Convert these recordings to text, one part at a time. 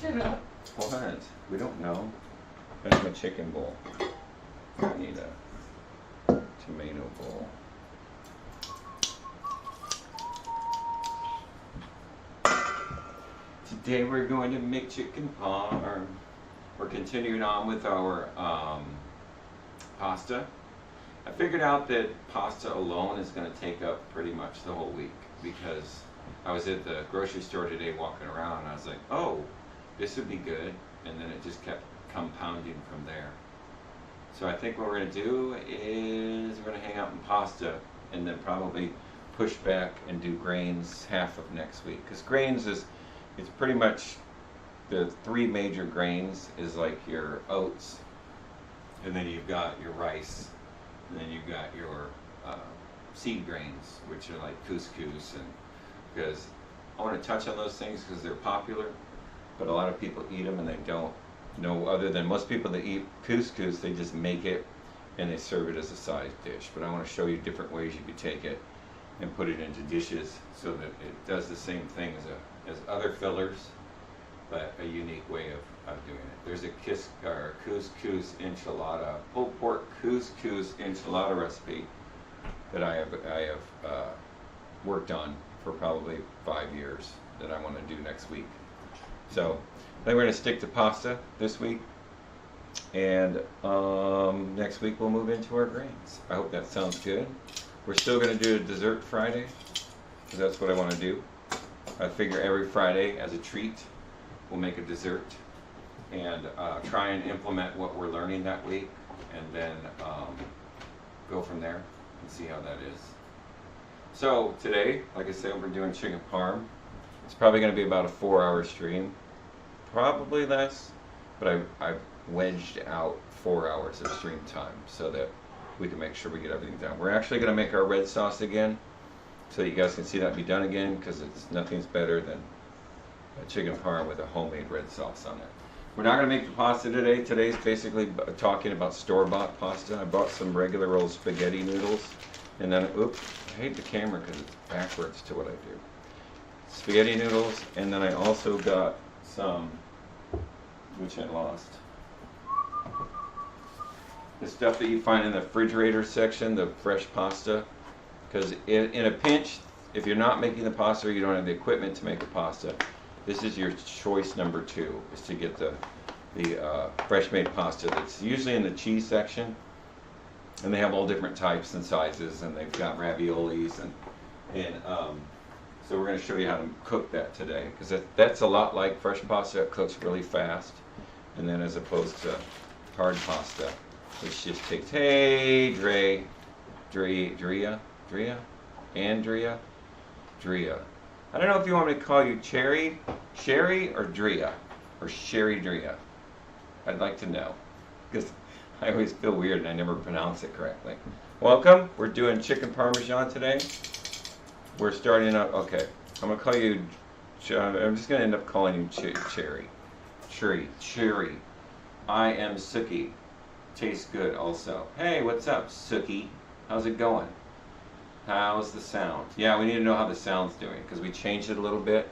What? We don't know. That's my chicken bowl. I need a tomato bowl. Today we're going to make chicken parm. We're continuing on with our pasta. I figured out that pasta alone is going to take up pretty much the whole week because I was at the grocery store today walking around and I was like, oh, this would be good, and then it just kept compounding from there. So I think what we're going to do is we're going to hang out in pasta and then probably push back and do grains half of next week, because grains is, it's pretty much the three major grains is like your oats, and then you've got your rice, and then you've got your seed grains, which are like couscous, and because I want to touch on those things because they're popular, but a lot of people eat them and they don't know, other than most people that eat couscous, they just make it and they serve it as a side dish. But I want to show you different ways you could take it and put it into dishes so that it does the same thing as other fillers, but a unique way of doing it. There's a couscous enchilada, pulled pork couscous enchilada recipe that I have worked on for probably 5 years that I want to do next week. So then we're going to stick to pasta this week, and next week we'll move into our grains. I hope that sounds good. We're still going to do a dessert Friday because that's what I want to do. I figure every Friday as a treat we'll make a dessert and try and implement what we're learning that week, and then go from there and see how that is. So today, like I said, we're doing chicken parm. It's probably going to be about a 4-hour stream, probably less, but I've wedged out 4 hours of stream time so that we can make sure we get everything done. We're actually going to make our red sauce again, so you guys can see that be done again, because nothing's better than a chicken parm with a homemade red sauce on it. We're not going to make the pasta today. Today's basically talking about store-bought pasta. I bought some regular old spaghetti noodles, and then, oops, I hate the camera because it's backwards to what I do. Spaghetti noodles, and then I also got some, which I lost, the stuff that you find in the refrigerator section, the fresh pasta, because in a pinch, if you're not making the pasta or you don't have the equipment to make the pasta, this is your choice number 2, is to get the fresh made pasta that's usually in the cheese section, and they have all different types and sizes, and they've got raviolis, and so we're going to show you how to cook that today, because that's a lot like fresh pasta. It cooks really fast, and then as opposed to hard pasta, which just takes, hey, Drea. I don't know if you want me to call you Sherry, or Drea, or Sherry Drea. I'd like to know, because I always feel weird and I never pronounce it correctly. Welcome. We're doing chicken parmesan today. We're starting out, okay, I'm going to call you, I'm just going to end up calling you Cherry. I am Suki. Tastes good also. Hey, what's up, Suki? How's it going? How's the sound? Yeah, we need to know how the sound's doing, because we changed it a little bit.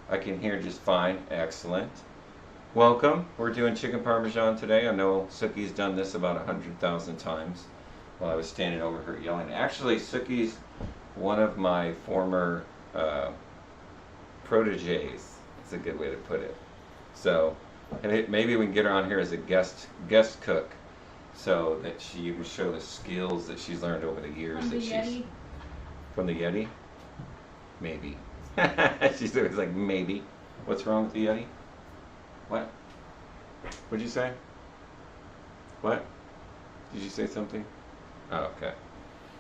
I can hear just fine. Excellent. Welcome. We're doing chicken parmesan today. I know Suki's done this about 100,000 times while I was standing over her yelling. Actually, Suki's one of my former proteges. It's a good way to put it. So maybe we can get her on here as a guest cook, so that you can show the skills that she's learned over the years. From the Yeti? Maybe. She's always like, maybe. What's wrong with the Yeti? What? What'd you say? What? Did you say something? Oh, okay.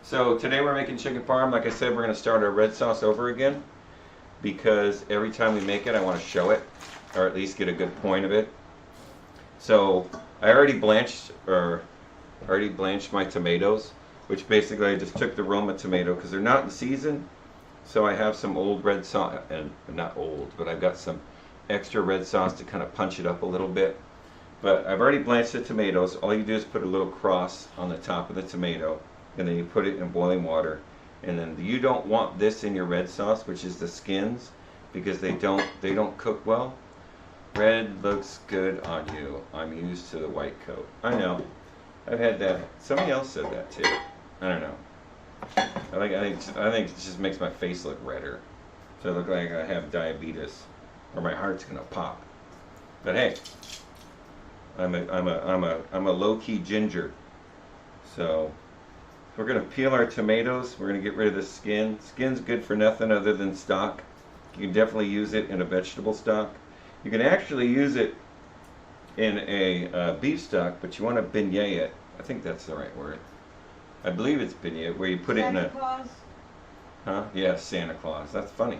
So today we're making chicken parm. Like I said, we're going to start our red sauce over again, because every time we make it, I want to show it, or at least get a good point of it. So I already blanched my tomatoes, which basically I just took the Roma tomato because they're not in season. So I have some old red sauce, and not old, but I've got some extra red sauce to kind of punch it up a little bit. But I've already blanched the tomatoes. All you do is put a little cross on the top of the tomato, and then you put it in boiling water. And then you don't want this in your red sauce, which is the skins, because they don't cook well. Red looks good on you. I'm used to the white coat. I know. I've had that. Somebody else said that too. I don't know. I think it just makes my face look redder. So I look like I have diabetes, or my heart's gonna pop. But hey, I'm a low-key ginger. So we're gonna peel our tomatoes. We're gonna get rid of the skin. Skin's good for nothing other than stock. You can definitely use it in a vegetable stock. You can actually use it in a beef stock, but you want to beignet it. I think that's the right word. I believe it's beignet, where you put it in a... Santa Claus? Huh? Yeah, Santa Claus. That's funny.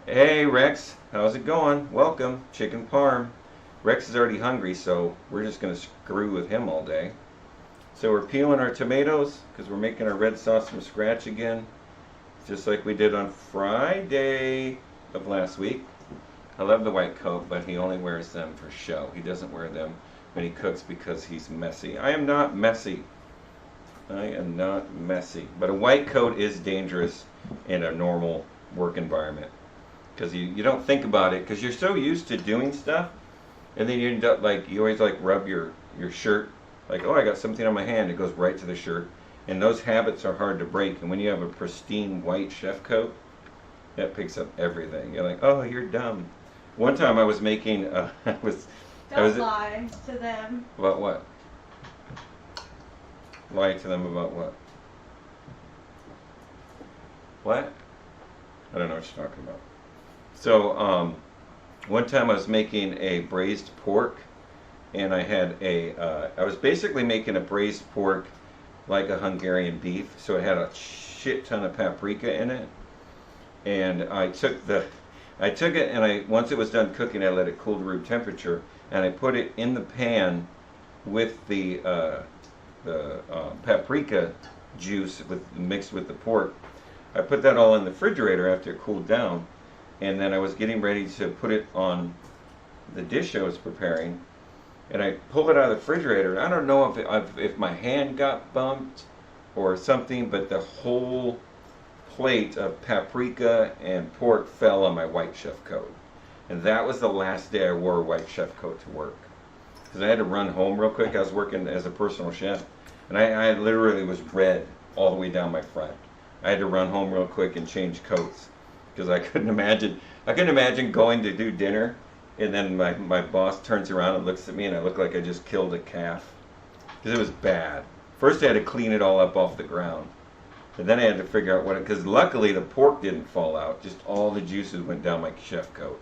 Hey, Rex. How's it going? Welcome. Chicken parm. Rex is already hungry, so we're just going to screw with him all day. So we're peeling our tomatoes, because we're making our red sauce from scratch again, just like we did on Friday of last week. I love the white coat, but he only wears them for show. He doesn't wear them when he cooks because he's messy. I am not messy. I am not messy. But a white coat is dangerous in a normal work environment, because you don't think about it, because you're so used to doing stuff, and then you end up like, you always like rub your shirt, like, oh, I got something on my hand, it goes right to the shirt. And those habits are hard to break. And when you have a pristine white chef coat, that picks up everything. You're like, oh, you're dumb. One time I was making, Don't lie to them. About what? Lie to them about what? What? I don't know what you're talking about. So, one time I was making a braised pork, and I had I was basically making a braised pork like a Hungarian beef, so it had a shit ton of paprika in it. And I took it, and once it was done cooking, I let it cool to room temperature, and I put it in the pan with the paprika juice mixed with the pork. I put that all in the refrigerator after it cooled down, and then I was getting ready to put it on the dish I was preparing, and I pulled it out of the refrigerator, and I don't know if my hand got bumped or something, but the whole plate of paprika and pork fell on my white chef coat. And that was the last day I wore a white chef coat to work, because I had to run home real quick. I was working as a personal chef, and I literally was red all the way down my front. I had to run home real quick and change coats, because I couldn't imagine going to do dinner, and then my boss turns around and looks at me, and I look like I just killed a calf, because it was bad. First I had to clean it all up off the ground, and then I had to figure out because luckily the pork didn't fall out, just all the juices went down my chef coat.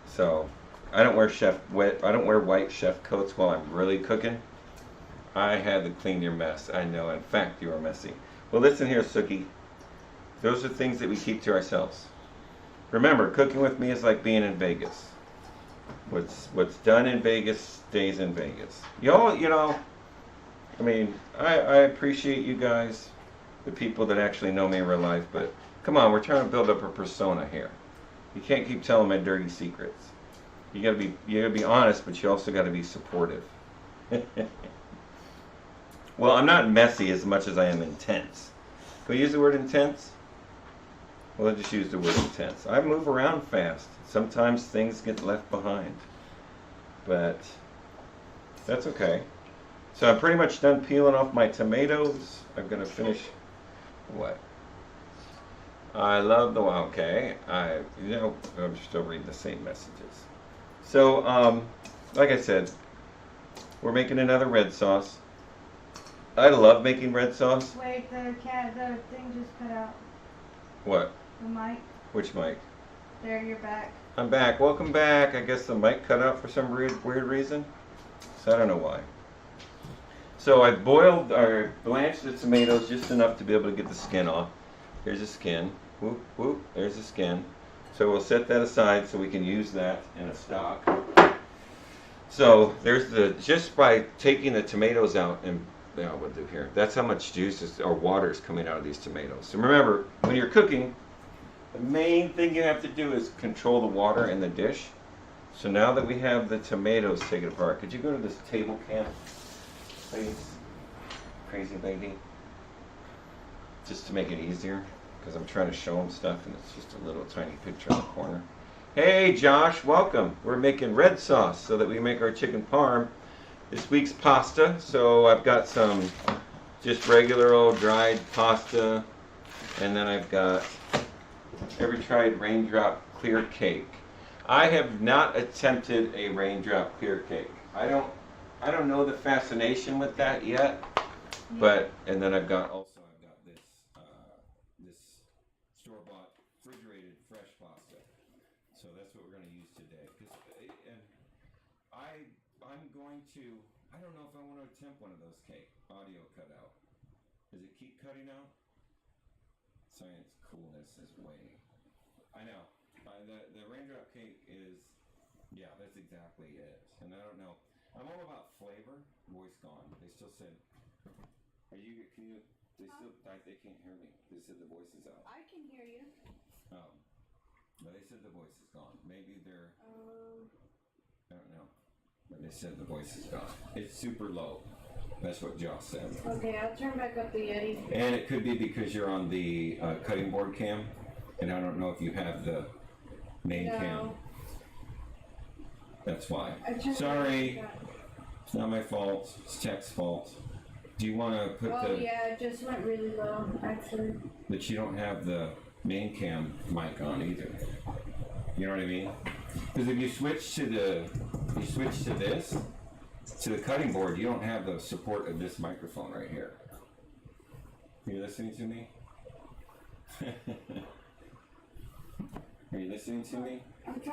So I don't wear white chef coats while I'm really cooking. I had to clean your mess. I know, in fact, you are messy. Well, listen here, Suki. Those are things that we keep to ourselves. Remember, cooking with me is like being in Vegas. What's done in Vegas stays in Vegas. Y'all, I mean, I appreciate you guys, the people that actually know me in real life, but come on, we're trying to build up a persona here. You can't keep telling my dirty secrets. You gotta be honest, but you also gotta be supportive. Well, I'm not messy as much as I am intense. Can we use the word intense? Well, let's just use the word intense. I move around fast. Sometimes things get left behind, but that's okay. So I'm pretty much done peeling off my tomatoes. I'm gonna finish. What? I love the okay. I'm still reading the same messages. So, like I said, we're making another red sauce. I love making red sauce. Wait, the thing just cut out. What? The mic. Which mic? There, you're back. I'm back. Welcome back. I guess the mic cut out for some weird reason. So I don't know why. So I blanched the tomatoes just enough to be able to get the skin off. Here's the skin. Whoop, whoop. There's the skin. So we'll set that aside so we can use that in a stock. So just by taking the tomatoes out and we'll do here. That's how much juice or water is coming out of these tomatoes. So remember, when you're cooking, the main thing you have to do is control the water in the dish. So now that we have the tomatoes taken apart, could you go to this table cam, please? Crazy lady. Just to make it easier, because I'm trying to show them stuff and it's just a little tiny picture in the corner. Hey Josh, welcome. We're making red sauce so that we make our chicken parm. This week's pasta, so I've got some just regular old dried pasta, and then I've got, ever tried raindrop clear cake? I have not attempted a raindrop clear cake. I don't know the fascination with that yet, but, and then I've got this store-bought refrigerated fresh pasta. So that's what we're going to use today. And I'm going to, I don't know if I want to attempt one of those cake audio cutout. Does it keep cutting out? Science coolness is way. I know. The raindrop cake is, yeah, that's exactly it. And I don't know. I'm all about flavor. Voice gone. They still said, they can't hear me. They said the voice is out. I can hear you. But they said the voice is gone. Maybe they're, I don't know. But they said the voice is gone. It's super low. That's what Josh said. Okay, I'll turn back up the Yeti. And it could be because you're on the cutting board cam. And I don't know if you have the main cam. That's why. Sorry. It's not my fault. It's Tech's fault. Do you want to put Oh yeah, it just went really low, actually. But you don't have the main cam mic on either. You know what I mean? Because if you switch to this, to the cutting board, you don't have the support of this microphone right here. Are you listening to me? Are you listening to me?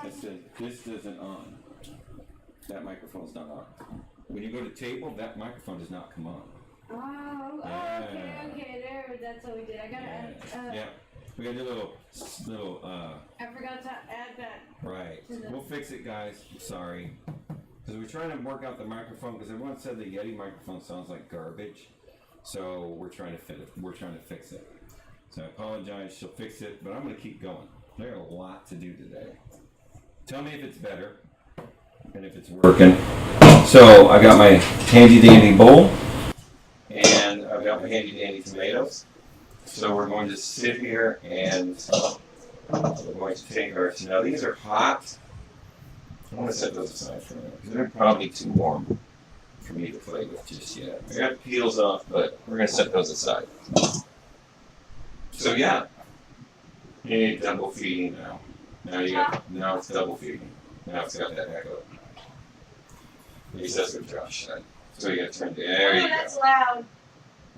I said this isn't on. That microphone's not on. When you go to table, that microphone does not come on. Oh, okay, there, that's what we did. I gotta yeah, we gotta do a little, I forgot to add that. Right. We'll fix it, guys. Sorry. Because we're trying to work out the microphone, because everyone said the Yeti microphone sounds like garbage. So we're trying to fix it. So I apologize, she'll fix it, but I'm gonna keep going. There's a lot to do today. Tell me if it's better, and if it's working. So I got my handy dandy bowl, and I've got my handy dandy tomatoes. So we're going to sit here and we're going to take our, now these are hot. I want to set those aside for a minute because they're probably too warm for me to play with just yet. I got peels off, but we're going to set those aside. So yeah, you need double feeding now. Now it's double feeding. Now it's got that echo. At least that's what Josh said. So you got to turn, there you go. That's loud.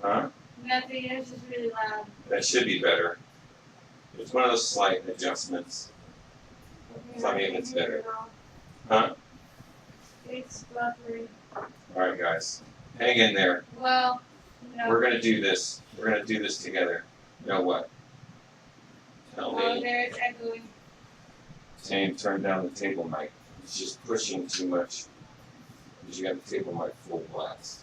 Huh? Nothing, it's just really loud. That should be better. It's one of those slight adjustments. Tell me if it's better. Huh? It's buffering. Alright guys, hang in there. Well, no. We're gonna do this. We're gonna do this together. You know what? Tell Oh, me. there it's echoing. Saying turn down the table mic. It's just pushing too much. Because you got the table mic full blast.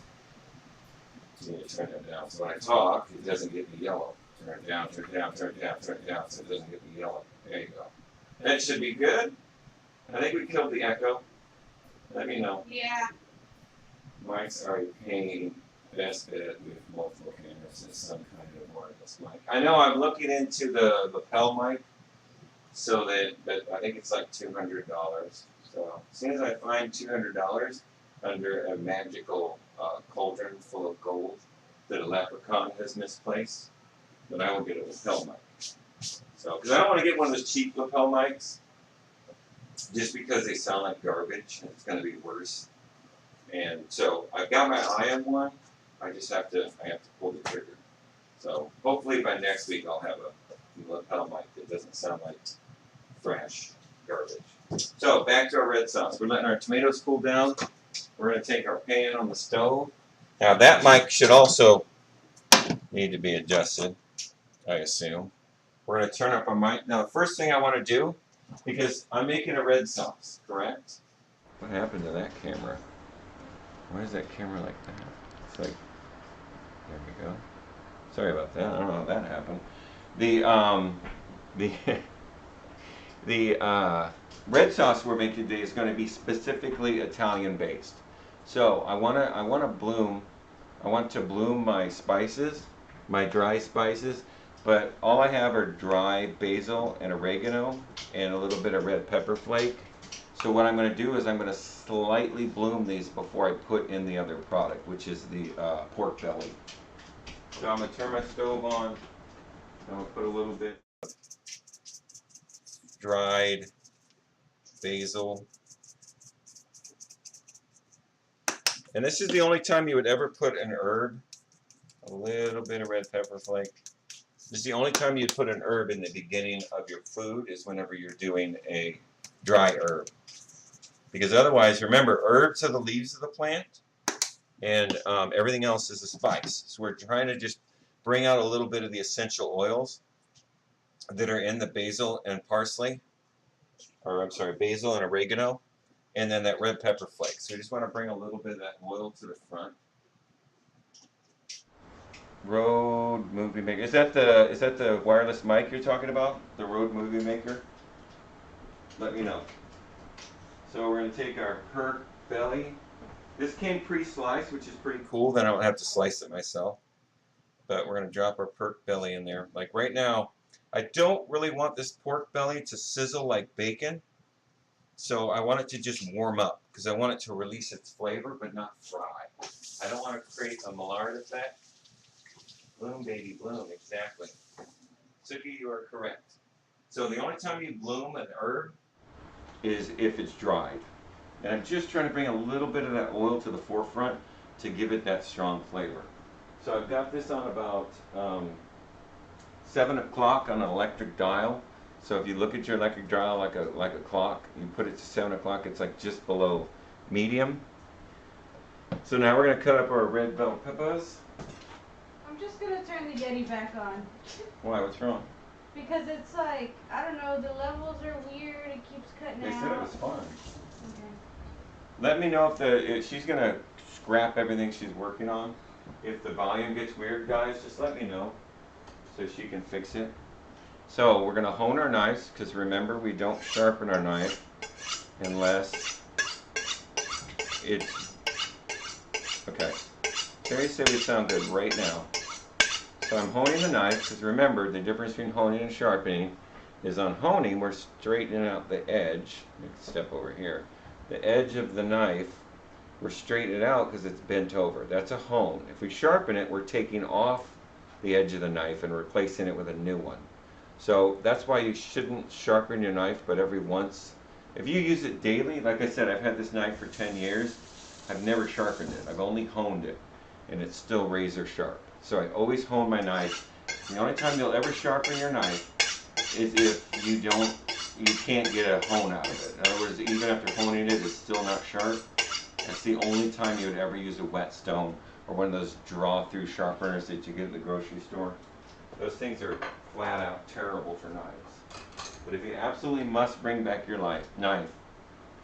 So you need to turn that down. So when I talk, it doesn't get me yellow. Turn it down, turn it down, turn it down, turn it down, so it doesn't get me yellow. There you go. That should be good. I think we killed the echo. Let me know. Yeah. Mics are a pain. Best bet with multiple cameras is some kind of wireless mic. I know I'm looking into the lapel mic, so that, but I think it's like $200. So as soon as I find $200 under a magical cauldron full of gold that a leprechaun has misplaced, then I will get a lapel mic. So, because I don't want to get one of those cheap lapel mics, just because they sound like garbage, and it's going to be worse. And so I've got my eye on one. I just have to pull the trigger. So hopefully by next week I'll have a lapel mic that doesn't sound like fresh garbage. So back to our red sauce. We're letting our tomatoes cool down. We're going to take our pan on the stove. Now that mic should also need to be adjusted, I assume. We're going to turn up our mic. Now the first thing I want to do, because I'm making a red sauce, correct? What happened to that camera? Why is that camera like that? It's like, there we go. Sorry about that. I don't know how that happened. The red sauce we're making today is going to be specifically Italian based. So I want to bloom my spices, my dry spices. But all I have are dry basil and oregano and a little bit of red pepper flake. So what I'm going to do is I'm going to slightly bloom these before I put in the other product, which is the pork belly. So I'm going to turn my stove on. I'm going to put a little bit dried basil. And this is the only time you would ever put an herb. A little bit of red pepper flake. This is the only time you'd put an herb in the beginning of your food is whenever you're doing a dry herb. Because otherwise, remember, herbs are the leaves of the plant, and everything else is a spice. So we're trying to just bring out a little bit of the essential oils that are in the basil and parsley, or I'm sorry, basil and oregano, and then that red pepper flake. So we just want to bring a little bit of that oil to the front. Rode Movie Maker. Is that the wireless mic you're talking about? The Rode Movie Maker? Let me know. So we're going to take our pork belly. This came pre-sliced, which is pretty cool. Then I don't have to slice it myself. But we're going to drop our pork belly in there. Like right now, I don't really want this pork belly to sizzle like bacon. So I want it to just warm up because I want it to release its flavor but not fry. I don't want to create a Maillard effect. Bloom, baby, bloom, exactly. Suki, you are correct. So the only time you bloom an herb is if it's dried. And I'm just trying to bring a little bit of that oil to the forefront to give it that strong flavor. So I've got this on about 7 o'clock on an electric dial. So if you look at your electric dial like a clock, you put it to 7 o'clock, it's like just below medium. So now we're going to cut up our red bell peppers. I'm just gonna turn the Yeti back on. Why? What's wrong? Because it's like, I don't know, the levels are weird, it keeps cutting They out. said it was fine. Okay. Let me know if she's going to scrap everything she's working on. If the volume gets weird, guys, just let me know so she can fix it. So we're going to hone our knives because remember, we don't sharpen our knife unless it's okay. Terry said we sound good right now. So I'm honing the knife because remember, the difference between honing and sharpening is on honing, we're straightening out the edge. Let me step over here. The edge of the knife, we're straightening it out because it's bent over. That's a hone. If we sharpen it, we're taking off the edge of the knife and replacing it with a new one. So that's why you shouldn't sharpen your knife, but every once. If you use it daily, like I said, I've had this knife for 10 years. I've never sharpened it. I've only honed it, and it's still razor sharp. So I always hone my knife. The only time you'll ever sharpen your knife is if you can't get a hone out of it. In other words, even after honing it, it's still not sharp. That's the only time you would ever use a whetstone or one of those draw-through sharpeners that you get at the grocery store. Those things are flat out terrible for knives. But if you absolutely must bring back your knife,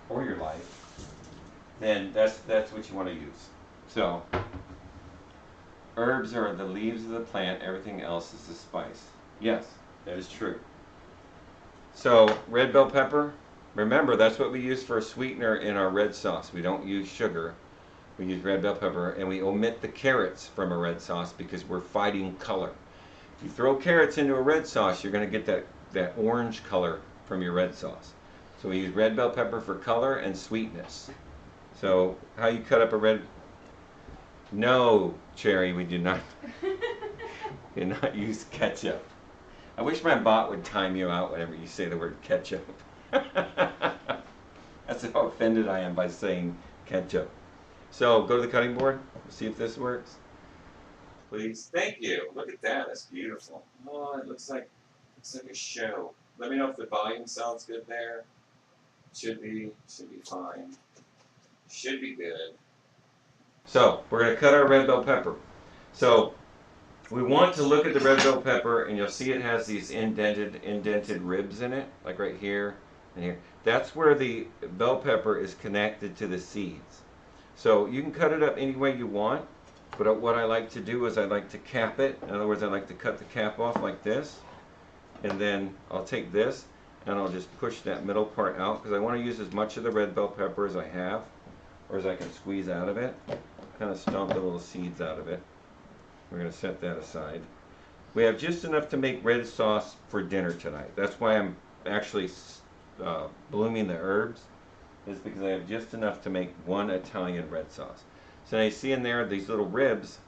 or your life, then that's what you want to use. So, herbs are the leaves of the plant, everything else is the spice. Yes, that is true. So, red bell pepper, remember that's what we use for a sweetener in our red sauce. We don't use sugar, we use red bell pepper, and we omit the carrots from a red sauce because we're fighting color. If you throw carrots into a red sauce, you're going to get that orange color from your red sauce. So we use red bell pepper for color and sweetness. So how you cut up a red... No, Cherry, we do not use ketchup. I wish my bot would time you out whenever you say the word ketchup. That's how offended I am by saying ketchup. So go to the cutting board, see if this works. Please. Thank you. Look at that. That's beautiful. Oh, it looks like a show. Let me know if the volume sounds good there. Should be fine. Should be good. So we're going to cut our red bell pepper. So we want to look at the red bell pepper, and you'll see it has these indented ribs in it, like right here and here. That's where the bell pepper is connected to the seeds. So you can cut it up any way you want. But what I like to do is I like to cap it. In other words, I like to cut the cap off like this. And then I'll take this and I'll just push that middle part out because I want to use as much of the red bell pepper as I have or as I can squeeze out of it. Kind of stomp the little seeds out of it. We're going to set that aside. We have just enough to make red sauce for dinner tonight. That's why I'm actually blooming the herbs, is because I have just enough to make one Italian red sauce. So now you see in there these little ribs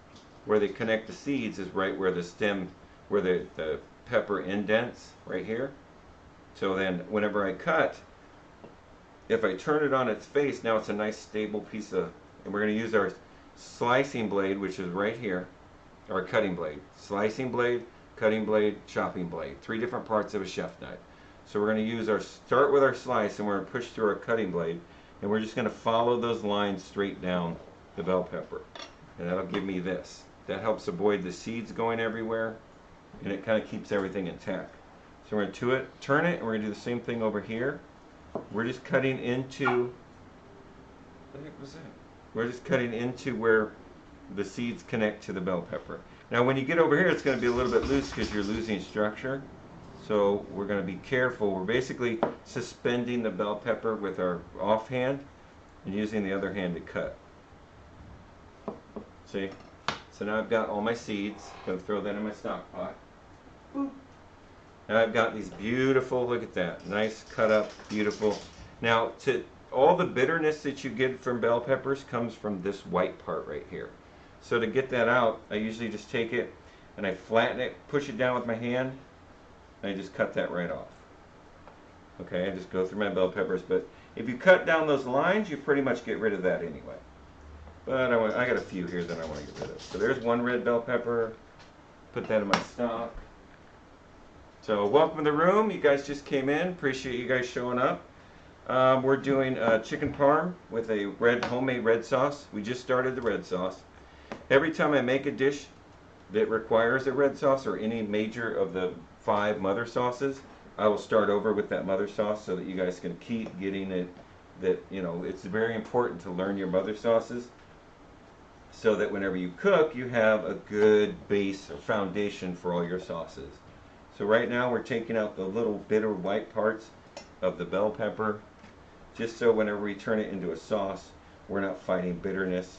where they connect the seeds is right where the stem, where the pepper indents, right here. So then whenever I cut, if I turn it on its face, now it's a nice stable piece of, and we're going to use our slicing blade, which is right here, our cutting blade. Slicing blade, cutting blade, chopping blade. 3 different parts of a chef knife. So we're going to use start with our slice, and we're going to push through our cutting blade, and we're just going to follow those lines straight down the bell pepper. And that'll give me this. That helps avoid the seeds going everywhere, and it kind of keeps everything intact. So we're going to turn it, and we're going to do the same thing over here. We're just cutting into, what the heck was that? We're just cutting into where the seeds connect to the bell pepper. Now when you get over here, it's going to be a little bit loose because you're losing structure. So we're going to be careful. We're basically suspending the bell pepper with our offhand and using the other hand to cut. See? So now I've got all my seeds. I'm going to throw that in my stock pot. Boop. Now I've got these beautiful, look at that, nice cut up, beautiful. Now all the bitterness that you get from bell peppers comes from this white part right here. So to get that out, I usually just take it and I flatten it, push it down with my hand, and I just cut that right off. Okay, I just go through my bell peppers, but if you cut down those lines, you pretty much get rid of that anyway. But I got a few here that I want to get rid of. So there's one red bell pepper, put that in my stock. So welcome to the room. You guys just came in. Appreciate you guys showing up. We're doing chicken parm with a homemade red sauce. We just started the red sauce. Every time I make a dish that requires a red sauce or any major of the 5 mother sauces, I will start over with that mother sauce so that you guys can keep getting it. That, you know, it's very important to learn your mother sauces so that whenever you cook, you have a good base or foundation for all your sauces. So right now we're taking out the little bitter white parts of the bell pepper, just so whenever we turn it into a sauce, we're not fighting bitterness.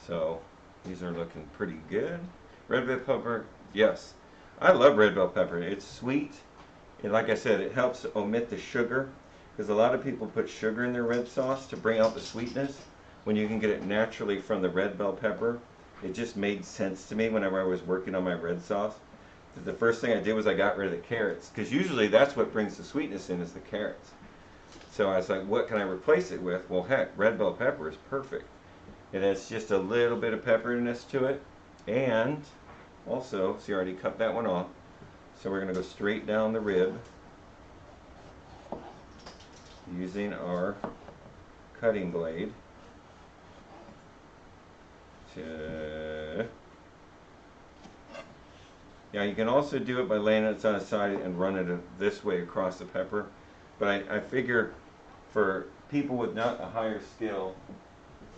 So these are looking pretty good. Red bell pepper, yes. I love red bell pepper. It's sweet, and like I said, it helps omit the sugar, because a lot of people put sugar in their red sauce to bring out the sweetness, when you can get it naturally from the red bell pepper. It just made sense to me whenever I was working on my red sauce. The first thing I did was I got rid of the carrots, because usually that's what brings the sweetness in, is the carrots. So I was like, what can I replace it with? Well, heck, red bell pepper is perfect. It has just a little bit of pepperiness to it, and also, see, I already cut that one off. So we're going to go straight down the rib using our cutting blade. Yeah, you can also do it by laying it on its side and run it this way across the pepper. But I figure for people with not a higher skill,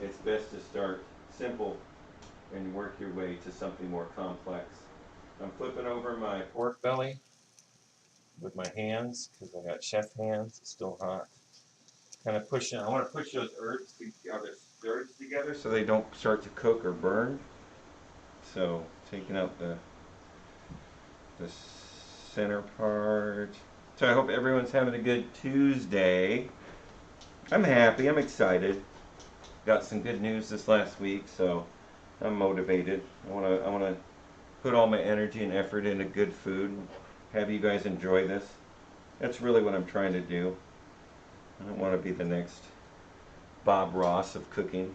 it's best to start simple and work your way to something more complex. I'm flipping over my pork belly with my hands because I got chef hands. It's still hot. Kind of pushing. I want to push those herbs together so they don't start to cook or burn. So taking out the center part. So I hope everyone's having a good Tuesday. I'm happy. I'm excited. Got some good news this last week, so I'm motivated. I want to put all my energy and effort into good food. Have you guys enjoy this. That's really what I'm trying to do. I don't want to be the next Bob Ross of cooking,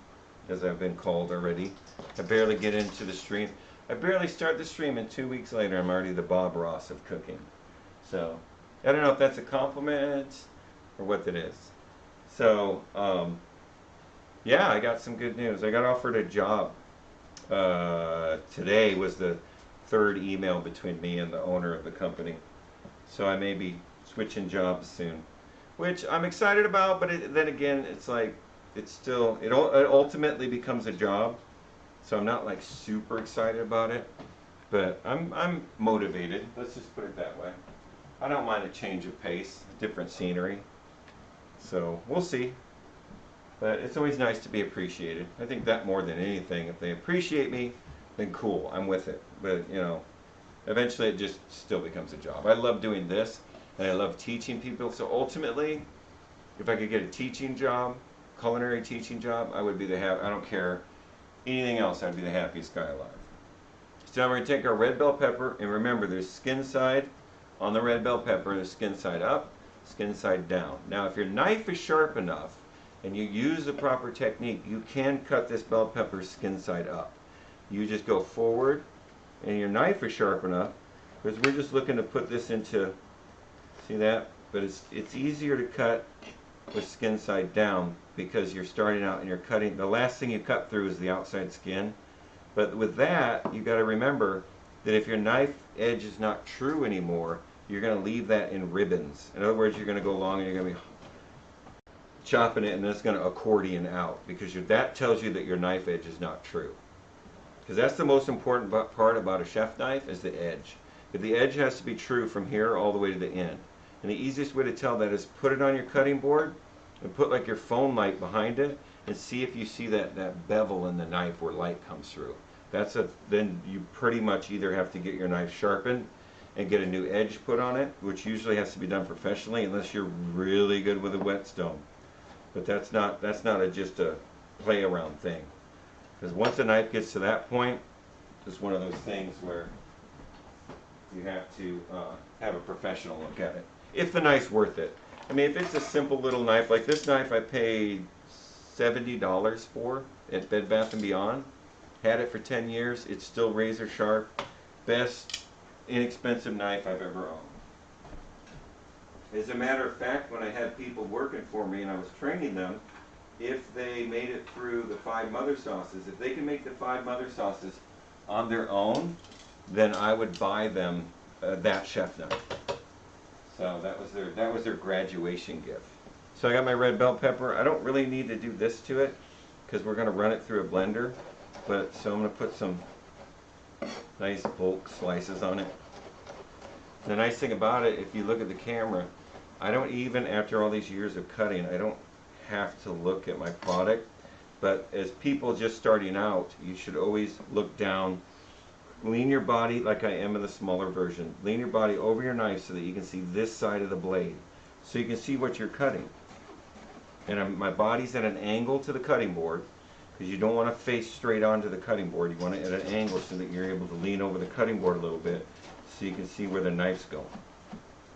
as I've been called already. I barely get into the stream. I barely start the stream, and 2 weeks later I'm already the Bob Ross of cooking. So I don't know if that's a compliment or what that is. So yeah, I got some good news. I got offered a job. Today was the 3rd email between me and the owner of the company. So I may be switching jobs soon, which I'm excited about, but then again, it's like, it ultimately becomes a job. So I'm not like super excited about it, but I'm motivated. Let's just put it that way. I don't mind a change of pace, different scenery. So we'll see. But it's always nice to be appreciated. I think that more than anything, if they appreciate me, then cool, I'm with it. But you know, Eventually it just still becomes a job. I love doing this, and I love teaching people. So ultimately, if I could get a teaching job, culinary teaching job, I would be I don't care anything else, I'd be the happiest guy alive. So now we're going to take our red bell pepper, and remember there's skin side on the red bell pepper, there's skin side up, skin side down. Now if your knife is sharp enough and you use the proper technique, you can cut this bell pepper skin side up. You just go forward, and your knife is sharp enough, because we're just looking to put this into, see that? But it's easier to cut with skin side down because you're starting out and you're cutting, the last thing you cut through is the outside skin. But with that, you got to remember that if your knife edge is not true anymore, you're going to leave that in ribbons. In other words, you're going to go along and you're going to be chopping it, and then it's going to accordion out, because that tells you that your knife edge is not true. Because that's the most important part about a chef knife, is the edge. If the edge has to be true from here all the way to the end. And the easiest way to tell that is put it on your cutting board and put like your phone light behind it and see if you see that bevel in the knife where light comes through. Then you pretty much either have to get your knife sharpened and get a new edge put on it, which usually has to be done professionally unless you're really good with a whetstone. But that's not just a play around thing. Because once a knife gets to that point, it's one of those things where you have to have a professional look at it. If the knife's worth it. I mean, if it's a simple little knife, like this knife I paid $70 for at Bed Bath & Beyond. Had it for 10 years. It's still razor sharp. Best inexpensive knife I've ever owned. As a matter of fact, when I had people working for me and I was training them, if they made it through the 5 mother sauces, if they can make the 5 mother sauces on their own, then I would buy them that chef knife. So that was their graduation gift. So I got my red bell pepper. I don't really need to do this to it because we're going to run it through a blender. But so I'm going to put some nice bulk slices on it. The nice thing about it, if you look at the camera, I don't even, after all these years of cutting, I don't have to look at my product. But as people just starting out, you should always look down. Lean your body like I am in the smaller version. Lean your body over your knife so that you can see this side of the blade. So you can see what you're cutting. And my body's at an angle to the cutting board, because you don't want to face straight onto the cutting board. You want it at an angle so that you're able to lean over the cutting board a little bit so you can see where the knife's going.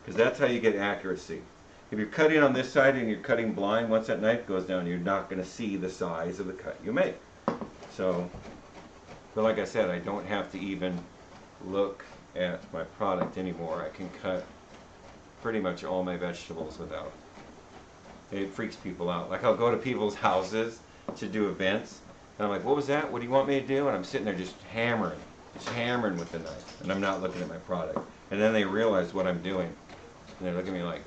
Because that's how you get accuracy. If you're cutting on this side and you're cutting blind, once that knife goes down, you're not going to see the size of the cut you make. So, but like I said, I don't have to even look at my product anymore. I can cut pretty much all my vegetables without it. It freaks people out. Like I'll go to people's houses to do events, and I'm like, what was that? What do you want me to do? And I'm sitting there just hammering with the knife, and I'm not looking at my product. And then they realize what I'm doing, and they look at me like,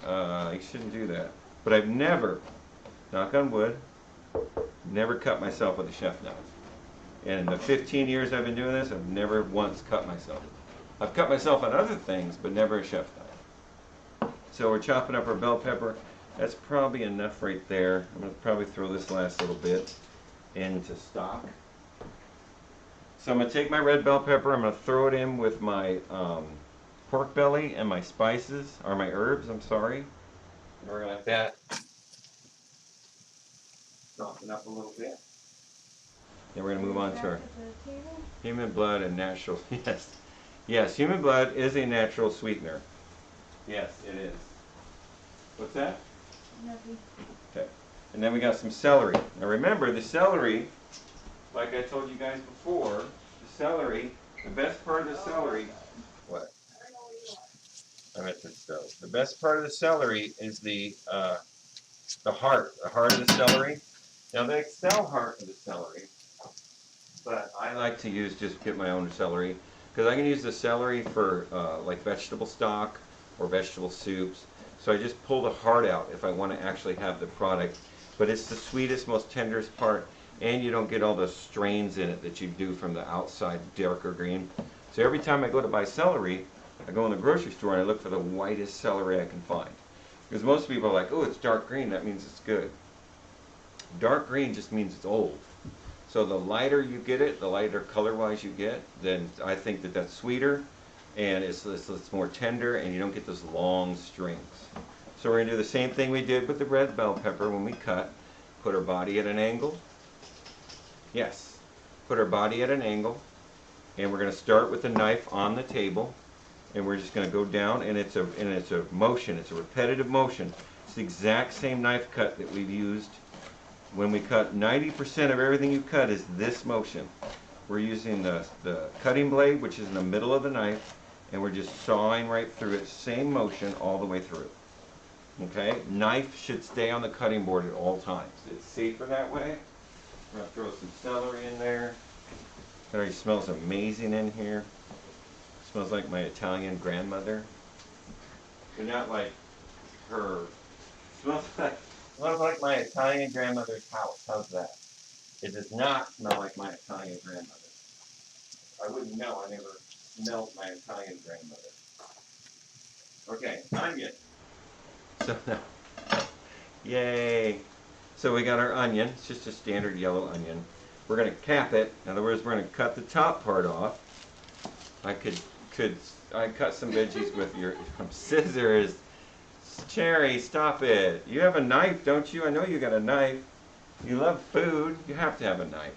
you shouldn't do that. But I've never, knock on wood, never cut myself with a chef knife. And in the 15 years I've been doing this, I've never once cut myself. I've cut myself on other things, but never a chef knife. So we're chopping up our bell pepper. That's probably enough right there. I'm going to probably throw this last little bit into stock. So I'm going to take my red bell pepper, I'm going to throw it in with my pork belly and my spices, or my herbs, I'm sorry. And we're going to let that soften up a little bit. Then we're going to move on to our human blood and natural, yes, human blood is a natural sweetener. Yes, it is. What's that? Nothing. Okay. And then we got some celery. Now remember, the celery, like I told you guys before, the celery, the best part of the celery, what? I'm at the stove. The best part of the celery is the heart of the celery. Now they sell heart of the celery, but I like to get my own celery, because I can use the celery for like vegetable stock or vegetable soups. So I just pull the heart out if I want to actually have the product. But it's the sweetest, most tenderest part, and you don't get all the strains in it that you do from the outside darker green. So every time I go to buy celery, I go in the grocery store and I look for the whitest celery I can find. Because most people are like, oh, it's dark green, that means it's good. Dark green just means it's old. So the lighter you get it, the lighter color-wise you get, then I think that that's sweeter. and it's more tender, and you don't get those long strings. So we're going to do the same thing we did with the red bell pepper when we cut. Put our body at an angle. Yes. Put our body at an angle, and we're going to start with the knife on the table, and we're just going to go down, and it's a motion. It's a repetitive motion. It's the exact same knife cut that we've used when we cut. 90% of everything you cut is this motion. We're using the cutting blade, which is in the middle of the knife, and we're just sawing right through it. Same motion all the way through. Okay? Knife should stay on the cutting board at all times. It's safer that way. I'm going to throw some celery in there. It already smells amazing in here. It smells like my Italian grandmother. But not like her. It smells like my Italian grandmother's house. How's that? It does not smell like my Italian grandmother. I wouldn't know. I never smelled my Italian grandmother. Okay, onion. So now, yay. So we got our onion. It's just a standard yellow onion. We're going to cap it. In other words, we're going to cut the top part off. I cut some veggies with your scissors. Cherry, stop it. You have a knife, don't you? I know you got a knife. You love food. You have to have a knife.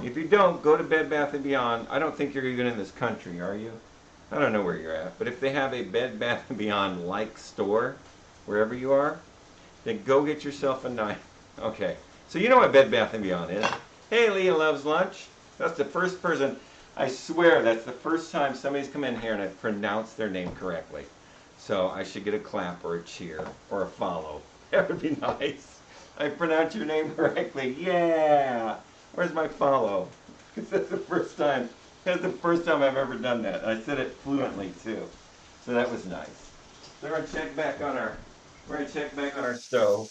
If you don't, go to Bed Bath & Beyond. I don't think you're even in this country, are you? I don't know where you're at. But if they have a Bed Bath & Beyond-like store, wherever you are, then go get yourself a knife. Okay. So you know what Bed Bath & Beyond is. Hey, Leah loves lunch. That's the first person. I swear that's the first time somebody's come in here and I've pronounced their name correctly. So I should get a clap or a cheer or a follow. That would be nice. I pronounced your name correctly. Yeah. Where's my follow? Because that's the first time. That's the first time I've ever done that. I said it fluently too. So that was nice. So we're gonna check back on our stove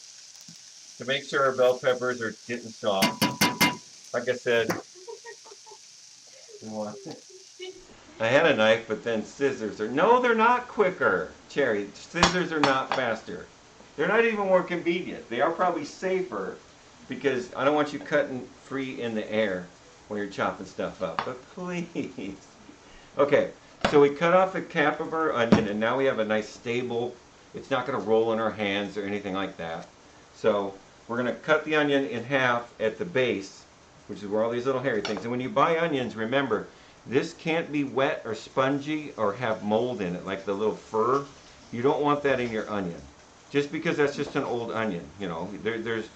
to make sure our bell peppers are getting soft. Like I said, I had a knife, but then scissors are, no, they're not quicker, Cherry. Scissors are not faster. They're not even more convenient. They are probably safer because I don't want you cutting free in the air when you're chopping stuff up, but please. Okay, so we cut off the cap of our onion, and now we have a nice stable, it's not going to roll in our hands or anything like that. So we're going to cut the onion in half at the base, which is where all these little hairy things. And when you buy onions, remember, this can't be wet or spongy or have mold in it, like the little fur. You don't want that in your onion. Just because that's just an old onion, you know.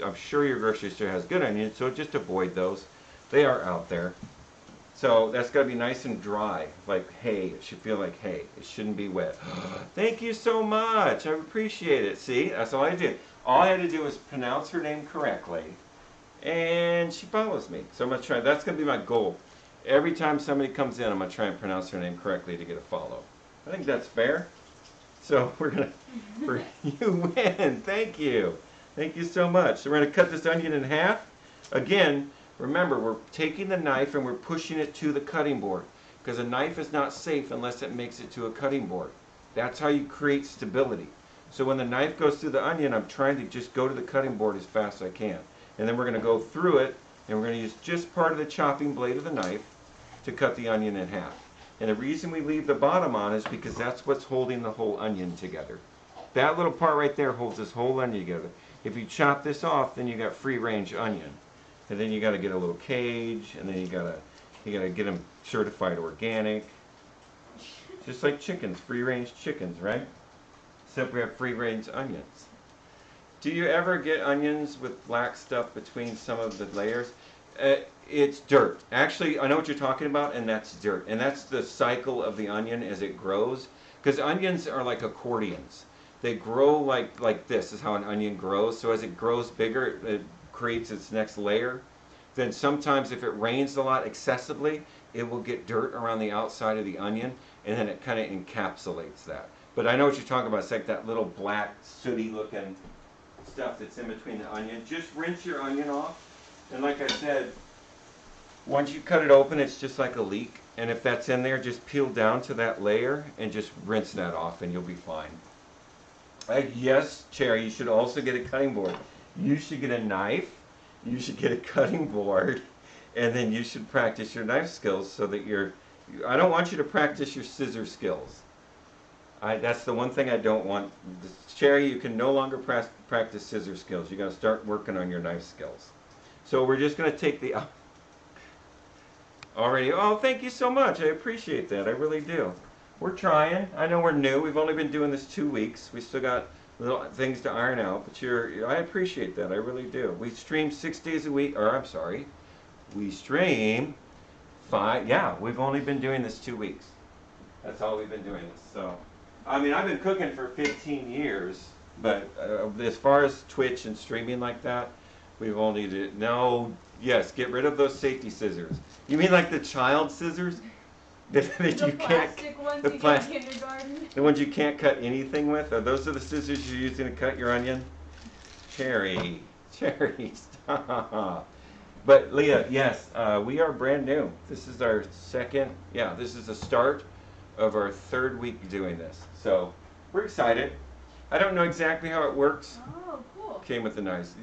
I'm sure your grocery store has good onions, so just avoid those. They are out there. So that's got to be nice and dry, like hay. It should feel like hay. It shouldn't be wet. Thank you so much. I appreciate it. See, that's all I did. All I had to do was pronounce her name correctly, and she follows me. So I'm going to try. That's going to be my goal. Every time somebody comes in, I'm going to try and pronounce her name correctly to get a follow. I think that's fair. So you win. Thank you. Thank you so much. So we're going to cut this onion in half. Again, remember, we're taking the knife and we're pushing it to the cutting board because a knife is not safe unless it makes it to a cutting board. That's how you create stability. So when the knife goes through the onion, I'm trying to just go to the cutting board as fast as I can. And then we're going to go through it, and we're going to use just part of the chopping blade of the knife to cut the onion in half. And the reason we leave the bottom on is because that's what's holding the whole onion together. That little part right there holds this whole onion together. If you chop this off, then you got free range onion. And then you got to get a little cage, and then you got to get them certified organic. Just like chickens, free range chickens, right? Except we have free range onions. Do you ever get onions with black stuff between some of the layers? It's dirt. Actually, I know what you're talking about, and that's dirt. And that's the cycle of the onion as it grows. Because onions are like accordions. They grow like this is how an onion grows. So as it grows bigger, it creates its next layer. Then sometimes if it rains a lot excessively, it will get dirt around the outside of the onion, and then it kind of encapsulates that. But I know what you're talking about. It's like that little black, sooty looking stuff that's in between the onion. Just rinse your onion off. And like I said, once you cut it open, it's just like a leek. And if that's in there, just peel down to that layer and just rinse that off and you'll be fine. Yes, Cherry, you should also get a cutting board. You should get a knife. You should get a cutting board. And then you should practice your knife skills so that you're I don't want you to practice your scissor skills. That's the one thing I don't want. Cherry, you can no longer practice scissor skills. You got to start working on your knife skills. So we're just going to take the already. Oh, thank you so much. I appreciate that. I really do. We're trying. I know we're new. We've only been doing this 2 weeks. We still got little things to iron out, but I appreciate that. I really do. We stream 6 days a week, or I'm sorry, we stream 5. Yeah, we've only been doing this 2 weeks. That's all we've been doing this. So, I mean, I've been cooking for 15 years, but as far as Twitch and streaming like that, we've only did no. Yes, get rid of those safety scissors. You mean like the child scissors? That The you can't, plastic ones the you plas- get in kindergarten. the ones you can't cut anything with? Are those the scissors you're using to cut your onion? Cherry, stop. But Leah, yes, we are brand new. This is our this is the start of our 3rd week doing this. So we're excited. I don't know exactly how it works. Oh, cool. Came with the nice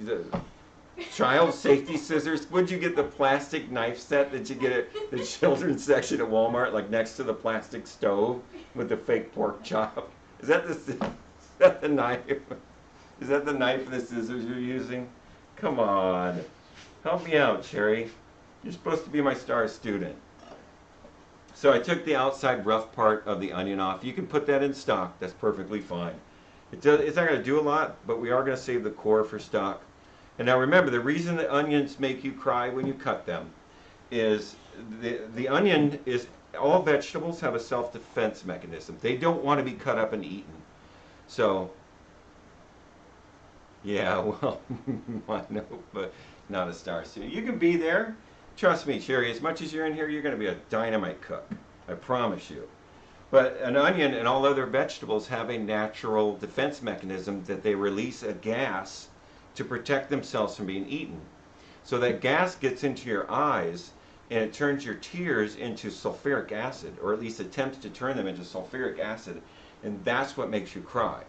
child safety scissors. Would you get the plastic knife set that you get at the children's section at Walmart, like next to the plastic stove with the fake pork chop? Is that the knife? Is that the knife and the scissors you're using? Come on. Help me out, Cherry. You're supposed to be my star student. So I took the outside rough part of the onion off. You can put that in stock. That's perfectly fine. It's not going to do a lot, but we are going to save the core for stock. And now remember, the reason that onions make you cry when you cut them is the onion is, all vegetables have a self-defense mechanism. They don't want to be cut up and eaten. So, yeah, well, I know, but not a star student. You can be there. Trust me, Cherry, as much as you're in here, you're going to be a dynamite cook. I promise you. But an onion and all other vegetables have a natural defense mechanism that they release a gas to protect themselves from being eaten. So that gas gets into your eyes and it turns your tears into sulfuric acid, or at least attempts to turn them into sulfuric acid, and that's what makes you cry.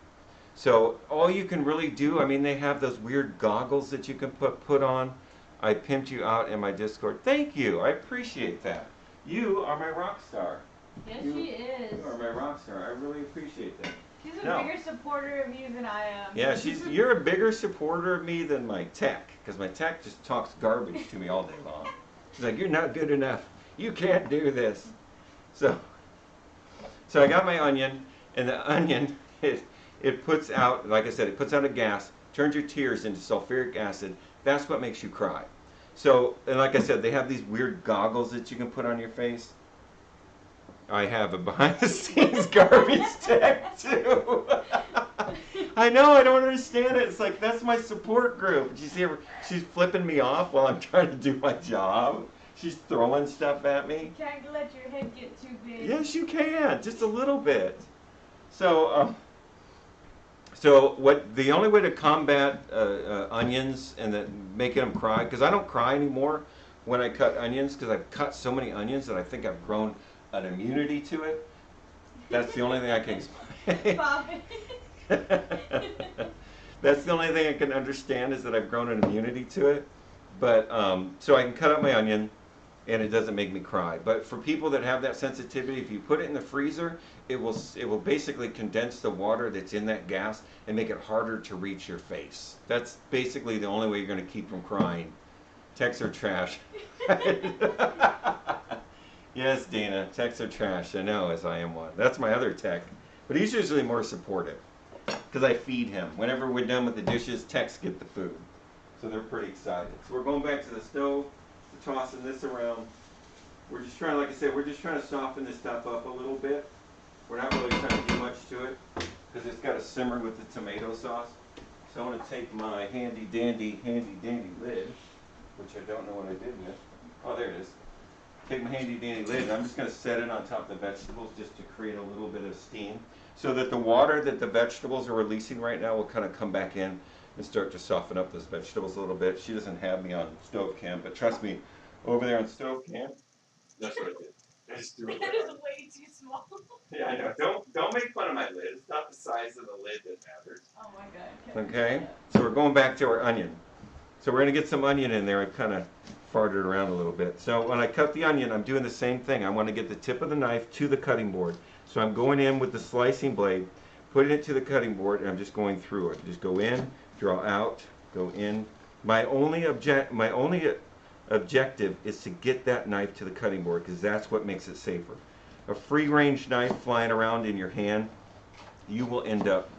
So all you can really do, I mean, they have those weird goggles that you can put on. I pimped you out in my Discord. Thank you. I appreciate that. You are my rock star. Yes, she is. You are my rock star. I really appreciate that. She's a bigger supporter of you than I am. Yeah, you're a bigger supporter of me than my tech, because my tech just talks garbage to me all day long. She's like, you're not good enough. You can't do this. So I got my onion, and the onion, it puts out, like I said, it puts out a gas, turns your tears into sulfuric acid. That's what makes you cry. So, and like I said, they have these weird goggles that you can put on your face. I have a behind-the-scenes garbage tech too. I know, I don't understand it. It's like, that's my support group. Do you see her? She's flipping me off while I'm trying to do my job. She's throwing stuff at me. You can't let your head get too big. Yes, you can, just a little bit. So the only way to combat onions and making them cry, because I don't cry anymore when I cut onions, because I've cut so many onions that I think I've grown an immunity to it. That's the only thing I can explain. That's the only thing I can understand, is that I've grown an immunity to it. But so I can cut up my onion and it doesn't make me cry. But for people that have that sensitivity, if you put it in the freezer, it will basically condense the water that's in that gas and make it harder to reach your face. That's basically the only way you're going to keep from crying. Texts are trash. Yes, Dana, texts are trash. I know, as I am one. That's my other tech. But he's usually more supportive, because I feed him. Whenever we're done with the dishes, texts get the food. So they're pretty excited. So we're going back to the stove, we're tossing this around. We're just trying, like I said, we're just trying to soften this stuff up a little bit. We're not really trying to do much to it, because it's got to simmer with the tomato sauce. So I'm going to take my handy dandy lid, which I don't know what I did with. Oh, there it is. Take my handy dandy lid, and I'm just going to set it on top of the vegetables just to create a little bit of steam, so that the water that the vegetables are releasing right now will kind of come back in and start to soften up those vegetables a little bit. She doesn't have me on stove cam, but trust me, over there on stove cam, that's what I did. I just threw it That there. is way too small. Yeah, I know. Don't make fun of my lid. It's not the size of the lid that matters. Oh my god. Okay, so we're going back to our onion. So we're going to get some onion in there. I kind of farted around a little bit. So when I cut the onion, I'm doing the same thing. I want to get the tip of the knife to the cutting board. So I'm going in with the slicing blade, putting it to the cutting board, and I'm just going through it. Just go in, draw out, go in. My only objective is to get that knife to the cutting board, because that's what makes it safer. A free range knife flying around in your hand, you will end up.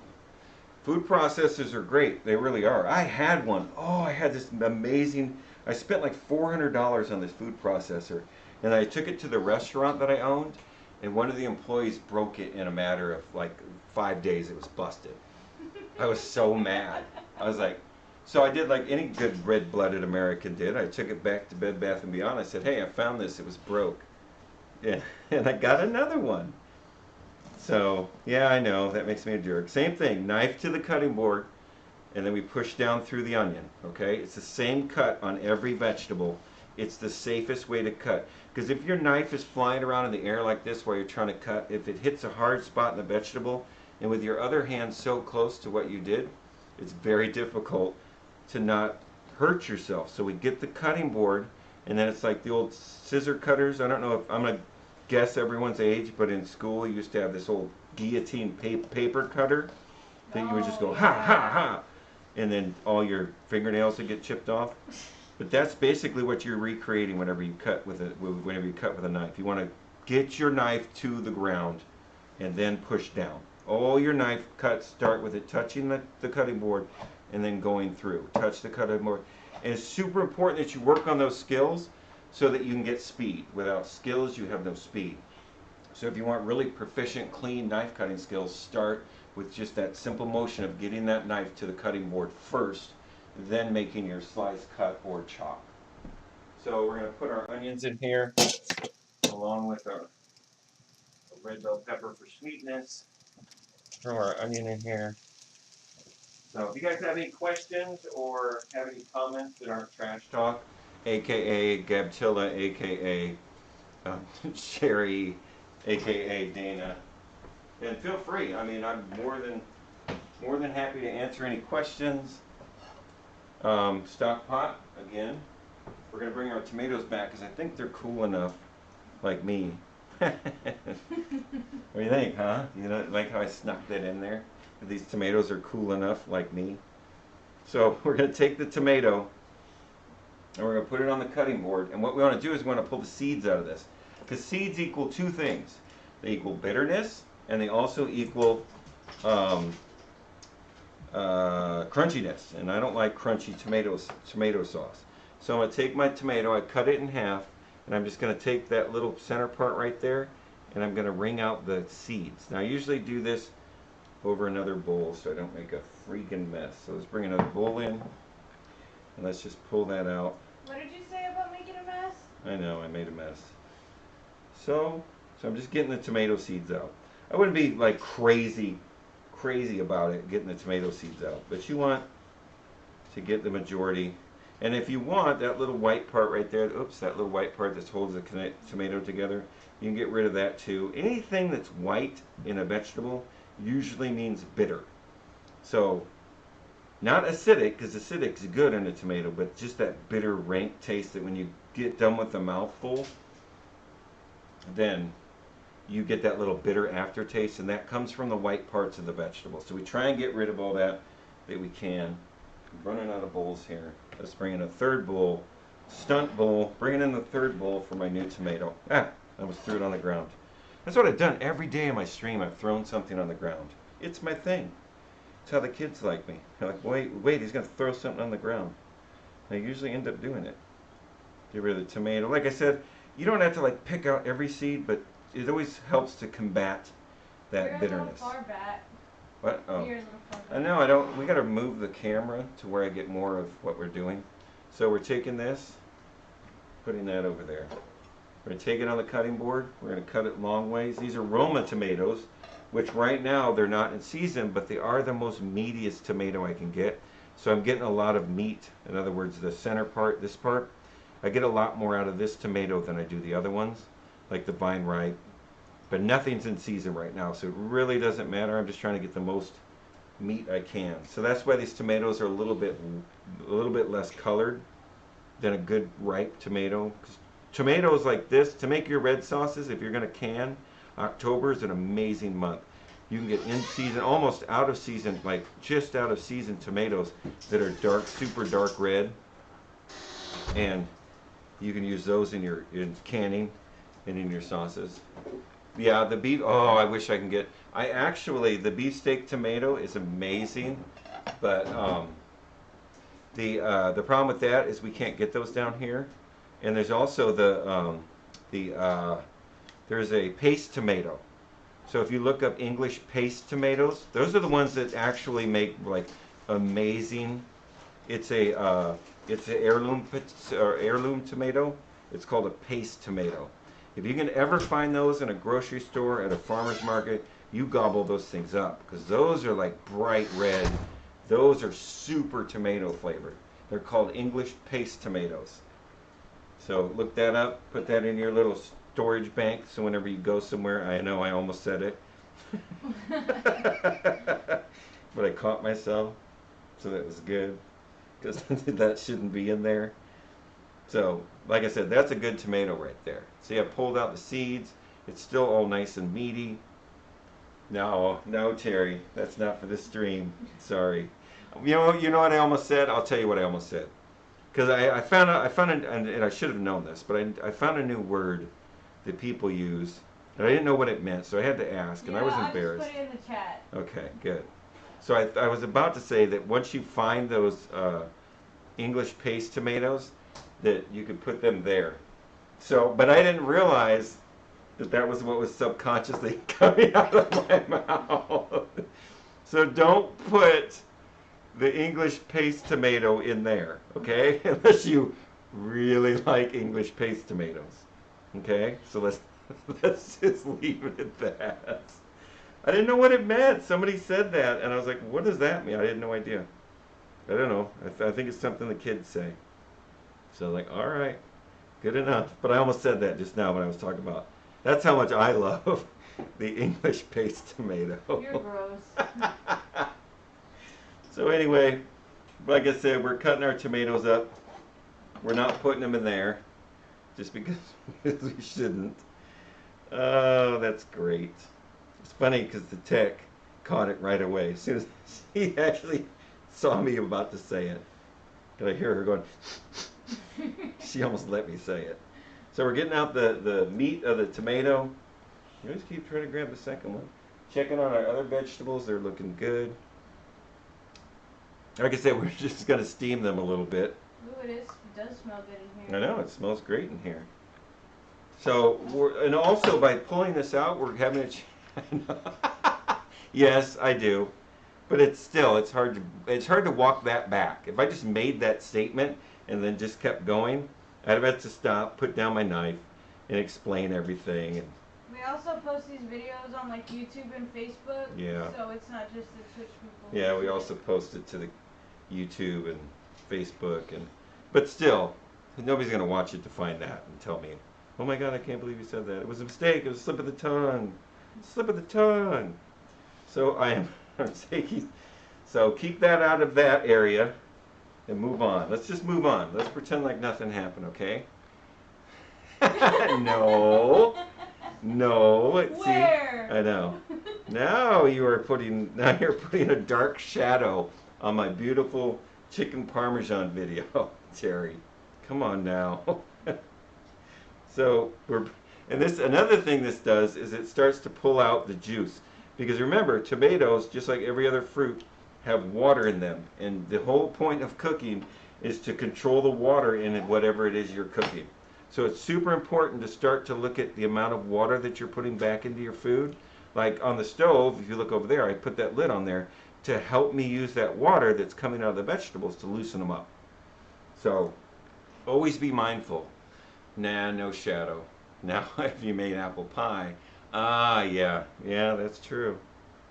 Food processors are great, they really are. I had one. Oh, I had this amazing, I spent like $400 on this food processor, and I took it to the restaurant that I owned, and one of the employees broke it in a matter of like 5 days. It was busted. I was so mad. I was like, so I did like any good red-blooded American did. I took it back to Bed Bath & Beyond. I said, hey, I found this, it was broke. Yeah, and I got another one. So, yeah, I know, that makes me a jerk. Same thing, knife to the cutting board, and then we push down through the onion, okay? It's the same cut on every vegetable. It's the safest way to cut. Because if your knife is flying around in the air like this while you're trying to cut, if it hits a hard spot in the vegetable, and with your other hand so close to what you did, it's very difficult to not hurt yourself. So we get the cutting board, and then it's like the old scissor cutters. I don't know if I'm going to guess everyone's age, but in school you used to have this old guillotine paper cutter that you would just go ha ha ha, and then all your fingernails would get chipped off. But that's basically what you're recreating whenever you cut with a knife. You want to get your knife to the ground and then push down. All your knife cuts start with it touching the cutting board and then going through. Touch the cutting board. And it's super important that you work on those skills so that you can get speed. Without skills, you have no speed. So if you want really proficient, clean knife cutting skills, start with just that simple motion of getting that knife to the cutting board first, then making your slice, cut, or chop. So we're going to put our onions in here, along with our red bell pepper for sweetness. Throw our onion in here. So if you guys have any questions or have any comments that aren't trash talk, aka Gabtilla, aka Sherry, aka Dana, then feel free. I mean, I'm more than happy to answer any questions. Stock pot again. We're gonna bring our tomatoes back because I think they're cool enough, like me. What do you think, huh? You know, like how I snuck that in there? These tomatoes are cool enough, like me. So we're gonna take the tomato and we're going to put it on the cutting board. And what we want to do is we want to pull the seeds out of this. Because seeds equal two things. They equal bitterness, and they also equal crunchiness. And I don't like crunchy tomato sauce. So I'm going to take my tomato, I cut it in half, and I'm just going to take that little center part right there, and I'm going to wring out the seeds. Now I usually do this over another bowl so I don't make a freaking mess. So let's bring another bowl in. And let's just pull that out. What did you say about making a mess? I know, I made a mess. So I'm just getting the tomato seeds out. I wouldn't be like crazy about it, getting the tomato seeds out. But you want to get the majority. And if you want that little white part right there, oops, that little white part that holds the tomato together, you can get rid of that too. Anything that's white in a vegetable usually means bitter. So, not acidic, because acidic is good in a tomato, but just that bitter, rank taste that when you get done with the mouthful, then you get that little bitter aftertaste, and that comes from the white parts of the vegetable. So we try and get rid of all that we can. I'm running out of bowls here. Let's bring in a third bowl, stunt bowl, bringing in the third bowl for my new tomato. I almost threw it on the ground. That's what I've done every day in my stream. I've thrown something on the ground. It's my thing. It's how the kids like me. They're like, wait, he's going to throw something on the ground. And I usually end up doing it. Get rid of the tomato. Like I said, you don't have to like pick out every seed, but it always helps to combat that bitterness. You're a little far back. What? Oh. You're a little far back. I know, I don't. We got to move the camera to where I get more of what we're doing. So we're taking this, putting that over there. We're going to take it on the cutting board. We're going to cut it long ways. These are Roma tomatoes, which right now they're not in season, but they are the most meatiest tomato I can get. So I'm getting a lot of meat. In other words, the center part, this part, I get a lot more out of this tomato than I do the other ones, like the Vine Ripe. But nothing's in season right now, so it really doesn't matter. I'm just trying to get the most meat I can. So that's why these tomatoes are a little bit less colored than a good ripe tomato. 'Cause tomatoes like this, to make your red sauces, if you're going to can, October is an amazing month. You can get in season, almost out of season, like just out of season tomatoes that are dark, super dark red. And you can use those in canning and in your sauces. Yeah, the beef, oh, I wish I can get, the beefsteak tomato is amazing, but the problem with that is we can't get those down here. And there's also there's a paste tomato. So if you look up English paste tomatoes, those are the ones that actually make like amazing. It's an heirloom tomato. It's called a paste tomato. If you can ever find those in a grocery store, at a farmer's market, you gobble those things up because those are like bright red. Those are super tomato flavored. They're called English paste tomatoes. So look that up, put that in your little storage bank so whenever you go somewhere, I know I almost said it. But I caught myself, so that was good because that shouldn't be in there. So, like I said, that's a good tomato right there. See, I pulled out the seeds. It's still all nice and meaty. No, Terry, that's not for this stream. Sorry. You know what I almost said? I'll tell you what I almost said. Because I found and I should have known this, but I found a new word that people use, and I didn't know what it meant, so I had to ask, and I was embarrassed. I just put it in the chat. Okay, good. So I was about to say that once you find those English paste tomatoes, that you could put them there. So, but I didn't realize that was what was subconsciously coming out of my mouth. So don't put the English paste tomato in there, okay? Unless you really like English paste tomatoes, okay? So let's just leave it at that. I didn't know what it meant. Somebody said that, and I was like, what does that mean? I had no idea. I don't know. I think it's something the kids say. So like, all right, good enough. But I almost said that just now when I was talking about. That's how much I love the English paste tomato. You're gross. So anyway, like I said, we're cutting our tomatoes up. We're not putting them in there, just because we shouldn't. Oh, that's great. It's funny because the tech caught it right away. As soon as he actually saw me about to say it. And I hear her going, she almost let me say it. So we're getting out the meat of the tomato. You just keep trying to grab the second one. Checking on our other vegetables. They're looking good. Like I said, we're just going to steam them a little bit. Ooh, it does smell good in here. I know, it smells great in here. So, and also by pulling this out, we're having a yes, I do. But it's hard to walk that back. If I just made that statement and then just kept going, I'd have had to stop, put down my knife, and explain everything. And we also post these videos on like YouTube and Facebook. Yeah. So it's not just the Twitch people. Yeah, we also post it to the YouTube and Facebook, but still, nobody's gonna watch it to find that and tell me, oh my God, I can't believe you said that. It was a mistake. It was a slip of the tongue. Slip of the tongue. So I'm taking. So keep that out of that area and move on. Let's just move on. Let's pretend like nothing happened, okay? No. Where? See, I know. Now you're putting a dark shadow on my beautiful chicken parmesan video, Terry. Come on now. So another thing this does is it starts to pull out the juice. Because remember, tomatoes, just like every other fruit, have water in them. And the whole point of cooking is to control the water in whatever it is you're cooking. So it's super important to start to look at the amount of water that you're putting back into your food. Like on the stove, if you look over there, I put that lid on there to help me use that water that's coming out of the vegetables to loosen them up. So always be mindful. Nah, no shadow. Now if you made apple pie, yeah, that's true.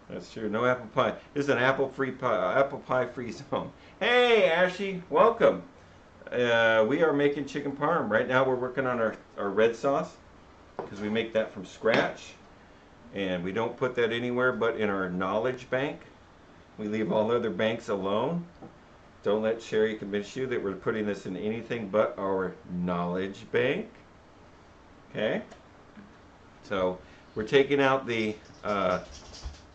That's true. No apple pie. This is an apple pie free zone. Hey, Ashley, welcome. We are making chicken parm. Right now we're working on our red sauce because we make that from scratch. And we don't put that anywhere but in our knowledge bank. We leave all other banks alone. Don't let Sherry convince you that we're putting this in anything but our knowledge bank. Okay? So we're taking out the, and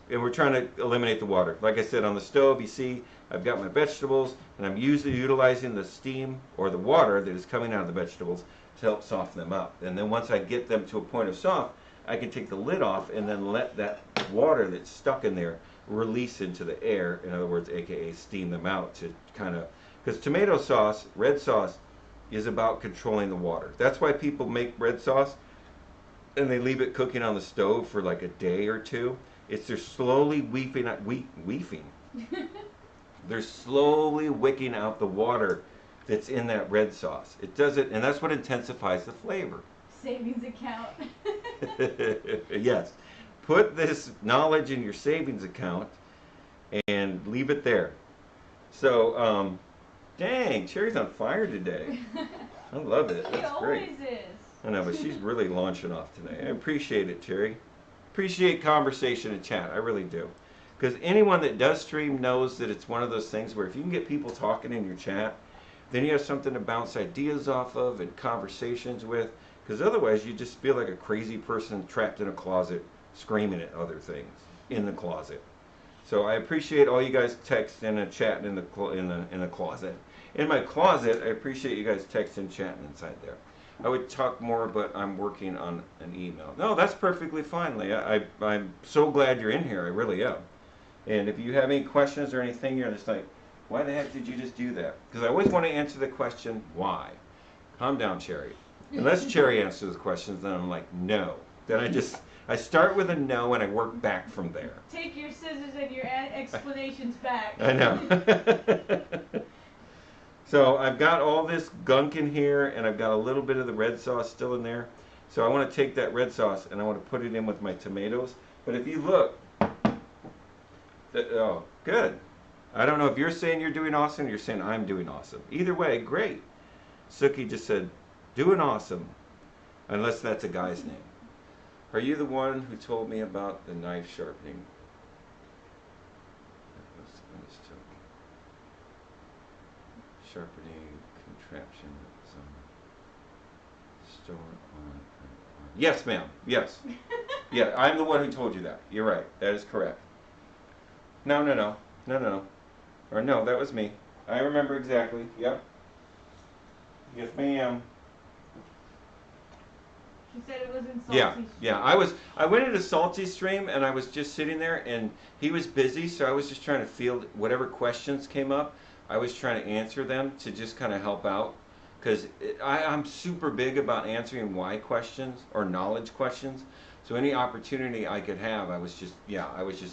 we're trying to eliminate the water. Like I said, on the stove, you see, I've got my vegetables, and I'm usually utilizing the steam or the water that is coming out of the vegetables to help soften them up. And then once I get them to a point of soft, I can take the lid off and then let that water that's stuck in there release into the air. In other words, AKA steam them out to kind of, because tomato sauce, red sauce, is about controlling the water. That's why people make red sauce and they leave it cooking on the stove for like a day or two. It's they're slowly they're slowly wicking out the water that's in that red sauce. It does it, and that's what intensifies the flavor. Savings account. Yes. Put this knowledge in your savings account and leave it there. So, dang, Cherry's on fire today. I love it. That's great. Always is. I know, but she's really launching off today. I appreciate it, Cherry. Appreciate conversation and chat. I really do. Because anyone that does stream knows that it's one of those things where if you can get people talking in your chat, then you have something to bounce ideas off of and conversations with. Because otherwise, you just feel like a crazy person trapped in a closet screaming at other things in the closet. So I appreciate all you guys texting and chatting in the closet. In my closet, I appreciate you guys texting and chatting inside there. I would talk more, but I'm working on an email. No, that's perfectly fine, Leah. I'm so glad you're in here. I really am. And if you have any questions or anything, you're just like, why the heck did you just do that? Because I always want to answer the question, why? Calm down, Cherry. Unless Cherry answers the questions, then I'm like, no. Then I start with a no and I work back from there. Take your scissors and your explanations back. I know. So I've got all this gunk in here and I've got a little bit of the red sauce still in there. So I want to take that red sauce and I want to put it in with my tomatoes. But if you look, oh, good. I don't know if you're saying you're doing awesome or you're saying I'm doing awesome. Either way, great. Suki just said, doing awesome. Unless that's a guy's name. Are you the one who told me about the knife sharpening? Sharpening contraption that some store on. Yes, ma'am. Yes. Yeah, I'm the one who told you that. You're right. That is correct. No. Or no, that was me. I remember exactly. Yep. Yes, ma'am. She said it was in Salty Stream. Yeah. I went into Salty Stream and I was just sitting there and he was busy, so I was just trying to field whatever questions came up. I was trying to answer them to just kind of help out. Because I'm super big about answering why questions or knowledge questions. So any opportunity I could have, I was just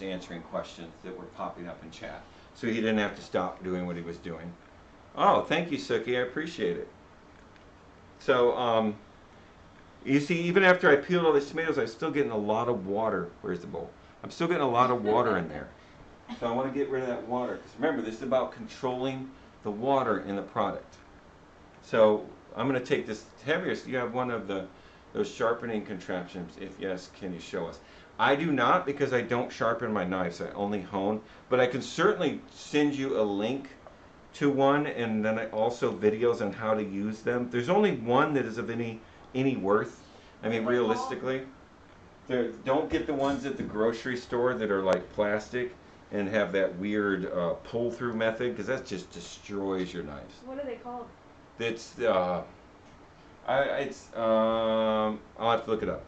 answering questions that were popping up in chat. So he didn't have to stop doing what he was doing. Oh, thank you, Suki. I appreciate it. So, you see, even after I peeled all these tomatoes, I'm still getting a lot of water. Where's the bowl? I'm still getting a lot of water in there. So I want to get rid of that water. Because remember, this is about controlling the water in the product. So I'm going to take this heavier. So you have one of those sharpening contraptions. If yes, can you show us? I do not, because I don't sharpen my knives. I only hone. But I can certainly send you a link to one, and then also videos on how to use them. There's only one that is of any worth. I mean, realistically, don't get the ones at the grocery store that are like plastic and have that weird pull-through method, because that just destroys your knives. What are they called? It's I'll have to look it up.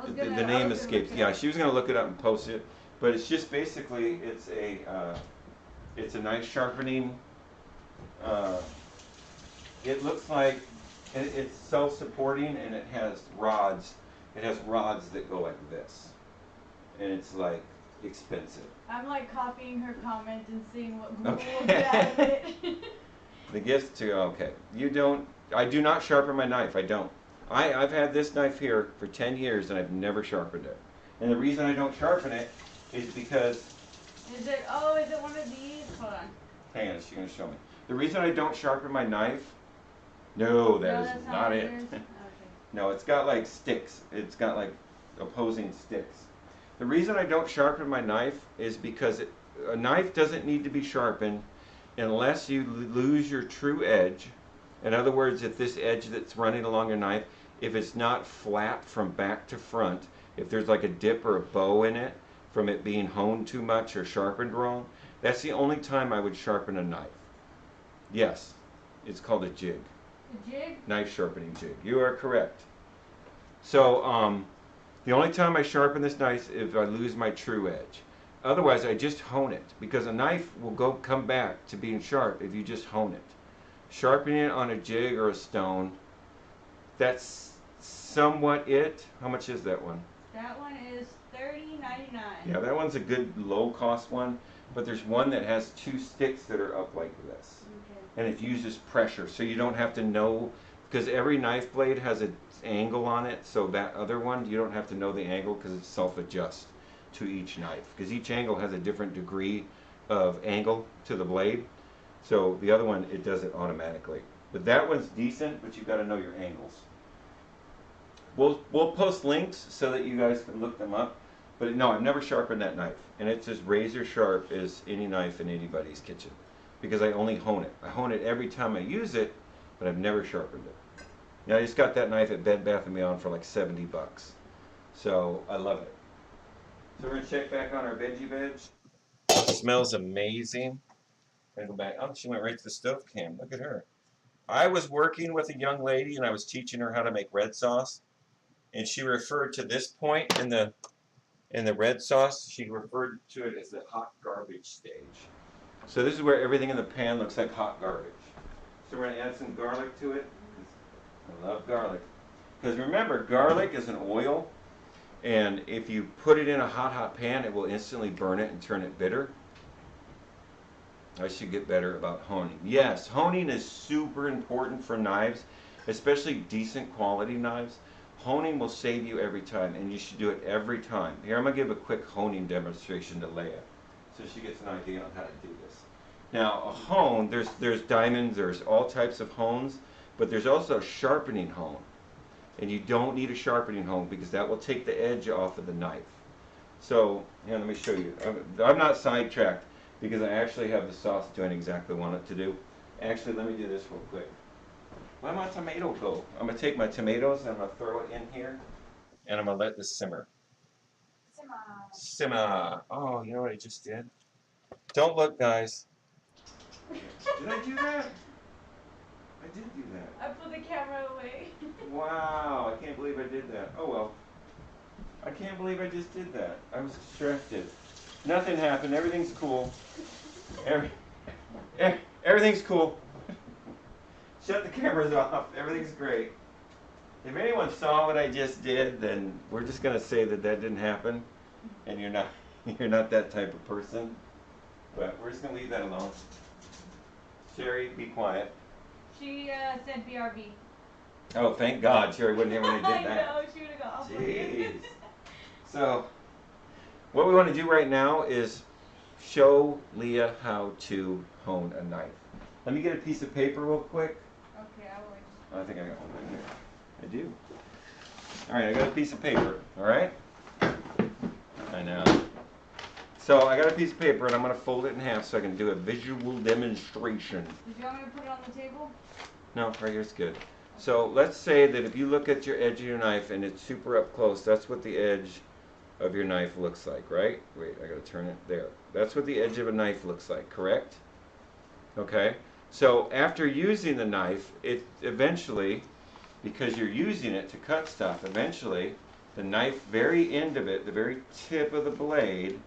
Okay, the name escapes. Yeah, she was gonna look it up and post it, but it's just basically it's a knife sharpening. It looks like it's self-supporting and it has rods. It has rods that go like this, and it's like expensive. I'm like copying her comment and seeing what Google will get out of it. The gift to, okay. I do not sharpen my knife. I don't. I've had this knife here for 10 years and I've never sharpened it. And the reason I don't sharpen it is because... Is it one of these? Hold on. Hang on, she's going to show me. The reason I don't sharpen my knife... No, that is not it. Okay. No, it's got like sticks. It's got like opposing sticks. The reason I don't sharpen my knife is because a knife doesn't need to be sharpened unless you lose your true edge. In other words, if this edge that's running along your knife, if it's not flat from back to front, if there's like a dip or a bow in it from it being honed too much or sharpened wrong, that's the only time I would sharpen a knife. Yes, it's called a jig. A jig? Knife sharpening jig. You are correct. So the only time I sharpen this knife is if I lose my true edge. Otherwise, I just hone it because a knife will come back to being sharp if you just hone it. Sharpening it on a jig or a stone, that's somewhat it. How much is that one? That one is $30.99. Yeah, that one's a good low-cost one, but there's one that has two sticks that are up like this. Okay. And it uses pressure, so you don't have to know, because every knife blade has an angle on it, so that other one, you don't have to know the angle because it self-adjusts to each knife, because each angle has a different degree of angle to the blade. So the other one, it does it automatically. But that one's decent, but you've got to know your angles. We'll post links so that you guys can look them up. But no, I've never sharpened that knife. And it's as razor sharp as any knife in anybody's kitchen. Because I only hone it. I hone it every time I use it, but I've never sharpened it. Now I just got that knife at Bed Bath & Beyond for like 70 bucks. So I love it. So we're going to check back on our veggie veg. It smells amazing. I'm going to go back. Oh, she went right to the stove cam. Look at her. I was working with a young lady and I was teaching her how to make red sauce. And she referred to this point in the red sauce, she referred to it as the hot garbage stage. So this is where everything in the pan looks like hot garbage. So we're going to add some garlic to it. I love garlic. Because remember, garlic is an oil, and if you put it in a hot pan, it will instantly burn it and turn it bitter. I should get better about honing. Yes, honing is super important for knives, especially decent quality knives. Honing will save you every time, and you should do it every time. Here, I'm going to give a quick honing demonstration to Leia, so she gets an idea on how to do this. Now, a hone, there's diamonds, there's all types of hones, but there's also a sharpening hone. And you don't need a sharpening hone because that will take the edge off of the knife. So, here, let me show you. I'm not sidetracked because I actually have the sauce doing exactly what I want it to do. Actually, let me do this real quick. Where'd my tomato go? I'm going to take my tomatoes and I'm going to throw it in here. And I'm going to let this simmer. Simmer. Oh, you know what I just did? Don't look, guys. Did I do that? I did do that. I put the camera away. Wow, I can't believe I did that. Oh well. I can't believe I just did that. I was distracted. Nothing happened. Everything's cool. Everything's cool. Shut the cameras off. Everything's great. If anyone saw what I just did, then we're just gonna say that that didn't happen, and you're not that type of person. But we're just gonna leave that alone. Sherry, be quiet. She said BRB. Oh, thank God, Sherry wouldn't hear when I did that. I know, she would have got off. Jeez. So, what we want to do right now is show Leah how to hone a knife. Let me get a piece of paper real quick. Okay, I will. I think I got one right here. I do. All right, I got a piece of paper. All right. I know. So I got a piece of paper and I'm going to fold it in half so I can do a visual demonstration. Did you want me to put it on the table? No, right here's good. So let's say that if you look at your edge of your knife and it's super up close, that's what the edge of your knife looks like, right? Wait, I got to turn it there. That's what the edge of a knife looks like, correct? Okay. So after using the knife, it eventually, because you're using it to cut stuff, eventually the knife, very end of it, the very tip of the blade,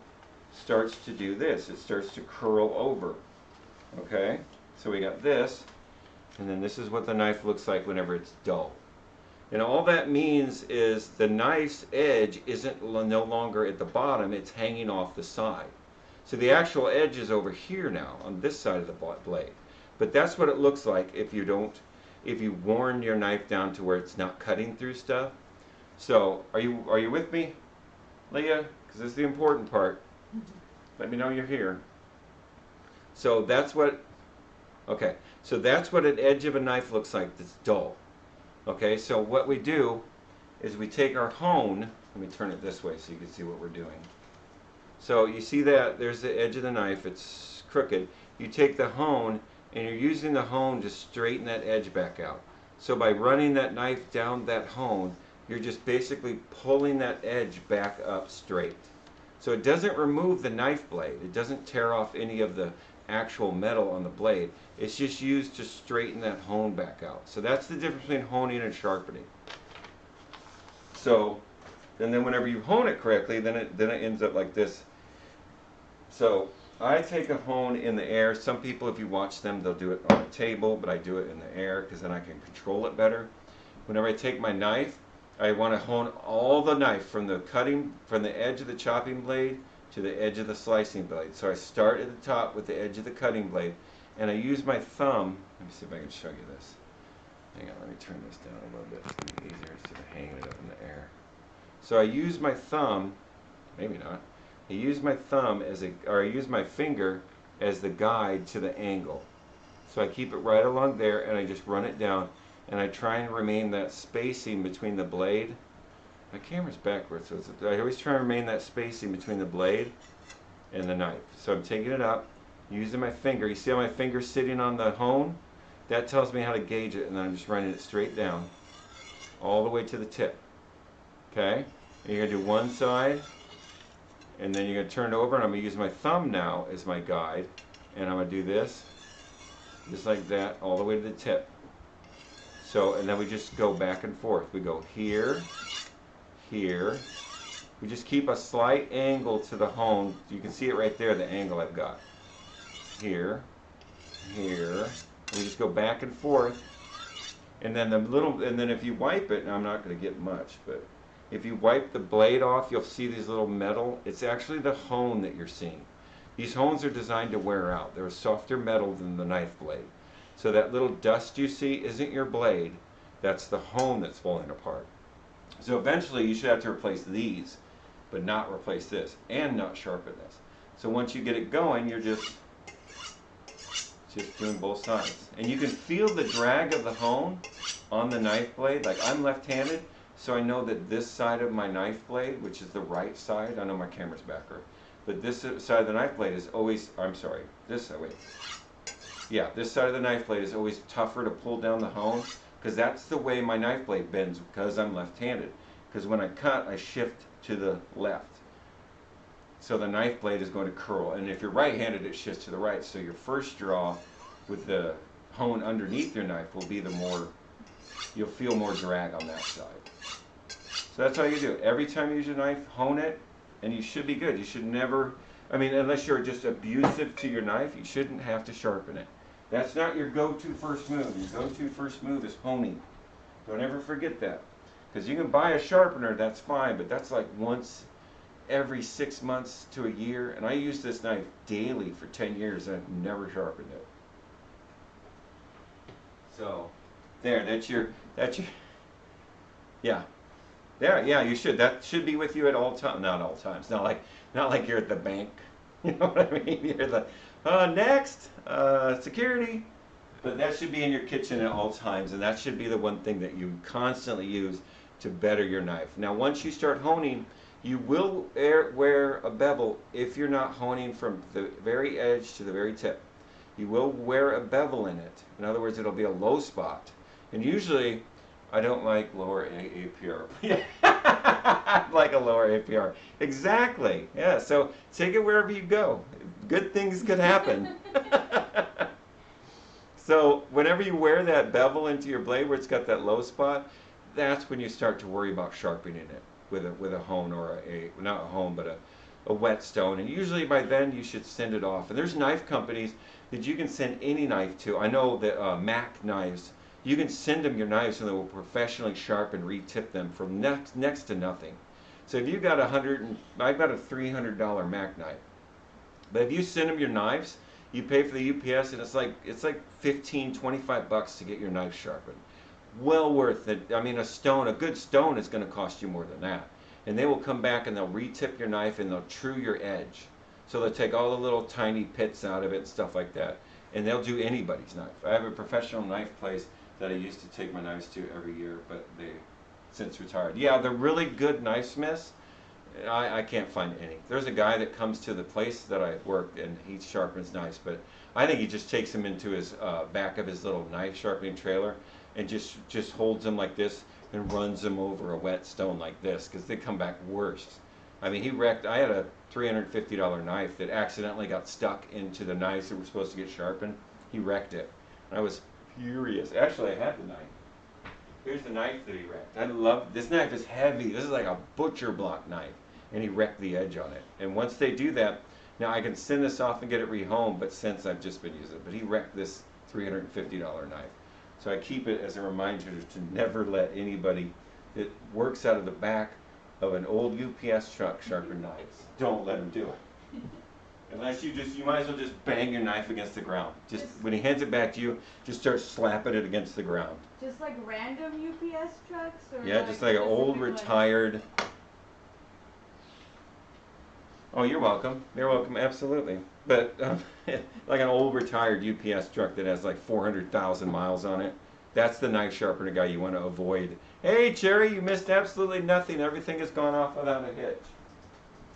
starts to do this. It starts to curl over. Okay? So we got this, and then this is what the knife looks like whenever it's dull. And all that means is the knife's edge isn't no longer at the bottom, it's hanging off the side. So the actual edge is over here now, on this side of the blade. But that's what it looks like if you worn your knife down to where it's not cutting through stuff. So, are you with me, Leah? Because this is the important part. Let me know you're here. So that's what an edge of a knife looks like that's dull. Okay, so what we do is we take our hone, let me turn it this way so you can see what we're doing. So you see that, there's the edge of the knife, it's crooked. you take the hone and you're using the hone to straighten that edge back out. So by running that knife down that hone, you're just basically pulling that edge back up straight. So it doesn't remove the knife blade. It doesn't tear off any of the actual metal on the blade. It's just used to straighten that hone back out. So that's the difference between honing and sharpening. So, and then whenever you hone it correctly, then it ends up like this. So I take a hone in the air. Some people, if you watch them, they'll do it on a table, but I do it in the air because then I can control it better. Whenever I take my knife, I want to hone all the knife from the edge of the chopping blade to the edge of the slicing blade. So I start at the top with the edge of the cutting blade, and I use my thumb. Let me see if I can show you this. Hang on, let me turn this down a little bit. It's going to be easier instead of hanging it up in the air. So I use my thumb, maybe not. I use my thumb I use my finger as the guide to the angle. So I keep it right along there, and I just run it down, and I try and remain that spacing between the blade. My camera's backwards, so I always try and remain that spacing between the blade and the knife. So I'm taking it up, using my finger. You see how my finger's sitting on the hone? That tells me how to gauge it, and then I'm just running it straight down, all the way to the tip. Okay? And you're going to do one side, and then you're going to turn it over, and I'm going to use my thumb now as my guide, and I'm going to do this, just like that, all the way to the tip. So, and then we just go back and forth. We go here, here. We just keep a slight angle to the hone. You can see it right there, the angle I've got. Here, here. And we just go back and forth. And then then if you wipe it, and I'm not going to get much, but if you wipe the blade off, you'll see these little metal. It's actually the hone that you're seeing. These hones are designed to wear out. They're a softer metal than the knife blade. So that little dust you see isn't your blade, that's the hone that's falling apart. So eventually you should have to replace these, but not replace this, and not sharpen this. So once you get it going, you're just doing both sides. And you can feel the drag of the hone on the knife blade. Like I'm left-handed, so I know that this side of my knife blade, which is the right side, I know my camera's backward, but this side of the knife blade is always, I'm sorry, this side, wait. Yeah, this side of the knife blade is always tougher to pull down the hone because that's the way my knife blade bends because I'm left-handed. Because when I cut, I shift to the left. So the knife blade is going to curl. And if you're right-handed, it shifts to the right. So your first draw with the hone underneath your knife will be you'll feel more drag on that side. So that's how you do it. Every time you use your knife, hone it, and you should be good. You should never, I mean, unless you're just abusive to your knife, you shouldn't have to sharpen it. That's not your go-to first move. Your go-to first move is honing. Don't ever forget that. Because you can buy a sharpener, that's fine, but that's like once every 6 months to a year. And I used this knife daily for 10 years, and I've never sharpened it. So, there, that's your, yeah. There, yeah, you should. That should be with you at all times. Not all times. Not like you're at the bank. You know what I mean? You're the next security. But that should be in your kitchen at all times, and that should be the one thing that you constantly use to better your knife. Now, once you start honing, you will wear a bevel if you're not honing from the very edge to the very tip. You will wear a bevel in it. In other words, it'll be a low spot. And usually, I don't like lower APR. I like a lower APR. Exactly. Yeah, so take it wherever you go. Good things could happen. So whenever you wear that bevel into your blade where it's got that low spot, that's when you start to worry about sharpening it with a hone or not a hone, but a whetstone. And usually by then you should send it off. And there's knife companies that you can send any knife to. I know that Mac knives, you can send them your knives and they will professionally sharpen, re-tip them for next to nothing. So if you've got I've got a $300 Mac knife. But if you send them your knives, you pay for the UPS and it's like $15, $25 to get your knife sharpened. Well worth it. I mean, a good stone is going to cost you more than that. And they will come back and they'll re-tip your knife and they'll true your edge. So they'll take all the little tiny pits out of it and stuff like that. And they'll do anybody's knife. I have a professional knife place that I used to take my knives to every year, but they since retired. Yeah, they're really good knife smiths, I can't find any. There's a guy that comes to the place that I work and he sharpens knives, but I think he just takes them into his back of his little knife sharpening trailer and just holds them like this and runs them over a whetstone like this because they come back worse. I mean, he wrecked. I had a $350 knife that accidentally got stuck into the knives that were supposed to get sharpened. He wrecked it. I was furious. Actually, I had the knife. Here's the knife that he wrecked. I love this knife. Is heavy. This is like a butcher block knife, and he wrecked the edge on it. And once they do that, now I can send this off and get it rehomed. But since I've just been using it, but he wrecked this $350 knife. So I keep it as a reminder to never let anybody that works out of the back of an old UPS truck sharpen knives. Don't let him do it. Unless you might as well just bang your knife against the ground. Just when he hands it back to you, just start slapping it against the ground. Just like random UPS trucks? Or Yeah, just like an old retired. Oh, you're welcome. You're welcome, absolutely. But like an old retired UPS truck that has like 400,000 miles on it. That's the knife sharpener guy you want to avoid. Hey, Cherry, you missed absolutely nothing. Everything has gone off without a hitch.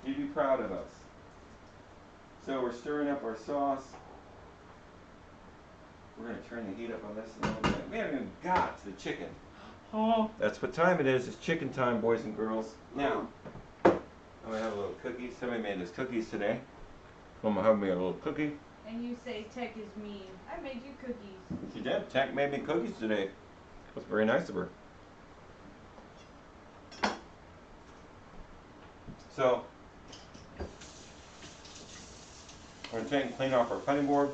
You'd be proud of us. So we're stirring up our sauce. We're going to turn the heat up on this a little bit. We haven't even got to the chicken. Oh, that's what time it is. It's chicken time, boys and girls. Now, I'm going to have a little cookie. Somebody made us cookies today. I'm going to have me a little cookie. And you say Tech is mean. I made you cookies. She did. Tech made me cookies today. That's very nice of her. So, we're going to clean off our cutting board.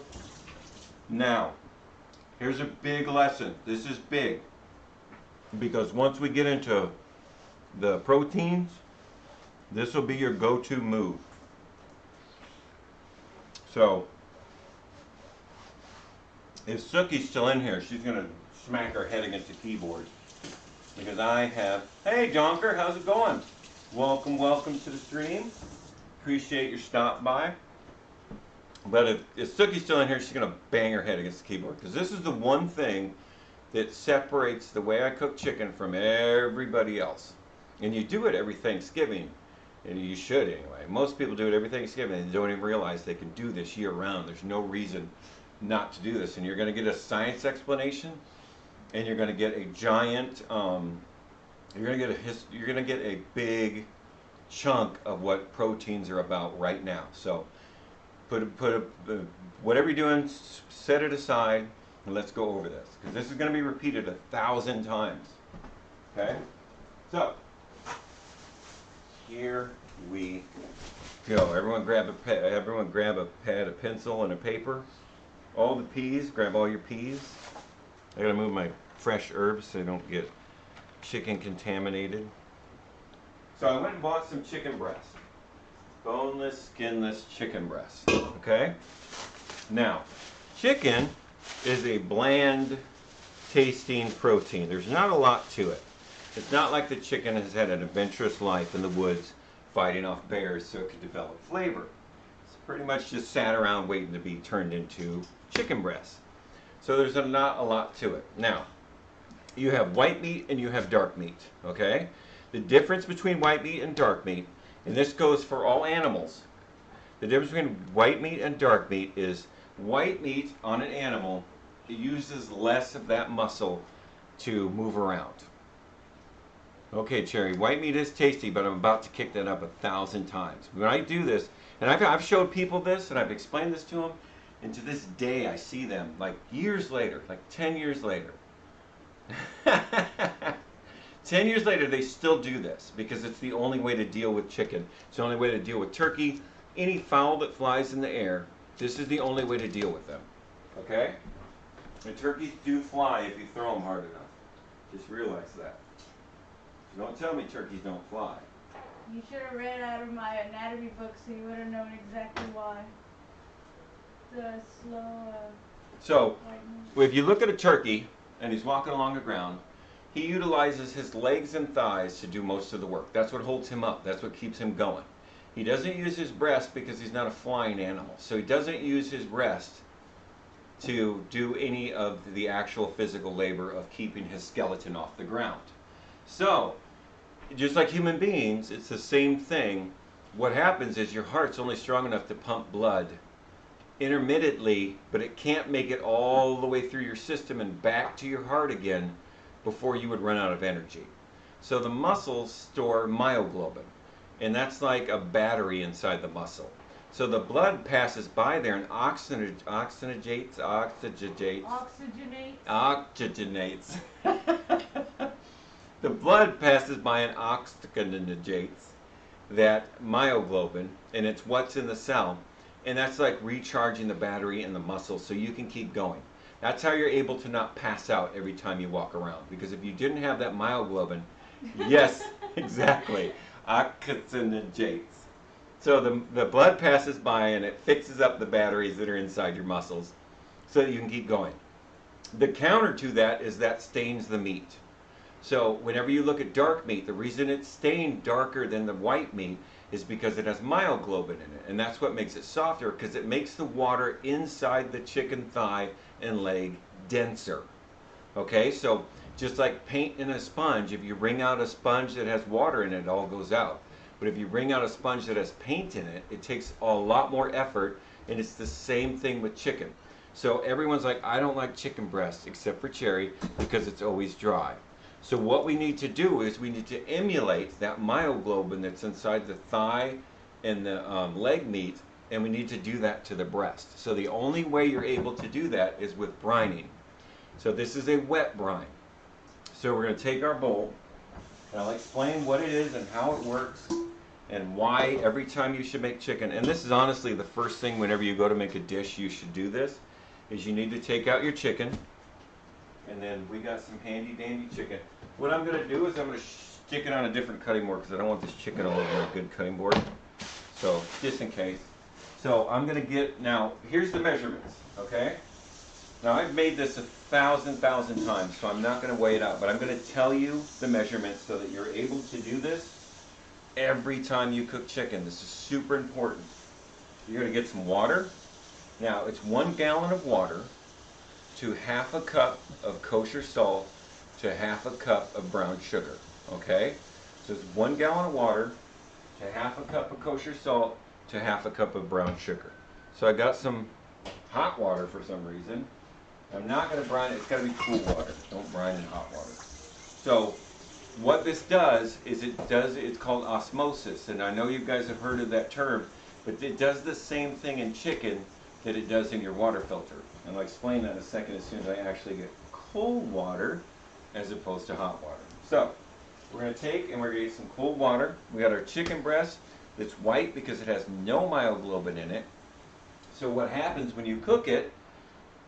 Now, here's a big lesson. This is big. Because once we get into the proteins, this will be your go-to move. So, if Suki's still in here, she's going to smack her head against the keyboard. Because I have... Hey, Donker, how's it going? Welcome, welcome to the stream. Appreciate your stop by. But if Suki's still in here, she's going to bang her head against the keyboard. Because this is the one thing that separates the way I cook chicken from everybody else. And you do it every Thanksgiving. And you should anyway. Most people do it every Thanksgiving and don't even realize they can do this year round. There's no reason not to do this. And you're going to get a science explanation. And you're going to get a giant... You're going to get a big chunk of what proteins are about right now. So whatever you're doing, set it aside and let's go over this because this is going to be repeated 1,000 times. Okay? So here we go. Everyone grab a pad, a pencil, and a paper. All the peas. Grab all your peas. I got to move my fresh herbs so they don't get chicken contaminated. So I went and bought some chicken breast. Boneless, skinless chicken breast. Okay? Now, chicken is a bland tasting protein. There's not a lot to it. It's not like the chicken has had an adventurous life in the woods fighting off bears so it could develop flavor. It's pretty much just sat around waiting to be turned into chicken breast. So there's not a lot to it. Now, you have white meat and you have dark meat, okay? The difference between white meat and dark meat, and this goes for all animals, the difference between white meat and dark meat is white meat on an animal, it uses less of that muscle to move around. Okay, Cherry, white meat is tasty, but I'm about to kick that up 1,000 times. When I do this, and I've showed people this, and I've explained this to them, and to this day I see them, like years later, like 10 years later, 10 years later, they still do this because it's the only way to deal with chicken. It's the only way to deal with turkey. Any fowl that flies in the air, this is the only way to deal with them. Okay? And turkeys do fly if you throw them hard enough. Just realize that. So don't tell me turkeys don't fly. You should have read out of my anatomy book so you would have known exactly why. The slow... So, if you look at a turkey, and he's walking along the ground, he utilizes his legs and thighs to do most of the work. That's what holds him up. That's what keeps him going. He doesn't use his breast because he's not a flying animal. So he doesn't use his breast to do any of the actual physical labor of keeping his skeleton off the ground. So just like human beings, it's the same thing. What happens is your heart's only strong enough to pump blood intermittently, but it can't make it all the way through your system and back to your heart again before you would run out of energy. So the muscles store myoglobin, and that's like a battery inside the muscle. So the blood passes by there and oxygenates. The blood passes by and oxygenates that myoglobin, and it's what's in the cell, and that's like recharging the battery in the muscle so you can keep going. That's how you're able to not pass out every time you walk around, because if you didn't have that myoglobin, yes, exactly, oxygenates. So the blood passes by and it fixes up the batteries that are inside your muscles so that you can keep going. The counter to that is that stains the meat. So whenever you look at dark meat, the reason it's stained darker than the white meat is because it has myoglobin in it. And that's what makes it softer, because it makes the water inside the chicken thigh and leg denser. Okay, so just like paint in a sponge, if you wring out a sponge that has water in it, it all goes out. But if you wring out a sponge that has paint in it, it takes a lot more effort, and it's the same thing with chicken. So everyone's like, I don't like chicken breast except for Cherry because it's always dry. So what we need to do is we need to emulate that myoglobin that's inside the thigh and the leg meat, and we need to do that to the breast. So the only way you're able to do that is with brining. So this is a wet brine. So we're going to take our bowl, and I'll explain what it is and how it works and why every time you should make chicken. And this is honestly the first thing whenever you go to make a dish you should do this, is you need to take out your chicken. And then we got some handy dandy chicken. What I'm going to do is I'm going to stick it on a different cutting board because I don't want this chicken all over a good cutting board. So just in case. So I'm going to get, now here's the measurements, okay? Now I've made this 1,000 times, so I'm not going to weigh it out, but I'm going to tell you the measurements so that you're able to do this every time you cook chicken. This is super important. You're going to get some water. Now it's 1 gallon of water to half a cup of kosher salt to half a cup of brown sugar, okay? So it's 1 gallon of water to half a cup of kosher salt to half a cup of brown sugar. So I got some hot water for some reason. I'm not going to brine it. It's got to be cool water. Don't brine in hot water. So what this does is it's called osmosis, and I know you guys have heard of that term, but it does the same thing in chicken that it does in your water filter. And I'll explain that in a second as soon as I actually get cold water as opposed to hot water. So we're going to take and we're going to get some cold water. We got our chicken breast that's white because it has no myoglobin in it. So what happens when you cook it,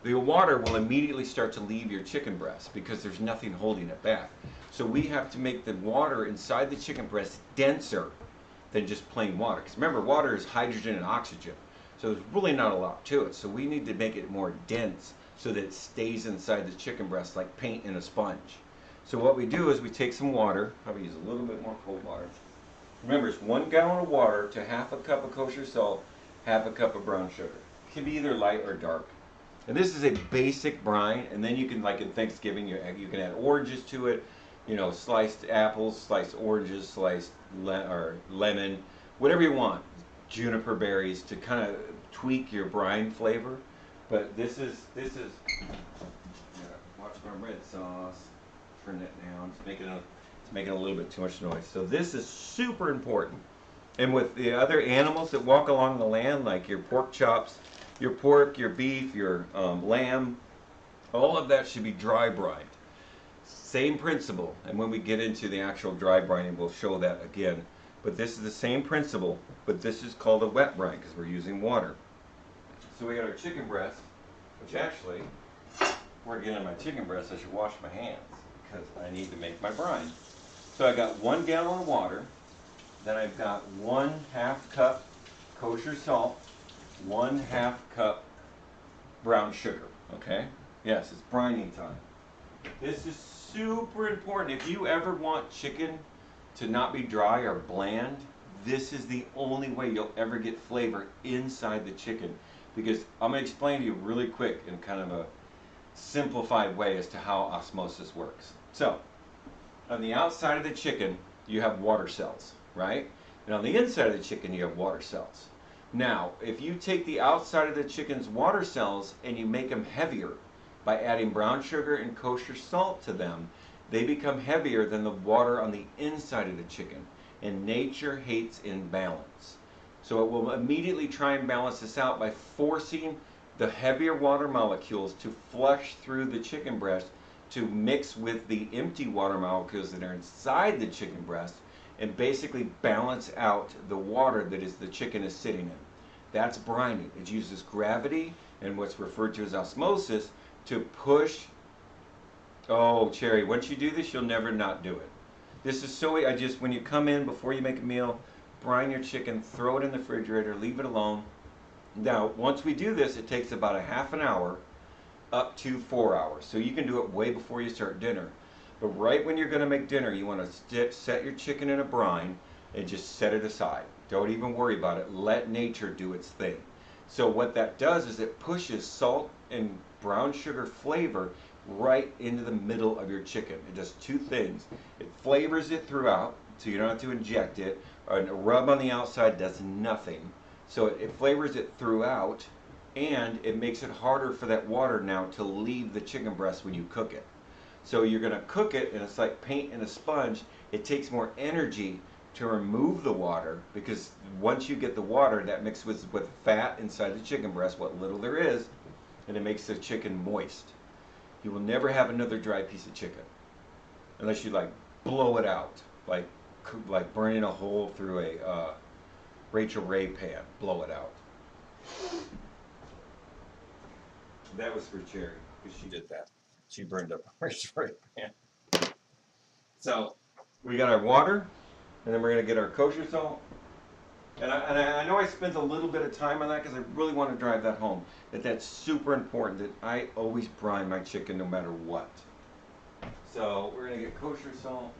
the water will immediately start to leave your chicken breast because there's nothing holding it back. So we have to make the water inside the chicken breast denser than just plain water. Because remember, water is hydrogen and oxygen. So there's really not a lot to it. So we need to make it more dense so that it stays inside the chicken breast like paint in a sponge. So what we do is we take some water, probably use a little bit more cold water. Remember, it's 1 gallon of water to half a cup of kosher salt, half a cup of brown sugar. It can be either light or dark. And this is a basic brine, and then you can, like in Thanksgiving, you can add oranges to it, you know, sliced apples, sliced oranges, sliced lemon, whatever you want, juniper berries to kind of tweak your brine flavor. But this is watch my red sauce. Turn that down. It's making a little bit too much noise. So this is super important. And with the other animals that walk along the land, like your pork chops, your pork, your beef, your lamb, all of that should be dry brined. Same principle. And when we get into the actual dry brining, we'll show that again. But this is the same principle, but this is called a wet brine because we're using water. So we got our chicken breast, which actually, before getting on my chicken breast, I should wash my hands because I need to make my brine. So I got 1 gallon of water, then I've got 1/2 cup kosher salt, 1/2 cup brown sugar, okay? Yes, it's brining time. This is super important. If you ever want chicken to not be dry or bland, this is the only way you'll ever get flavor inside the chicken. Because I'm going to explain to you really quick in kind of a simplified way as to how osmosis works. So, on the outside of the chicken, you have water cells, right? And on the inside of the chicken, you have water cells. Now, if you take the outside of the chicken's water cells and you make them heavier by adding brown sugar and kosher salt to them, they become heavier than the water on the inside of the chicken. And nature hates imbalance. So it will immediately try and balance this out by forcing the heavier water molecules to flush through the chicken breast to mix with the empty water molecules that are inside the chicken breast and basically balance out the water that is the chicken is sitting in. That's brining. It uses gravity and what's referred to as osmosis to push. Oh, Cherry, once you do this, you'll never not do it. This is so, when you come in before you make a meal, brine your chicken, throw it in the refrigerator, leave it alone. Now, once we do this, it takes about a half an hour up to 4 hours. So you can do it way before you start dinner. But right when you're going to make dinner, you want to set your chicken in a brine and just set it aside. Don't even worry about it. Let nature do its thing. So what that does is it pushes salt and brown sugar flavor right into the middle of your chicken. It does two things. It flavors it throughout, so you don't have to inject it. A rub on the outside does nothing. So it flavors it throughout, and it makes it harder for that water now to leave the chicken breast when you cook it. So you're going to cook it, and it's like paint and a sponge. It takes more energy to remove the water, because once you get the water, that mixes with fat inside the chicken breast, what little there is, and it makes the chicken moist. You will never have another dry piece of chicken unless you like blow it out, like burning a hole through a Rachel Ray pan. Blow it out. That was for Cherry, because she did that. She burned up a Rachel Ray pan. So we got our water, and then we're going to get our kosher salt. And I know I spent a little bit of time on that because I really want to drive that home. That's super important, that I always brine my chicken no matter what. So we're going to get kosher salt.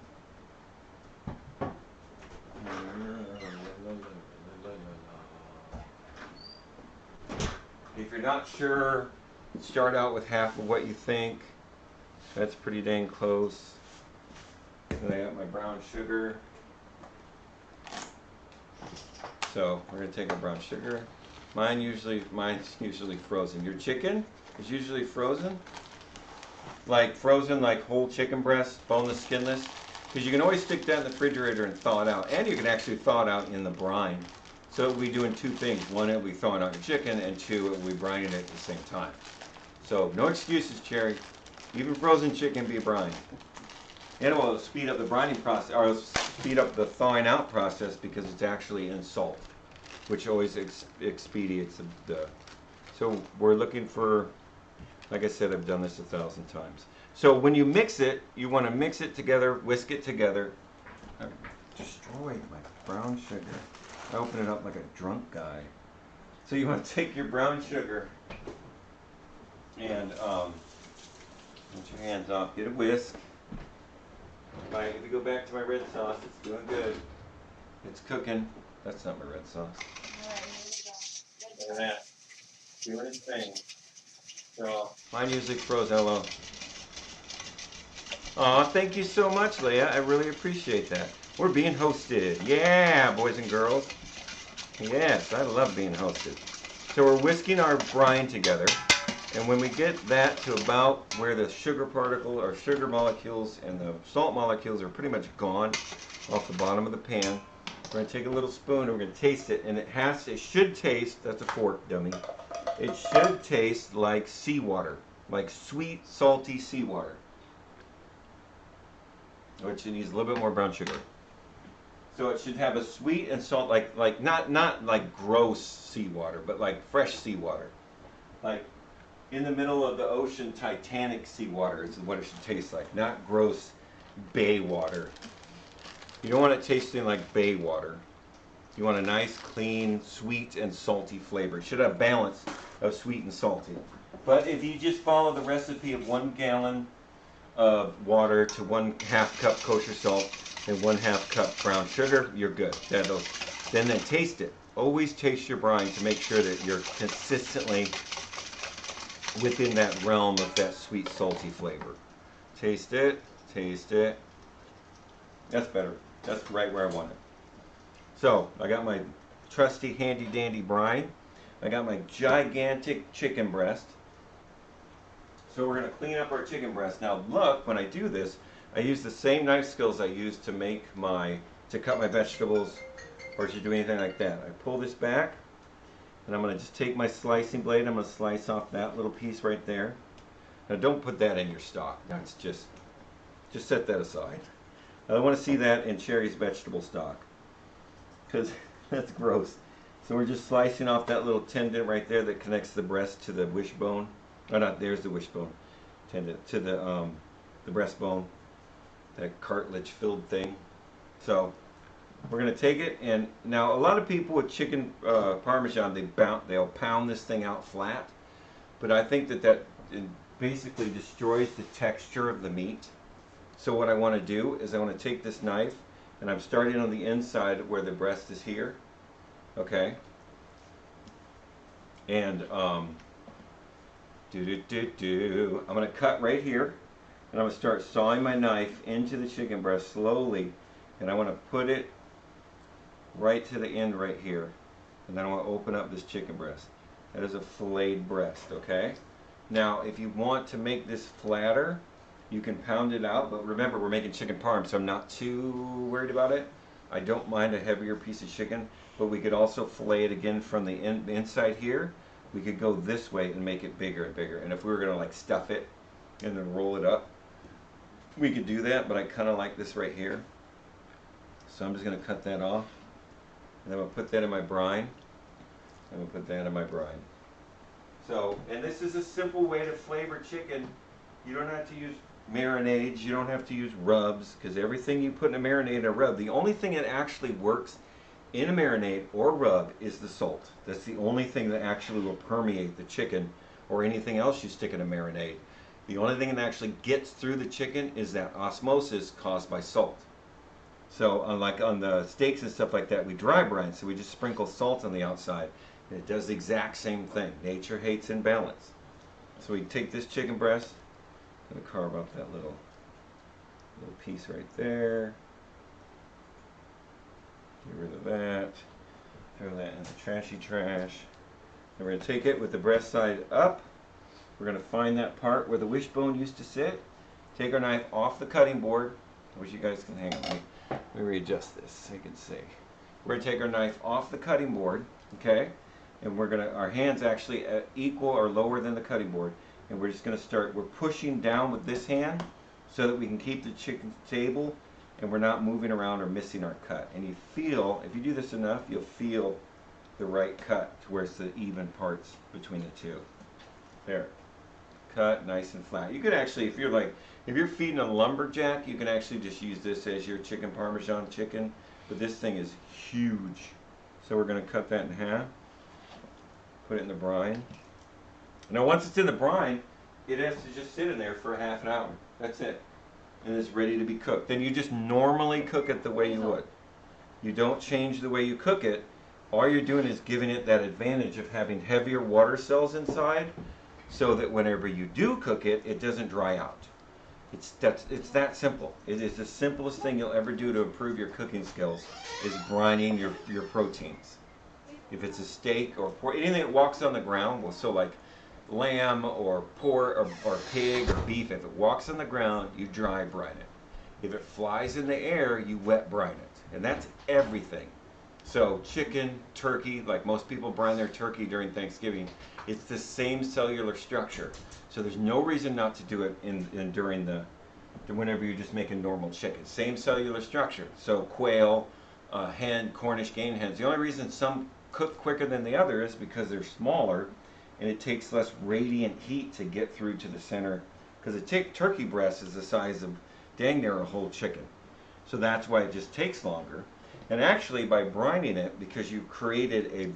If you're not sure, start out with half of what you think. That's pretty dang close. And I got my brown sugar. So we're going to take our brown sugar. Mine's usually frozen. Your chicken is usually frozen like whole chicken breast, boneless, skinless. Because you can always stick that in the refrigerator and thaw it out. And you can actually thaw it out in the brine. So we'll be doing two things. One, it'll be thawing out your chicken, and two, it'll be brining it at the same time. So no excuses, Cherry. Even frozen chicken be a brine. And it will speed up the brining process, or speed up the thawing out process, because it's actually in salt, which always expedites the. So we're looking for, like I said, I've done this 1,000 times. So when you mix it, you want to mix it together, whisk it together. I destroyed my brown sugar. I open it up like a drunk guy. So you want to take your brown sugar and get your hands off, get a whisk. If you go back to my red sauce, it's doing good. It's cooking. That's not my red sauce. Look at that. Doing its thing. So mine usually froze. Hello. Aw, thank you so much, Leah. I really appreciate that. We're being hosted. Yeah, boys and girls. Yes, I love being hosted. So we're whisking our brine together. And when we get that to about where the sugar particle or sugar molecules and the salt molecules are pretty much gone off the bottom of the pan, we're going to take a little spoon and we're going to taste it. And it should taste, that's a fork, dummy. It should taste like seawater, like sweet, salty seawater. Which it needs a little bit more brown sugar. So it should have a sweet and salt, like not like gross seawater, but like fresh seawater. Like in the middle of the ocean, Titanic seawater is what it should taste like, not gross bay water. You don't want it tasting like bay water. You want a nice, clean, sweet, and salty flavor. It should have balance of sweet and salty. But if you just follow the recipe of 1 gallon of water to 1/2 cup kosher salt and 1/2 cup brown sugar, you're good. Then taste it. Always taste your brine to make sure that you're consistently within that realm of that sweet, salty flavor. Taste it, taste it. That's better. That's right where I want it. So I got my trusty handy dandy brine. I got my gigantic chicken breast. So we're going to clean up our chicken breast. Now look, when I do this, I use the same knife skills I use to cut my vegetables or to do anything like that. I pull this back, and I'm going to just take my slicing blade. I'm going to slice off that little piece right there. Now don't put that in your stock. That's just set that aside. I don't want to see that in Cherry's vegetable stock, because that's gross. So we're just slicing off that little tendon right there that connects the breast to the wishbone. Oh, not there's the wishbone tendon to the breastbone, that cartilage-filled thing. So we're gonna take it, and now a lot of people with chicken Parmesan, they'll pound this thing out flat, but I think that it basically destroys the texture of the meat. So what I want to do is I want to take this knife, and I'm starting on the inside where the breast is here, okay? And I'm going to cut right here, and I'm going to start sawing my knife into the chicken breast slowly, and I want to put it right to the end right here, and then I want to open up this chicken breast. That is a filleted breast, okay? Now, if you want to make this flatter, you can pound it out, but remember, we're making chicken parm, so I'm not too worried about it. I don't mind a heavier piece of chicken, but we could also fillet it again from the inside here. We could go this way and make it bigger and bigger. And if we were gonna like stuff it and then roll it up, we could do that, but I kind of like this right here. So I'm just gonna cut that off, and I'm gonna put that in my brine. I'm gonna put that in my brine. So, and this is a simple way to flavor chicken. You don't have to use marinades, you don't have to use rubs, because everything you put in a marinade and a rub, the only thing that actually works in a marinade or rub is the salt. That's the only thing that actually will permeate the chicken or anything else you stick in a marinade. The only thing that actually gets through the chicken is that osmosis caused by salt. So unlike on the steaks and stuff like that, we dry brine, so we just sprinkle salt on the outside. And it does the exact same thing. Nature hates imbalance. So we take this chicken breast, I'm going to carve up that little piece right there. Get rid of that. Throw that in the trashy trash. And we're going to take it with the breast side up. We're going to find that part where the wishbone used to sit. Take our knife off the cutting board. I wish you guys can hang on me. Let me readjust this so you can see. We're going to take our knife off the cutting board, okay? And we're going to, our hands actually equal or lower than the cutting board. And we're just going to start, we're pushing down with this hand so that we can keep the chicken stable and we're not moving around or missing our cut. And you feel, if you do this enough, you'll feel the right cut to where it's the even parts between the two. There. Cut nice and flat. You could actually, if you're feeding a lumberjack, you can actually just use this as your chicken Parmesan chicken. But this thing is huge. So we're going to cut that in half. Put it in the brine. Now once it's in the brine, it has to just sit in there for a half an hour. That's it. And it's ready to be cooked. Then you just normally cook it the way you would. You don't change the way you cook it. All you're doing is giving it that advantage of having heavier water cells inside so that whenever you do cook it, it doesn't dry out. It's that simple. It is the simplest thing you'll ever do to improve your cooking skills is brining your proteins. If it's a steak or pork, anything that walks on the ground, well, so like lamb or pork or pig or beef, if it walks on the ground, you dry brine it. If it flies in the air, you wet brine it. And that's everything. So chicken, turkey, like most people brine their turkey during Thanksgiving, it's the same cellular structure. So there's no reason not to do it whenever you're just making normal chicken. Same cellular structure. So quail, hen, Cornish game hens. The only reason some cook quicker than the other is because they're smaller and it takes less radiant heat to get through to the center, because a turkey breast is the size of dang near a whole chicken. So that's why it just takes longer. And actually by brining it, because you created a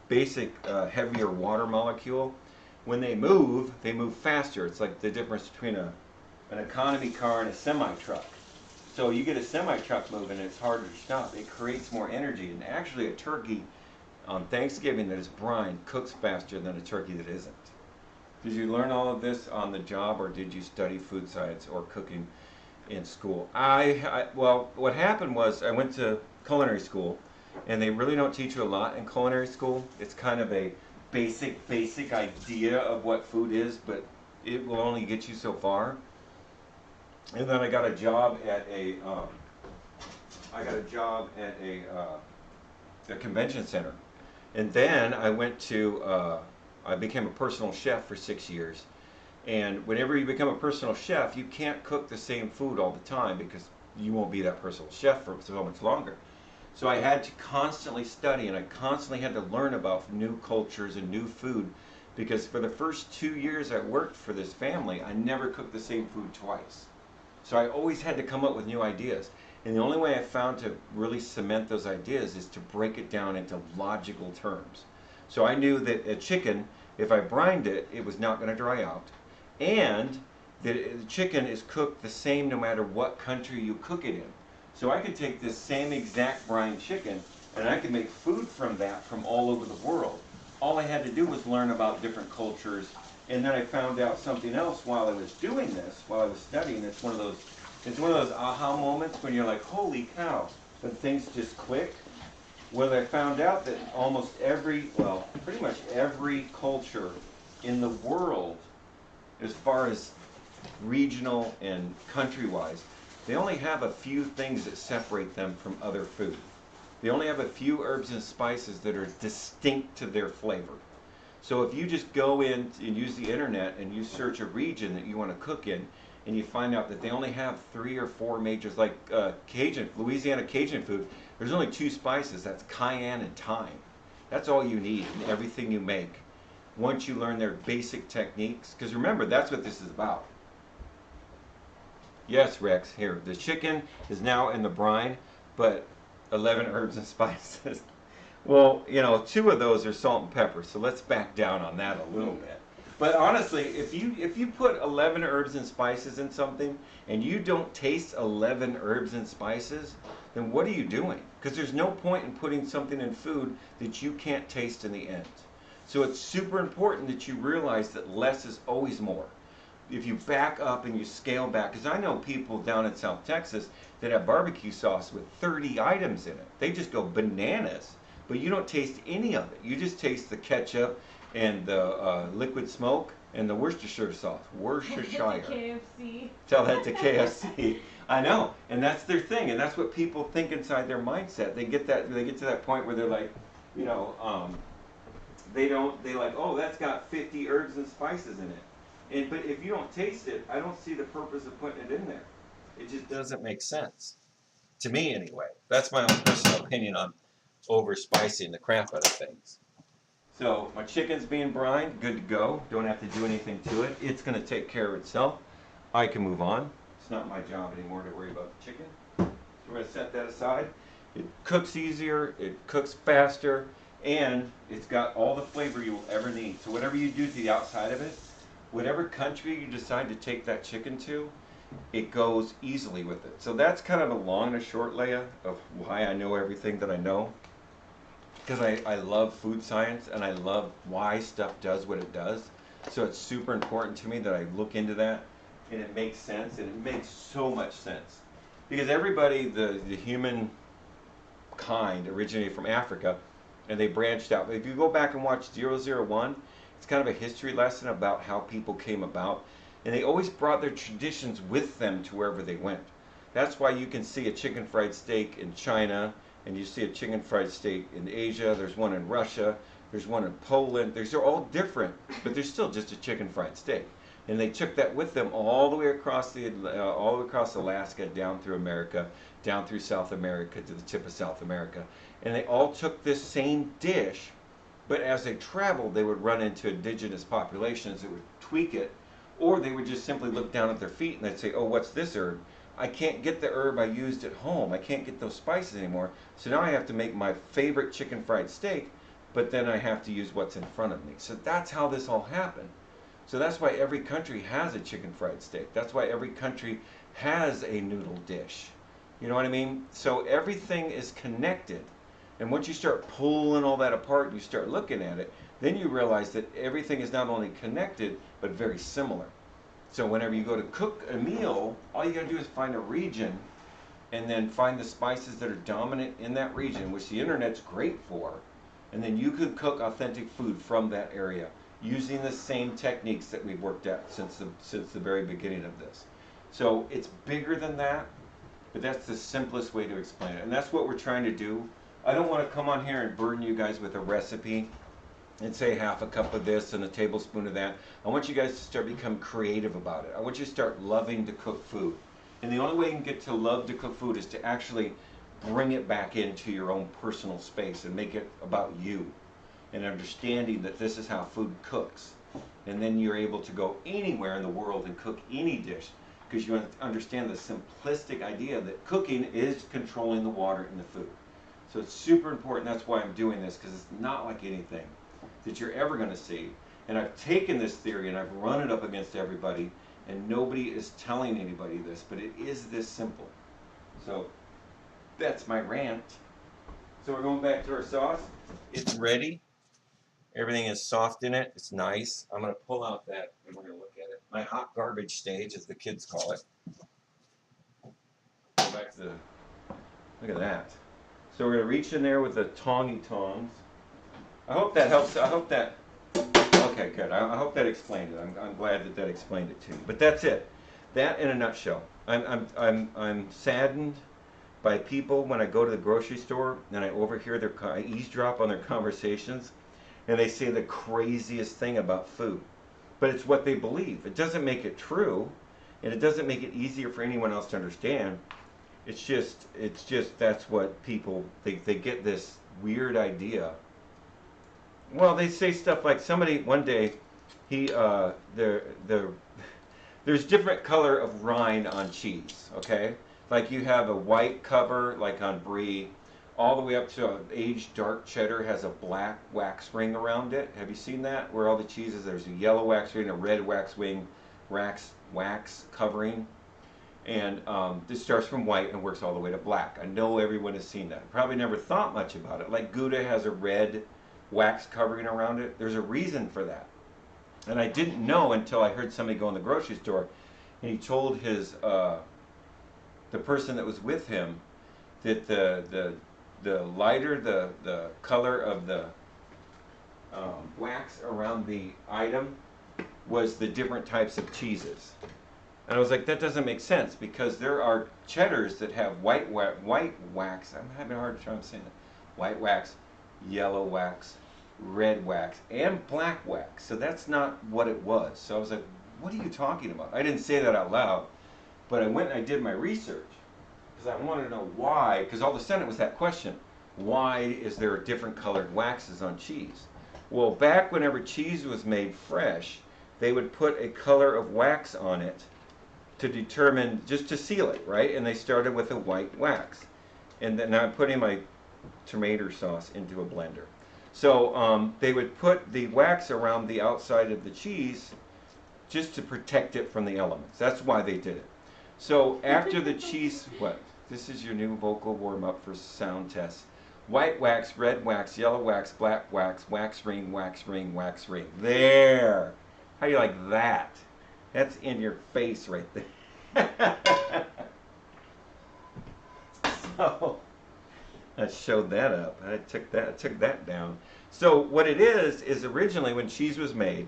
basic heavier water molecule, when they move faster. It's like the difference between an economy car and a semi-truck. So you get a semi-truck moving, it's harder to stop. It creates more energy. And actually a turkey on Thanksgiving that is brined cooks faster than a turkey that isn't. Did you learn all of this on the job, or did you study food science or cooking in school. Well, what happened was I went to culinary school, and they really don't teach you a lot in culinary school. It's kind of a basic idea of what food is, but it will only get you so far. And then I got a job at a convention center, and then I became a personal chef for 6 years. And whenever you become a personal chef, you can't cook the same food all the time because you won't be that personal chef for so much longer. So I had to constantly study, and I constantly had to learn about new cultures and new food, because for the first 2 years I worked for this family, I never cooked the same food twice. So I always had to come up with new ideas. And the only way I found to really cement those ideas is to break it down into logical terms. So I knew that a chicken, if I brined it, it was not going to dry out. And the chicken is cooked the same no matter what country you cook it in. So I could take this same exact brine chicken and I could make food from that from all over the world. All I had to do was learn about different cultures, and then I found out something else while I was doing this, while I was studying. It's one of those aha moments when you're like, holy cow, when things just click. Well, I found out that pretty much every culture in the world, as far as regional and country-wise, they only have a few things that separate them from other food. They only have a few herbs and spices that are distinct to their flavor. So if you just go in and use the internet and you search a region that you want to cook in, and you find out that they only have 3 or 4 majors, like Louisiana Cajun food, there's only 2 spices, that's cayenne and thyme. That's all you need in everything you make. Once you learn their basic techniques, because remember, that's what this is about. Yes, Rex, here, the chicken is now in the brine, but 11 herbs and spices. Well, 2 of those are salt and pepper, so let's back down on that a little bit. But honestly, if you put 11 herbs and spices in something, and you don't taste 11 herbs and spices, then what are you doing? Because there's no point in putting something in food that you can't taste in the end. So it's super important that you realize that less is always more. If you back up and you scale back, because I know people down in South Texas that have barbecue sauce with 30 items in it. They just go bananas, but you don't taste any of it. You just taste the ketchup and the liquid smoke and the Worcestershire sauce. Worcestershire. KFC. Tell that to KFC. I know, and that's their thing, and that's what people think inside their mindset. They get to that point where they're like, they like, oh, that's got 50 herbs and spices in it. But if you don't taste it, I don't see the purpose of putting it in there. It just doesn't make sense. To me, anyway. That's my own personal opinion on over-spicing the crap out of things. So my chicken's being brined, good to go. Don't have to do anything to it. It's going to take care of itself. I can move on. It's not my job anymore to worry about the chicken. So we're going to set that aside. It cooks easier, it cooks faster, and it's got all the flavor you will ever need. So whatever you do to the outside of it, whatever country you decide to take that chicken to, it goes easily with it. So that's kind of a long and a short layout of why I know everything that I know. Because I love food science and I love why stuff does what it does. So it's super important to me that I look into that and it makes sense, and it makes so much sense. Because everybody, the human kind originated from Africa and they branched out. If you go back and watch 001, it's kind of a history lesson about how people came about. And they always brought their traditions with them to wherever they went. That's why you can see a chicken fried steak in China, and you see a chicken fried steak in Asia. There's one in Russia. There's one in Poland. They're all different, but they're still just a chicken fried steak. And they took that with them all the way across Alaska, down through America, down through South America to the tip of South America. And they all took this same dish, but as they traveled, they would run into indigenous populations that would tweak it, or they would just simply look down at their feet and they'd say, oh, what's this herb? I can't get the herb I used at home. I can't get those spices anymore. So now I have to make my favorite chicken fried steak, but then I have to use what's in front of me. So that's how this all happened. So that's why every country has a chicken fried steak. That's why every country has a noodle dish. You know what I mean? So everything is connected. And once you start pulling all that apart and you start looking at it, then you realize that everything is not only connected, but very similar. So whenever you go to cook a meal, all you gotta do is find a region and then find the spices that are dominant in that region, which the internet's great for, and then you could cook authentic food from that area using the same techniques that we've worked at since the very beginning of this. So it's bigger than that, but that's the simplest way to explain it, and that's what we're trying to do. I don't want to come on here and burden you guys with a recipe and say half a cup of this and a tablespoon of that. I want you guys to start becoming creative about it. I want you to start loving to cook food. And the only way you can get to love to cook food is to actually bring it back into your own personal space and make it about you and understanding that this is how food cooks. And then you're able to go anywhere in the world and cook any dish because you understand the simplistic idea that cooking is controlling the water in the food. So it's super important. That's why I'm doing this, because it's not like anything that you're ever going to see. And I've taken this theory and I've run it up against everybody, and nobody is telling anybody this, but it is this simple. So that's my rant. So we're going back to our sauce. It's ready. Everything is soft in it. It's nice. I'm going to pull out that and we're going to look at it. My hot garbage stage, as the kids call it. Go back to the, look at that. So we're going to reach in there with the tongy tongs. I hope that helps. I hope that, okay, good. I hope that explained it. I'm glad that that explained it to you. But that's it. That in a nutshell. I'm saddened by people when I go to the grocery store and I overhear I eavesdrop on their conversations, and they say the craziest thing about food. But it's what they believe. It doesn't make it true, and it doesn't make it easier for anyone else to understand. It's just that's what people, they get this weird idea. Well, they say stuff like, somebody one day, there's different color of rind on cheese, okay? Like you have a white cover, like on brie, all the way up to an aged dark cheddar has a black wax ring around it. Have you seen that? Where all the cheeses, there's a yellow wax ring, a red wax ring, wax covering. And this starts from white and works all the way to black. I know everyone has seen that. Probably never thought much about it. Like Gouda has a red wax covering around it. There's a reason for that. And I didn't know until I heard somebody go in the grocery store, and he told his the person that was with him that the lighter the color of the wax around the item was the different types of cheeses. And I was like, that doesn't make sense, because there are cheddars that have white wax. I'm having a hard time saying that. White wax, yellow wax, red wax, and black wax. So that's not what it was. So I was like, what are you talking about? I didn't say that out loud, but I went and I did my research because I wanted to know why, because all of a sudden it was that question, why is there different colored waxes on cheese? Well, back whenever cheese was made fresh, they would put a color of wax on it to determine, just to seal it, right? And they started with a white wax. And then now I'm putting my tomato sauce into a blender. So they would put the wax around the outside of the cheese just to protect it from the elements. That's why they did it. So after the cheese, what? This is your new vocal warm-up for sound tests. White wax, red wax, yellow wax, black wax, wax ring, wax ring, wax ring. There! How do you like that? That's in your face right there. So I showed that up. I took that down. So what it is originally when cheese was made,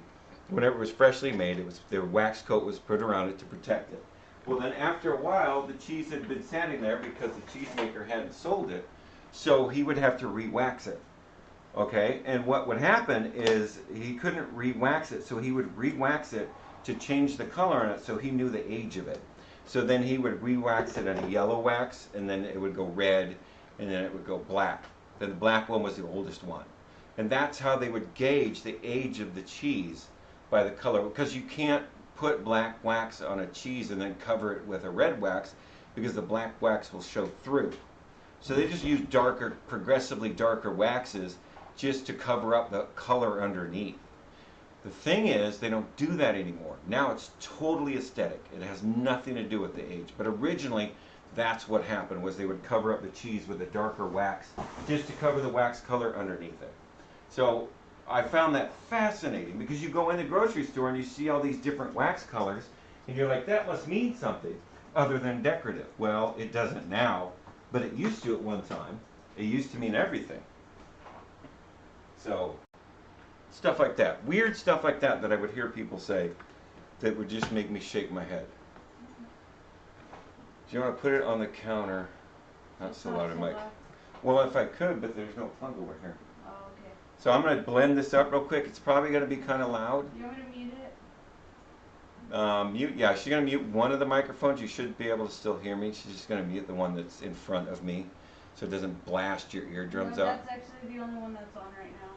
whenever it was freshly made, the wax coat was put around it to protect it. Well, then after a while, the cheese had been standing there because the cheesemaker hadn't sold it, so he would have to re-wax it. Okay, and what would happen is he couldn't re-wax it, so he would re-wax it to change the color on it so he knew the age of it. So then he would re-wax it on a yellow wax, and then it would go red, and then it would go black. Then the black one was the oldest one. And that's how they would gauge the age of the cheese, by the color, because you can't put black wax on a cheese and then cover it with a red wax, because the black wax will show through. So they just use darker, progressively darker waxes just to cover up the color underneath. The thing is, they don't do that anymore. Now it's totally aesthetic. It has nothing to do with the age. But originally, that's what happened, was they would cover up the cheese with a darker wax just to cover the wax color underneath it. So I found that fascinating, because you go in the grocery store and you see all these different wax colors, And you're like, that must mean something other than decorative. Well, it doesn't now, but it used to at one time. It used to mean everything. So, stuff like that. Weird stuff like that that I would hear people say that would just make me shake my head. Do you want to put it on the counter? Not so loud, Mike. Well, if I could, but there's no plug over here. Oh, okay. So I'm going to blend this up real quick. It's probably going to be kind of loud. You want me to mute it? Yeah, she's going to mute one of the microphones. You should be able to still hear me. She's just going to mute the one that's in front of me so it doesn't blast your eardrums No, out. that's actually the only one that's on right now.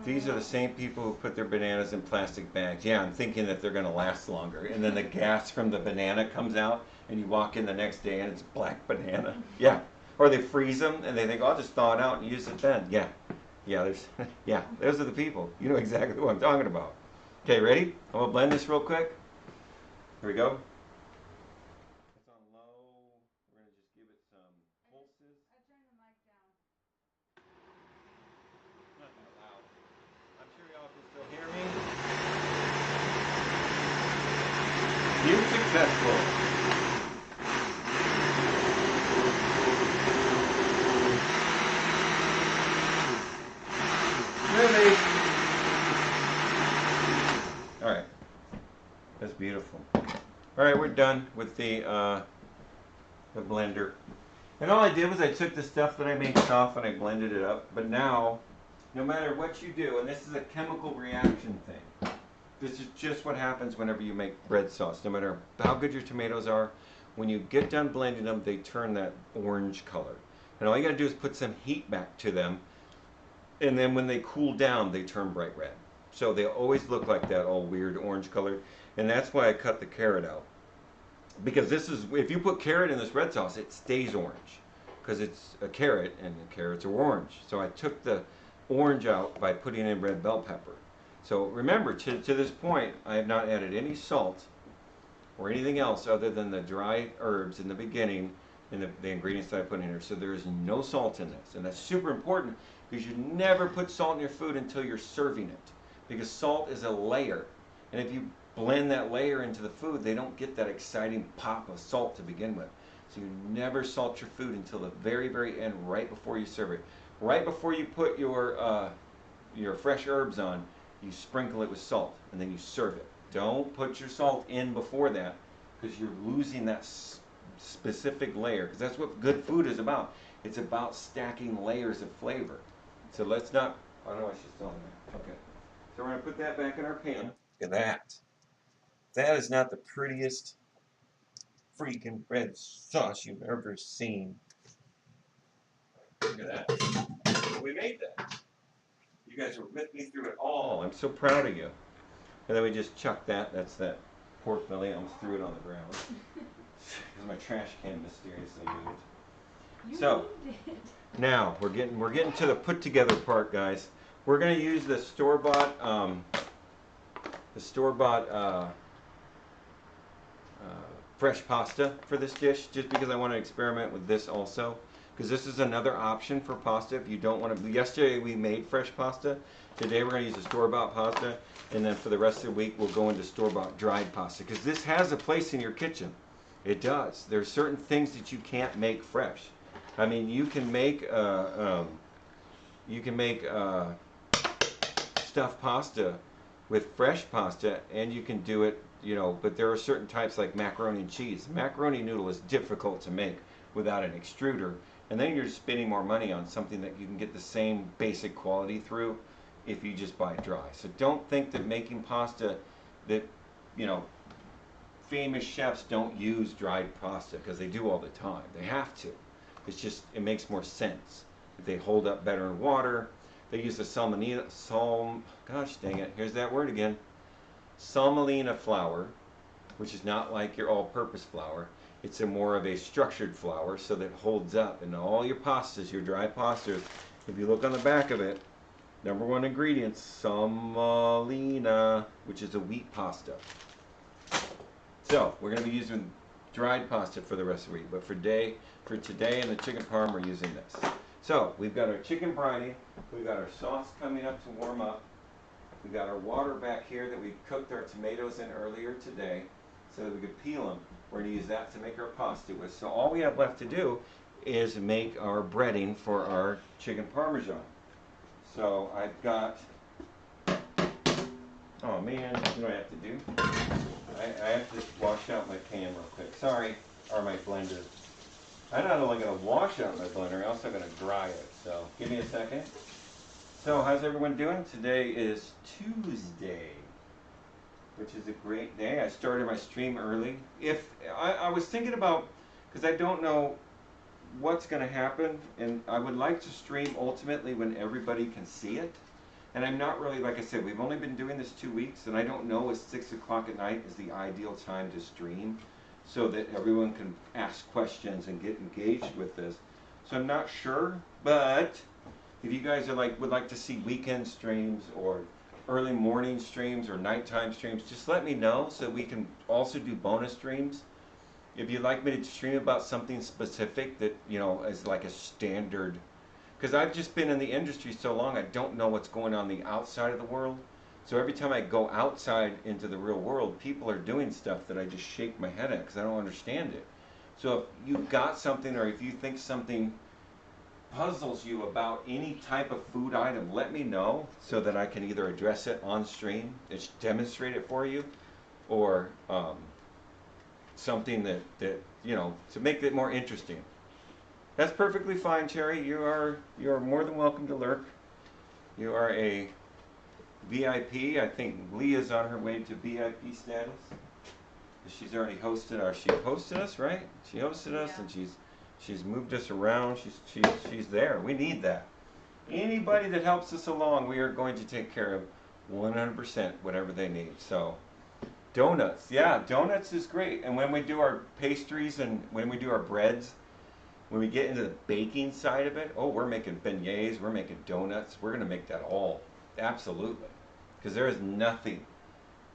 These are the same people who put their bananas in plastic bags. Yeah, I'm thinking that they're going to last longer. And then the gas from the banana comes out, and you walk in the next day and it's black banana. Yeah. Or they freeze them and they think, oh, I'll just thaw it out and use it then. Yeah. Yeah, yeah, those are the people. You know exactly what I'm talking about. Okay, ready? I'm going to blend this real quick. Here we go. It's on low. We're going to just give it some pulses. I turned the mic down. Not that loud. I'm sure y'all can still hear me. Mute successful. Really? All right. That's beautiful. All right, we're done with the blender. And all I did was I took the stuff that I made soft and I blended it up. But now, no matter what you do, and this is a chemical reaction thing, this is just what happens whenever you make red sauce. No matter how good your tomatoes are, when you get done blending them, they turn that orange color. And all you gotta do is put some heat back to them, and then when they cool down, they turn bright red. So they always look like that, all weird orange colored. And that's why I cut the carrot out. Because this is, if you put carrot in this red sauce, it stays orange. Because it's a carrot, and the carrots are orange. So I took the orange out by putting in red bell pepper. So remember, to this point, I have not added any salt or anything else other than the dry herbs in the beginning and the ingredients that I put in here. So there is no salt in this. And that's super important because you never put salt in your food until you're serving it. Because salt is a layer. And if you blend that layer into the food, they don't get that exciting pop of salt to begin with. So you never salt your food until the very, very end, right before you serve it. Right before you put your fresh herbs on, you sprinkle it with salt, and then you serve it. Don't put your salt in before that, because you're losing that specific layer, because that's what good food is about. It's about stacking layers of flavor. So let's not, I don't know why she's still in there. Okay. So we're going to put that back in our pan. Look at that. That is not the prettiest freaking red sauce you've ever seen. Look at that. We made that. You guys were with me through it all. I'm so proud of you. And then we just chuck that. That's that pork belly. I almost threw it on the ground. Because my trash can mysteriously moved. You So, moved it. now we're getting to the put together part, guys. We're gonna use the store-bought fresh pasta for this dish, just because I want to experiment with this also. Because this is another option for pasta if you don't want to. Yesterday we made fresh pasta. Today we're going to use the store-bought pasta, and then for the rest of the week we'll go into store-bought dried pasta. Because this has a place in your kitchen. It does. There's certain things that you can't make fresh. I mean, you can make stuffed pasta with fresh pasta, and you can do it, you know. But there are certain types like macaroni and cheese. Macaroni noodle is difficult to make without an extruder. And then you're spending more money on something that you can get the same basic quality through if you just buy dry. So don't think that making pasta that, you know, famous chefs don't use dried pasta, because they do all the time. They have to. It's just, it makes more sense. They hold up better in water. They use the gosh dang it, here's that word again. Salmonella flour, which is not like your all-purpose flour. It's more of a structured flour, so that it holds up. And all your pastas, your dry pastas, if you look on the back of it, number one ingredient, semolina, which is a wheat pasta. So we're going to be using dried pasta for the rest of the week. But for today and the chicken parm, we're using this. So we've got our chicken briny. We've got our sauce coming up to warm up. We've got our water back here that we cooked our tomatoes in earlier today. so that we could peel them. We're going to use that to make our pasta with. So all we have left to do is make our breading for our chicken parmesan. So I've got, oh man, you know what I have to do? I have to wash out my pan real quick. Sorry, or my blender. I'm not only going to wash out my blender, I'm also going to dry it. So give me a second. So how's everyone doing? Today is Tuesday, which is a great day. I started my stream early. If I was thinking about, because I don't know what's going to happen, and I would like to stream ultimately when everybody can see it. And I'm not really, like I said, we've only been doing this 2 weeks, and I don't know if 6 o'clock at night is the ideal time to stream so that everyone can ask questions and get engaged with this. So I'm not sure, but if you guys are would like to see weekend streams or early morning streams or nighttime streams, just let me know so we can also do bonus streams. If you'd like me to stream about something specific that, you know, is like a standard, because I've just been in the industry so long, I don't know what's going on the outside of the world. So every time I go outside into the real world, people are doing stuff that I just shake my head at because I don't understand it. So if you've got something, or if you think something puzzles you about any type of food item, let me know so that I can either address it on stream, demonstrate it for you, or something that you know, to make it more interesting. That's perfectly fine, Cherry. You are more than welcome to lurk. You are a VIP. I think Leah's on her way to VIP status. She's already hosted our. She hosted us, right? She hosted us, Yeah. and she's moved us around. She's there. We need that. Anybody that helps us along, we are going to take care of 100% whatever they need. So donuts, yeah, donuts is great. And when we do our pastries and when we do our breads, when we get into the baking side of it, oh, we're making beignets, we're making donuts, we're going to make that all. Absolutely. Because there is nothing,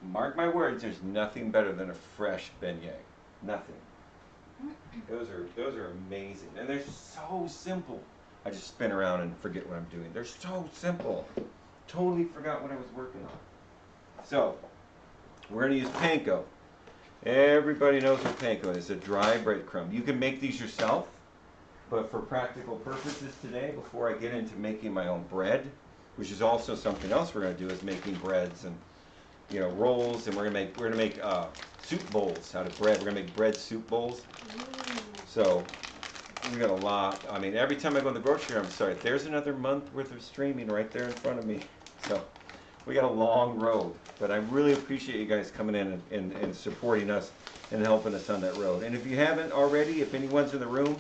mark my words, there's nothing better than a fresh beignet. Nothing. Those are amazing. And they're so simple. I just spin around and forget what I'm doing. They're so simple. Totally forgot what I was working on. So, we're going to use panko. Everybody knows what panko is, a dry breadcrumb. You can make these yourself. But for practical purposes today, before I get into making my own bread, which is also something else we're going to do, is making breads and, you know, rolls, and we're going to make soup bowls out of bread. We're going to make bread soup bowls. So we got a lot. I mean, every time I go to the grocery store, I'm sorry, there's another month worth of streaming right there in front of me. So we got a long road, but I really appreciate you guys coming in and supporting us and helping us on that road. And if you haven't already, if anyone's in the room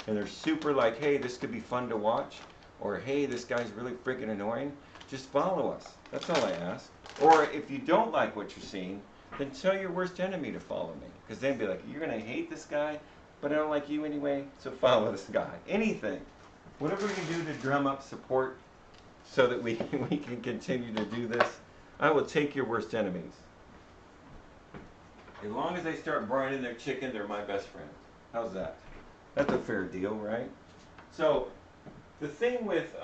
and they're super like, hey, this could be fun to watch, or hey, this guy's really freaking annoying, just follow us. That's all I ask. Or if you don't like what you're seeing, then tell your worst enemy to follow me. Because they'd be like, you're going to hate this guy, but I don't like you anyway, so follow this guy. Anything. Whatever we can do to drum up support so that we can continue to do this, I will take your worst enemies. As long as they start brining their chicken, they're my best friend. How's that? That's a fair deal, right? So, the thing with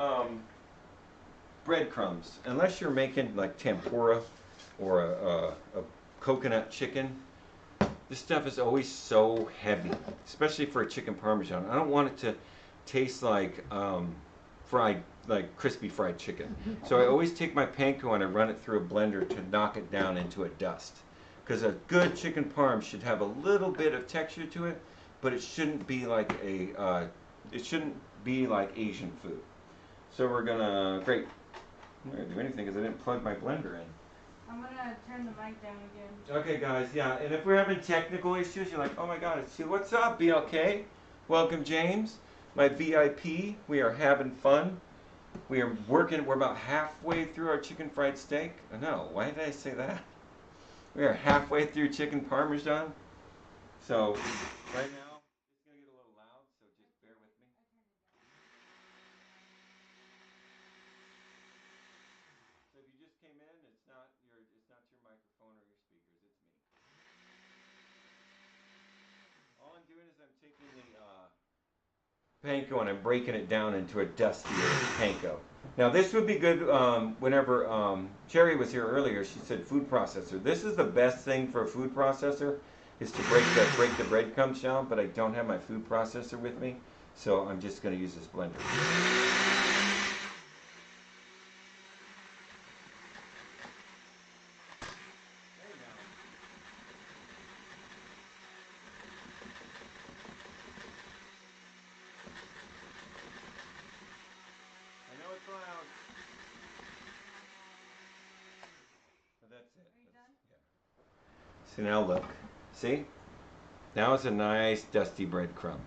breadcrumbs, unless you're making like tempura or a coconut chicken, this stuff is always so heavy, especially for a chicken parmesan. I don't want it to taste like crispy fried chicken. So I always take my panko and I run it through a blender to knock it down into a dust. Because a good chicken parm should have a little bit of texture to it, but it shouldn't be like Asian food. So we're gonna, great. I'm not gonna do anything because I didn't plug my blender in. I'm gonna turn the mic down again. Okay, guys, yeah, and if we're having technical issues, you're like, oh my God, it's you. What's up, BLK? Welcome, James, my VIP. We are having fun. We are working, we're about halfway through our chicken fried steak. No, why did I say that? We are halfway through chicken parmesan. So, right now, it's going to get a little loud, so just bear with me. So if you just came in, it's not your microphone or your speakers, it's me. All I'm doing is I'm taking the panko and I'm breaking it down into a dustier panko. Now this would be good whenever Cherry was here earlier, she said food processor. This is the best thing for a food processor is to break the breadcrumbs down, but I don't have my food processor with me, so I'm just going to use this blender. I know it's loud. But that's it. Are you done? Yeah. See, now look. See? Now it's a nice dusty breadcrumb.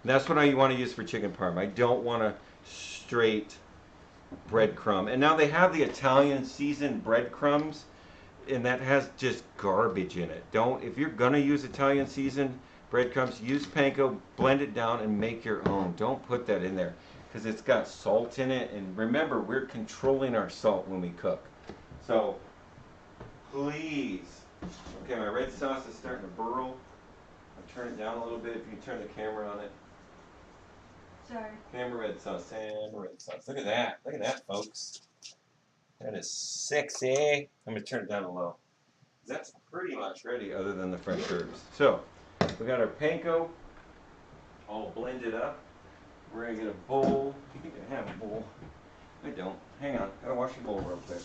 And that's what I want to use for chicken parm. I don't want a straight breadcrumb. And now they have the Italian seasoned breadcrumbs, and that has just garbage in it. Don't, if you're gonna use Italian seasoned breadcrumbs, use panko, blend it down, and make your own. Don't put that in there because it's got salt in it. And remember, we're controlling our salt when we cook. So please. Okay, my red sauce is starting to burl. I'll turn it down a little bit if you can turn the camera on it. Sorry. Hammer red sauce, hammer red sauce. Look at that. Look at that, folks. That is sexy. I'm going to turn it down to low. That's pretty much ready other than the fresh herbs. So, we got our panko all blended up. We're going to get a bowl. You can have a bowl. I don't. Hang on. Got to wash the bowl real quick.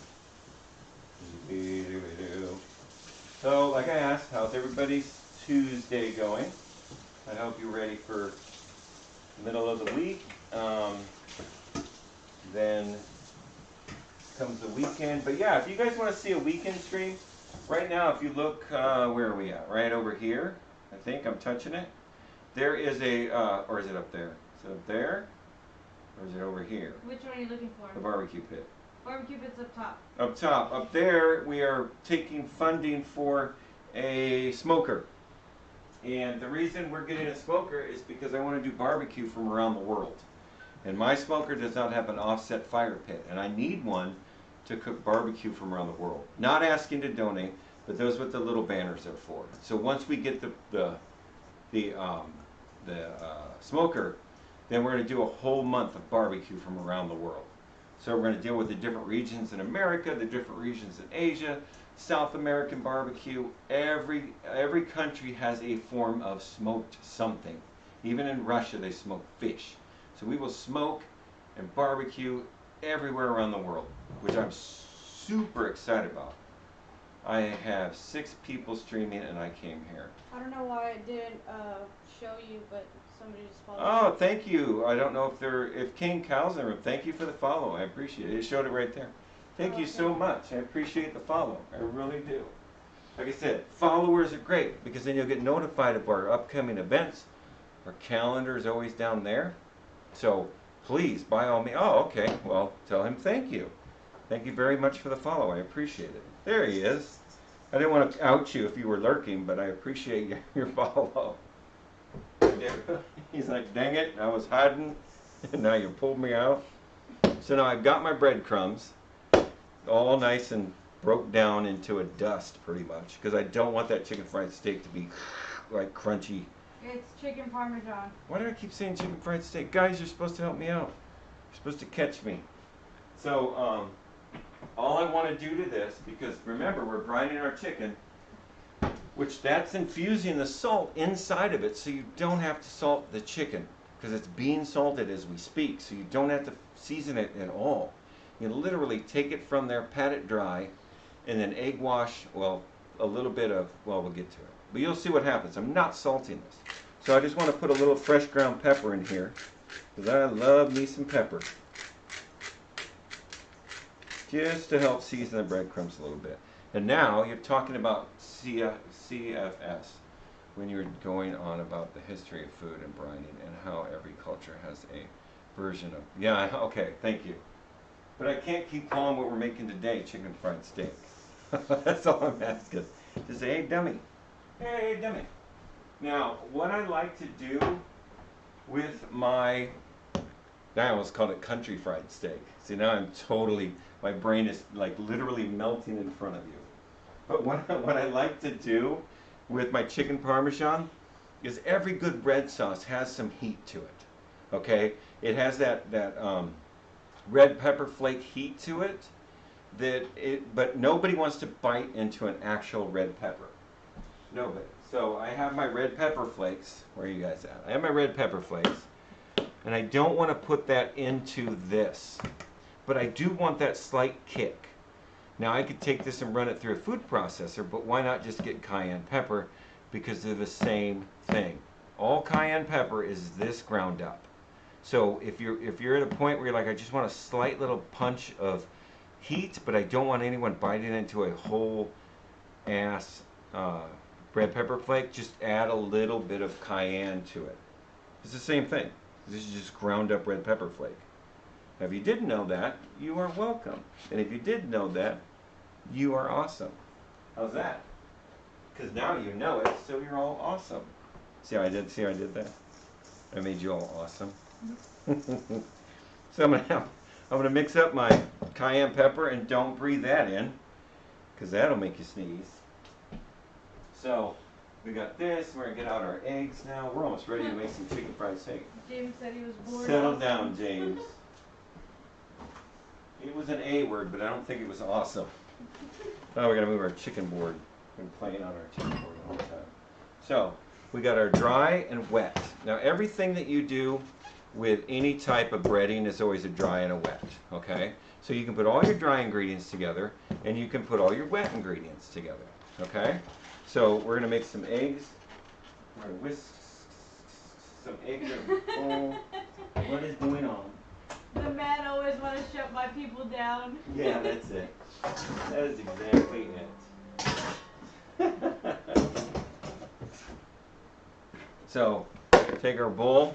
So, like I asked, how's everybody's Tuesday going? I hope you're ready for middle of the week. Then comes the weekend. But yeah, if you guys want to see a weekend stream, right now, if you look, where are we at? Right over here. I think I'm touching it. There is a, or is it up there? Is it up there? Or is it over here? Which one are you looking for? The barbecue pit. Barbecue pit's up top. Up top. Up there, we are taking funding for a smoker. And the reason we're getting a smoker is because I want to do barbecue from around the world. And my smoker does not have an offset fire pit. And I need one to cook barbecue from around the world. Not asking to donate, but those what the little banners are for. So once we get the smoker, then we're going to do a whole month of barbecue from around the world. So we're going to deal with the different regions in America, the different regions in Asia, South American barbecue. Every country has a form of smoked something. Even in Russia, they smoke fish. So we will smoke and barbecue everywhere around the world, which I'm super excited about. I have 6 people streaming, and I came here. I don't know why it didn't show you, but somebody just followed. Oh, thank you. I don't know if King Cal's in the room. Thank you for the follow. I appreciate it. It showed it right there. Thank you so much. I appreciate the follow. I really do. Like I said, followers are great because then you'll get notified of our upcoming events. Our calendar is always down there. So please, by all means. Oh, okay. Well, tell him thank you. Thank you very much for the follow. I appreciate it. There he is. I didn't want to out you if you were lurking, but I appreciate your follow. He's like, dang it, I was hiding, and now you pulled me out. So now I've got my breadcrumbs all nice and broke down into a dust pretty much because I don't want that chicken fried steak to be like crunchy. It's chicken parmesan. Why do I keep saying chicken fried steak? Guys, you're supposed to help me out. You're supposed to catch me. So all I want to do to this, because remember we're brining our chicken, which that's infusing the salt inside of it so you don't have to salt the chicken because it's being salted as we speak, so you don't have to season it at all. You literally take it from there, pat it dry, and then egg wash, well, a little bit of, well, we'll get to it. But you'll see what happens. I'm not salting this. So I just want to put a little fresh ground pepper in here because I love me some pepper. Just to help season the breadcrumbs a little bit. And now you're talking about CFS when you're going on about the history of food and brining and how every culture has a version of, yeah, okay, thank you. But I can't keep calling what we're making today chicken fried steak. That's all I'm asking. Just say, hey, dummy. Hey, dummy. Now, what I like to do with my, I almost called it country fried steak. See, now I'm totally, my brain is like literally melting in front of you. But what I like to do with my chicken parmesan is every good red sauce has some heat to it. Okay? It has that red pepper flake heat to it but nobody wants to bite into an actual red pepper. Nobody. So I have my red pepper flakes. Where are you guys at? I have my red pepper flakes. And I don't want to put that into this. But I do want that slight kick. Now I could take this and run it through a food processor, but why not just get cayenne pepper? Because they're the same thing. All cayenne pepper is this ground up. So if you're at a point where you're like, I just want a slight little punch of heat, but I don't want anyone biting into a whole ass red pepper flake, just add a little bit of cayenne to it. It's the same thing. This is just ground up red pepper flake. Now, if you didn't know that, you are welcome. And if you did know that, you are awesome. How's that? Because now you know it, so you're all awesome. See how I did that? I made you all awesome. So I'm gonna mix up my cayenne pepper, and don't breathe that in, because that'll make you sneeze. So we got this. We're gonna get out our eggs now. We're almost ready to make some chicken fried steak. James said he was bored. Settle down, James. It was an A word, but I don't think it was awesome. Now we're gonna move our chicken board. We've been playing on our chicken board all the time. So we got our dry and wet. Now everything that you do with any type of breading is always a dry and a wet, okay? So you can put all your dry ingredients together, and you can put all your wet ingredients together, okay? So we're gonna make some eggs. We're gonna whisk some eggs in a bowl. What is going on? The man always want to shut my people down. Yeah, that's it. That is exactly it. So, take our bowl.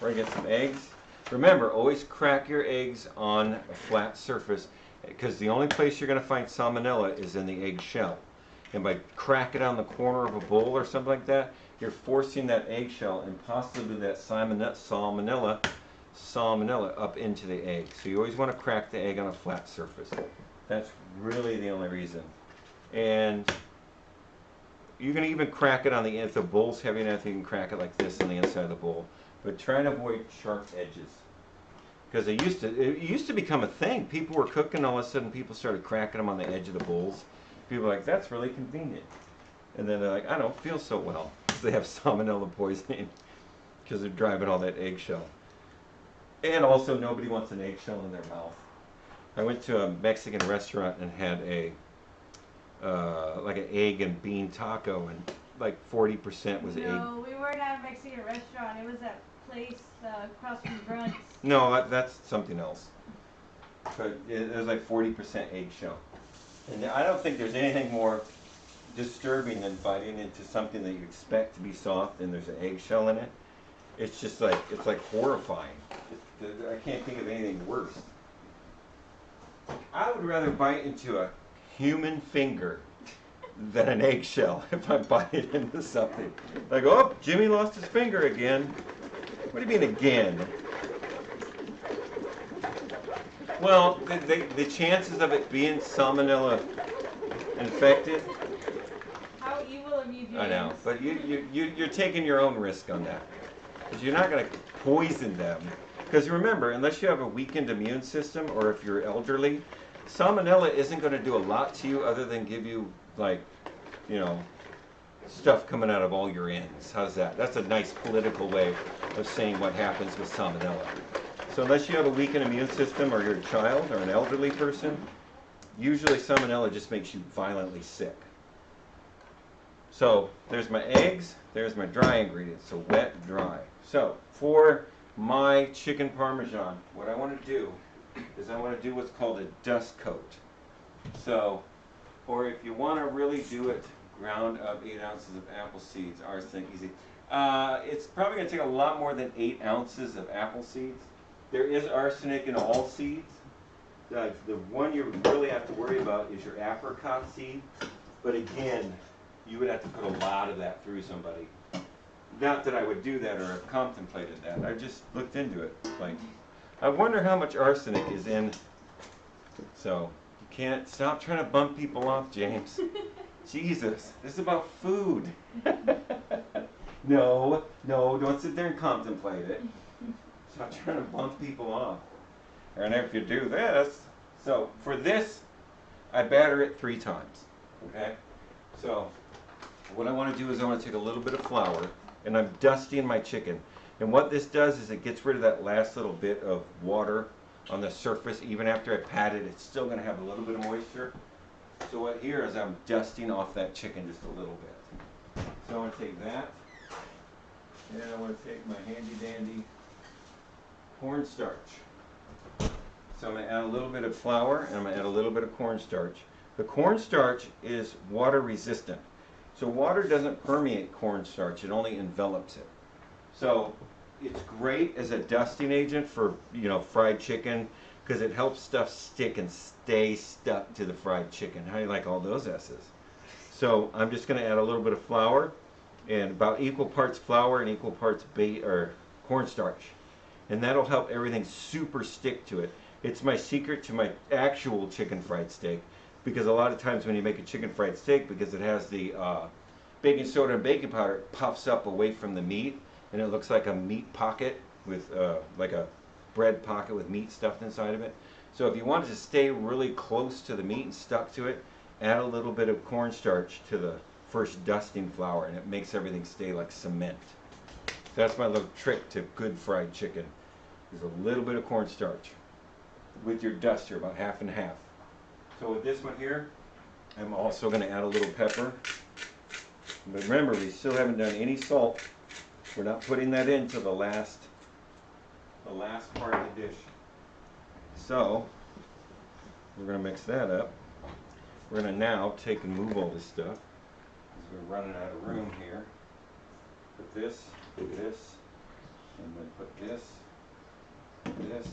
We're gonna get some eggs. Remember, always crack your eggs on a flat surface, because the only place you're gonna find salmonella is in the egg shell. And by cracking it on the corner of a bowl or something like that, you're forcing that eggshell and possibly that salmonella up into the egg. So you always want to crack the egg on a flat surface. That's really the only reason. And you can even crack it on the, if the bowl's heavy enough, you can crack it like this on the inside of the bowl. But try to avoid sharp edges. Because it used to become a thing. People were cooking, all of a sudden people started cracking them on the edge of the bowls. People are like, that's really convenient. And then they're like, I don't feel so well. They have salmonella poisoning because they're driving all that eggshell. And also, nobody wants an eggshell in their mouth. I went to a Mexican restaurant and had a like an egg and bean taco, and like 40% was egg. No, we weren't at a Mexican restaurant. It was that place across from Grunt's. No, that's something else. But it was like 40% eggshell. And I don't think there's anything more disturbing than biting into something that you expect to be soft and there's an eggshell in it. It's just like, it's like horrifying. I can't think of anything worse. I would rather bite into a human finger than an eggshell if I bite into something. Like, oh, Jimmy lost his finger again. What do you mean again? Well, the chances of it being salmonella infected. How evil of you, James. I know, but you're taking your own risk on that. Because you're not going to poison them. Because remember, unless you have a weakened immune system, or if you're elderly, salmonella isn't going to do a lot to you other than give you, like, you know, stuff coming out of all your ends. How's that? That's a nice political way of saying what happens with salmonella. So unless you have a weakened immune system, or you're a child or an elderly person, usually salmonella just makes you violently sick. So there's my eggs, there's my dry ingredients, so wet, dry. So for my chicken parmesan, what I want to do is I want to do what's called a dust coat. So, or if you want to really do it, ground up 8 ounces of apple seeds, arsenic, easy. It's probably going to take a lot more than 8 ounces of apple seeds. There is arsenic in all seeds. The one you really have to worry about is your apricot seed. But again, you would have to put a lot of that through somebody. Not that I would do that or have contemplated that. I just looked into it. Like, I wonder how much arsenic is in. So, you can't stop trying to bump people off, James. Jesus, this is about food. No, don't sit there and contemplate it. Stop trying to bump people off. And if you do this, so for this, I batter it 3 times. Okay? So, what I want to do is I want to take a little bit of flour, and I'm dusting my chicken. And what this does is it gets rid of that last little bit of water on the surface. Even after I pat it, it's still going to have a little bit of moisture. So what here is I'm dusting off that chicken just a little bit. So I want to take that, and I want to take my handy dandy cornstarch. So I'm going to add a little bit of flour, and I'm going to add a little bit of cornstarch. The cornstarch is water resistant. So water doesn't permeate cornstarch, it only envelops it. So it's great as a dusting agent for, you know, fried chicken, because it helps stuff stick and stay stuck to the fried chicken. How do you like all those S's? So I'm just going to add a little bit of flour, and about equal parts flour and equal parts cornstarch. And that'll help everything super stick to it. It's my secret to my actual chicken fried steak, because a lot of times when you make a chicken fried steak, because it has the baking soda and baking powder, it puffs up away from the meat, and it looks like a meat pocket with like a bread pocket with meat stuffed inside of it. So if you want it to stay really close to the meat and stuck to it, add a little bit of cornstarch to the first dusting flour, and it makes everything stay like cement. So that's my little trick to good fried chicken, is a little bit of cornstarch with your duster, about half and half. So with this one here, I'm also going to add a little pepper. But remember, we still haven't done any salt. We're not putting that into the last part of the dish. So we're going to mix that up. We're going to now take and move all this stuff, because we're running out of room here. Put this, and then put this, this.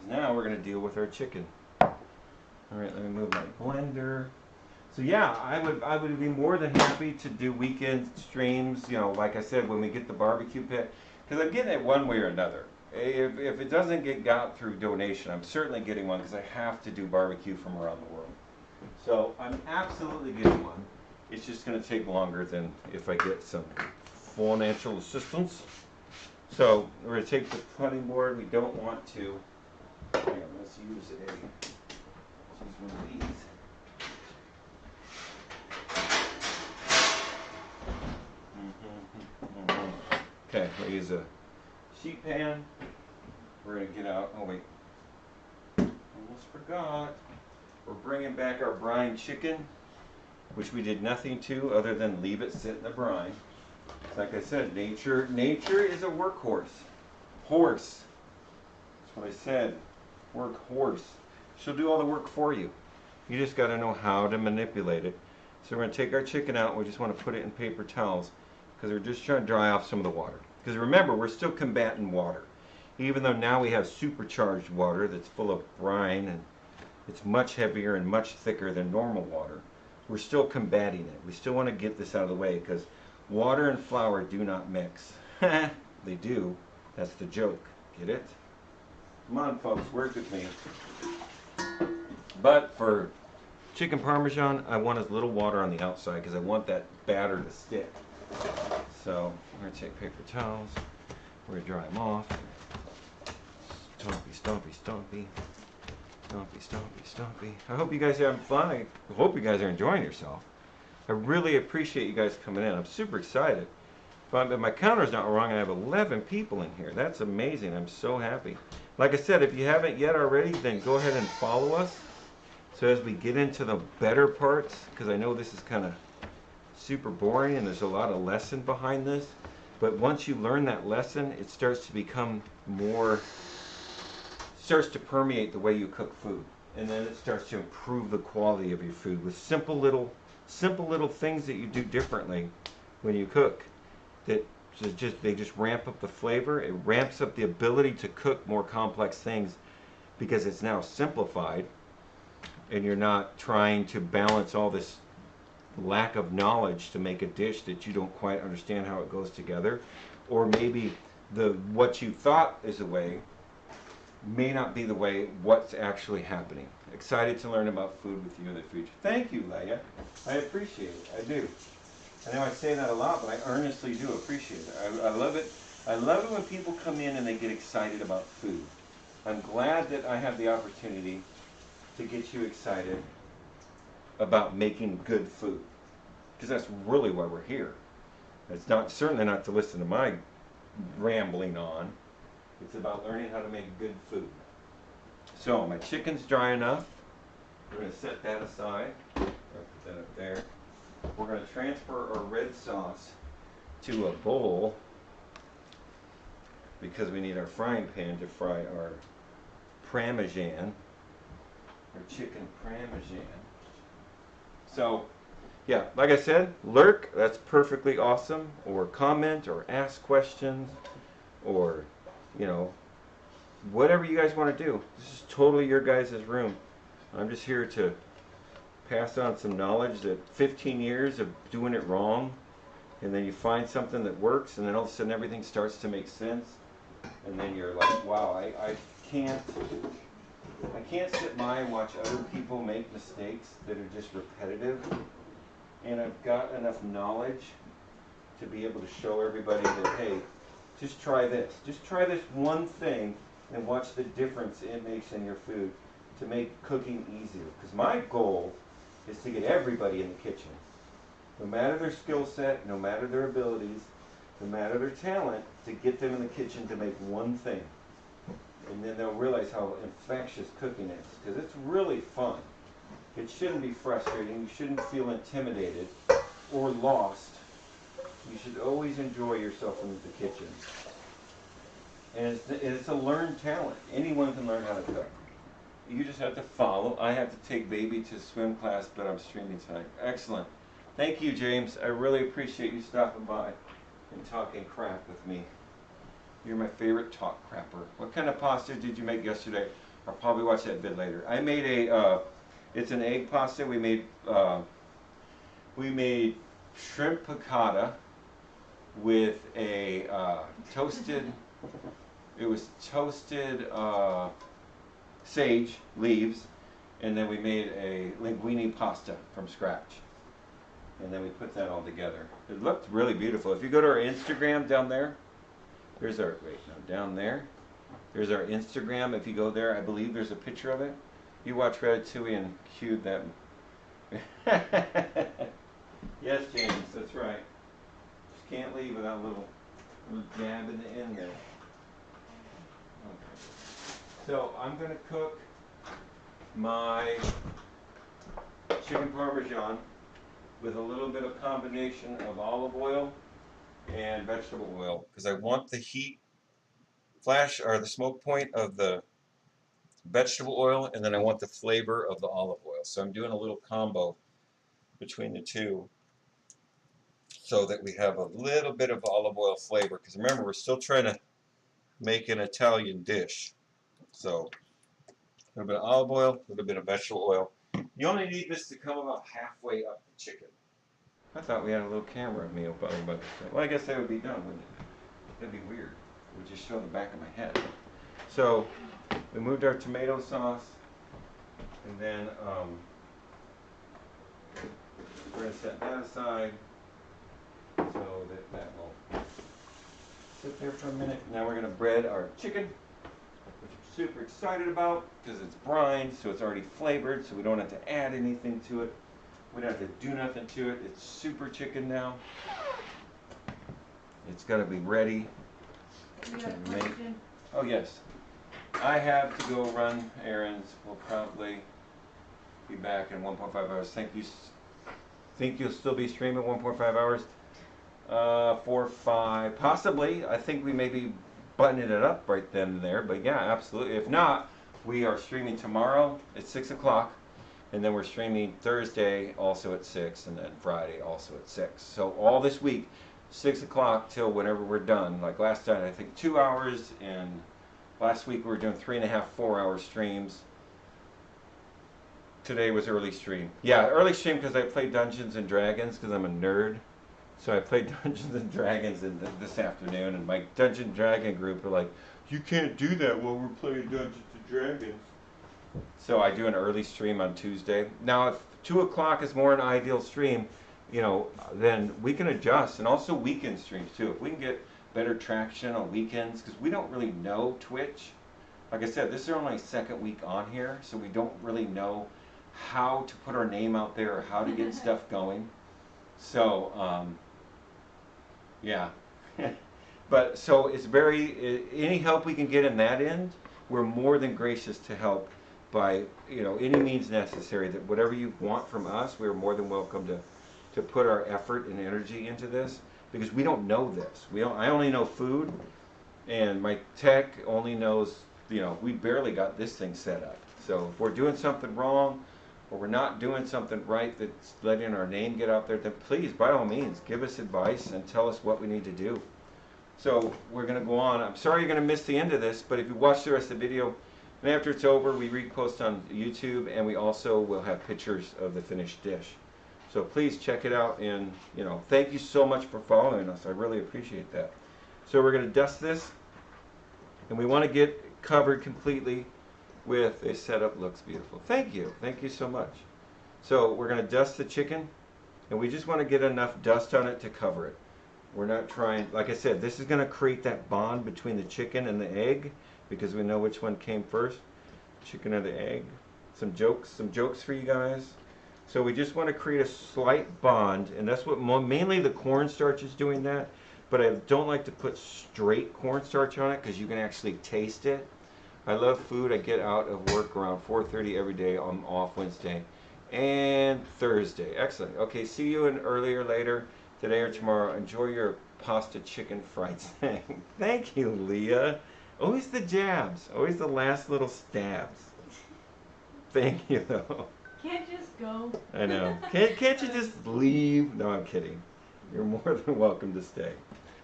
Now we're going to deal with our chicken. All right, let me move my blender. So yeah, I would be more than happy to do weekend streams, you know, like I said, when we get the barbecue pit, because I'm getting it one way or another. If it doesn't get got through donation, I'm certainly getting one, because I have to do barbecue from around the world. So I'm absolutely getting one. It's just going to take longer than if I get some financial assistance. So we're going to take the cutting board. We don't want to. Hang on, let's use one of these. Okay, we'll use a sheet pan. We're going to get out, oh wait, almost forgot. We're bringing back our brine chicken, which we did nothing to other than leave it sit in the brine. Like I said, nature is a workhorse. Horse. That's what I said. Workhorse. She'll do all the work for you. You just got to know how to manipulate it. So we're going to take our chicken out. We just want to put it in paper towels, because we're just trying to dry off some of the water. Because remember, we're still combating water. Even though now we have supercharged water that's full of brine, and it's much heavier and much thicker than normal water, we're still combating it. We still want to get this out of the way, because water and flour do not mix. They do. That's the joke. Get it? Come on, folks, work with me. But for chicken parmesan, I want as little water on the outside, because I want that batter to stick. So we're going to take paper towels. We're going to dry them off. Stompy, stompy, stompy. Stompy, stompy, stompy. I hope you guys are having fun. I hope you guys are enjoying yourself. I really appreciate you guys coming in. I'm super excited. If my counter's not wrong, I have 11 people in here. That's amazing. I'm so happy. Like I said, if you haven't yet already, then go ahead and follow us. So as we get into the better parts, because I know this is kind of super boring and there's a lot of lesson behind this, but once you learn that lesson, it starts to become more, starts to permeate the way you cook food, and then it starts to improve the quality of your food with simple little things that you do differently when you cook, that they just ramp up the flavor. It ramps up the ability to cook more complex things, because it's now simplified, and you're not trying to balance all this lack of knowledge to make a dish that you don't quite understand how it goes together, or maybe what you thought is the way may not be the way what's actually happening. Excited to learn about food with you in the future. Thank you, Leia. I appreciate it. I do. I know I say that a lot, but I earnestly do appreciate it. I love it. I love it when people come in and they get excited about food. I'm glad that I have the opportunity to get you excited about making good food. because that's really why we're here. It's not certainly not to listen to my rambling on. It's about learning how to make good food. So my chicken's dry enough. We're going to set that aside. I'll put that up there. We're going to transfer our red sauce to a bowl because we need our frying pan to fry our parmesan, our chicken parmesan. So, yeah, like I said, lurk, that's perfectly awesome, or comment, or ask questions, or, you know, whatever you guys want to do. This is totally your guys' room. I'm just here to pass on some knowledge that 15 years of doing it wrong, and then you find something that works, and then all of a sudden everything starts to make sense, and then you're like, wow, I can't sit by and watch other people make mistakes that are just repetitive, and I've got enough knowledge to be able to show everybody that, hey, just try this one thing and watch the difference it makes in your food to make cooking easier. Because my goal is to get everybody in the kitchen, no matter their skill set, no matter their abilities, no matter their talent, to get them in the kitchen to make one thing. And then they'll realize how infectious cooking is, because it's really fun. It shouldn't be frustrating. You shouldn't feel intimidated or lost. You should always enjoy yourself in the kitchen. And it's a learned talent. Anyone can learn how to cook. You just have to follow. I have to take baby to swim class, but I'm streaming tonight. Excellent. Thank you, James. I really appreciate you stopping by and talking crap with me. You're my favorite talk crapper. What kind of pasta did you make yesterday? I'll probably watch that vid later. I made it's an egg pasta. We made shrimp piccata with a toasted sage leaves, and then we made a linguine pasta from scratch. And then we put that all together. It looked really beautiful. If you go to our Instagram down there, there's our, down there, there's our Instagram. If you go there, I believe there's a picture of it. You watch Ratatouille and cue that. Yes, James, that's right. Just can't leave without a little jab in the end there. Okay. So I'm going to cook my chicken parmesan with a little bit of combination of olive oil and vegetable oil, because I want the heat flash or the smoke point of the vegetable oil, and then I want the flavor of the olive oil. So I'm doing a little combo between the two so that we have a little bit of olive oil flavor, because remember, we're still trying to make an Italian dish. So a little bit of olive oil, a little bit of vegetable oil. You only need this to come about halfway up the chicken. I thought we had a little camera of me opening, but well, I guess that would be done, wouldn't it? That'd be weird. It would just show the back of my head. So we moved our tomato sauce, and then we're going to set that aside so that will sit there for a minute. Now we're going to bread our chicken, which I'm super excited about because it's brined, so it's already flavored, so we don't have to add anything to it. We don't have to do nothing to it. It's super chicken now. It's got to be ready You got a to make. question? Oh yes, I have to go run errands. We'll probably be back in 1.5 hours. Think you'll still be streaming 1.5 hours? 4, 5, possibly. I think we may be buttoning it up right then and there. But yeah, absolutely. If not, we are streaming tomorrow at 6 o'clock. And then we're streaming Thursday also at 6, and then Friday also at 6. So all this week, 6 o'clock till whenever we're done. Like last time, I think 2 hours, and last week we were doing 3.5, 4-hour streams. Today was early stream. Yeah, early stream because I played Dungeons and Dragons because I'm a nerd. So I played Dungeons and Dragons this afternoon, and my Dungeon Dragon group are like, "You can't do that while we're playing Dungeons and Dragons." So I do an early stream on Tuesday. Now, if 2 o'clock is more an ideal stream, you know, then we can adjust. And also weekend streams too. If we can get better traction on weekends, because we don't really know Twitch. Like I said, this is our only second week on here, so we don't really know how to put our name out there or how to get stuff going. So, yeah. But so it's any help we can get in that end, we're more than gracious to help by, any means necessary. That whatever you want from us, we're more than welcome to put our effort and energy into this, because we don't know this. I only know food, and my tech only knows, we barely got this thing set up. So if we're doing something wrong, or we're not doing something right that's letting our name get out there, then please, by all means, give us advice and tell us what we need to do. So we're going to go on. I'm sorry you're going to miss the end of this, but if you watch the rest of the video, and after it's over, we repost on YouTube, and we also will have pictures of the finished dish. So please check it out, and thank you so much for following us. I really appreciate that. So we're going to dust this, and we want to get covered completely with a setup. Looks beautiful. Thank you so much. So we're going to dust the chicken, and we just want to get enough dust on it to cover it. We're not trying, like I said, this is going to create that bond between the chicken and the egg, because we know which one came first, chicken or the egg. Some jokes for you guys. So we just want to create a slight bond, and that's what mainly the cornstarch is doing that. But I don't like to put straight cornstarch on it, because you can actually taste it. I love food. I get out of work around 4:30 every day. I'm off Wednesday and Thursday. Excellent. Okay, see you later, today or tomorrow. Enjoy your pasta chicken fried thing. Thank you, Leah. Always the jabs. Always the last little stabs. Thank you, though. Can't just go. I know. Can't you just leave? No, I'm kidding. You're more than welcome to stay.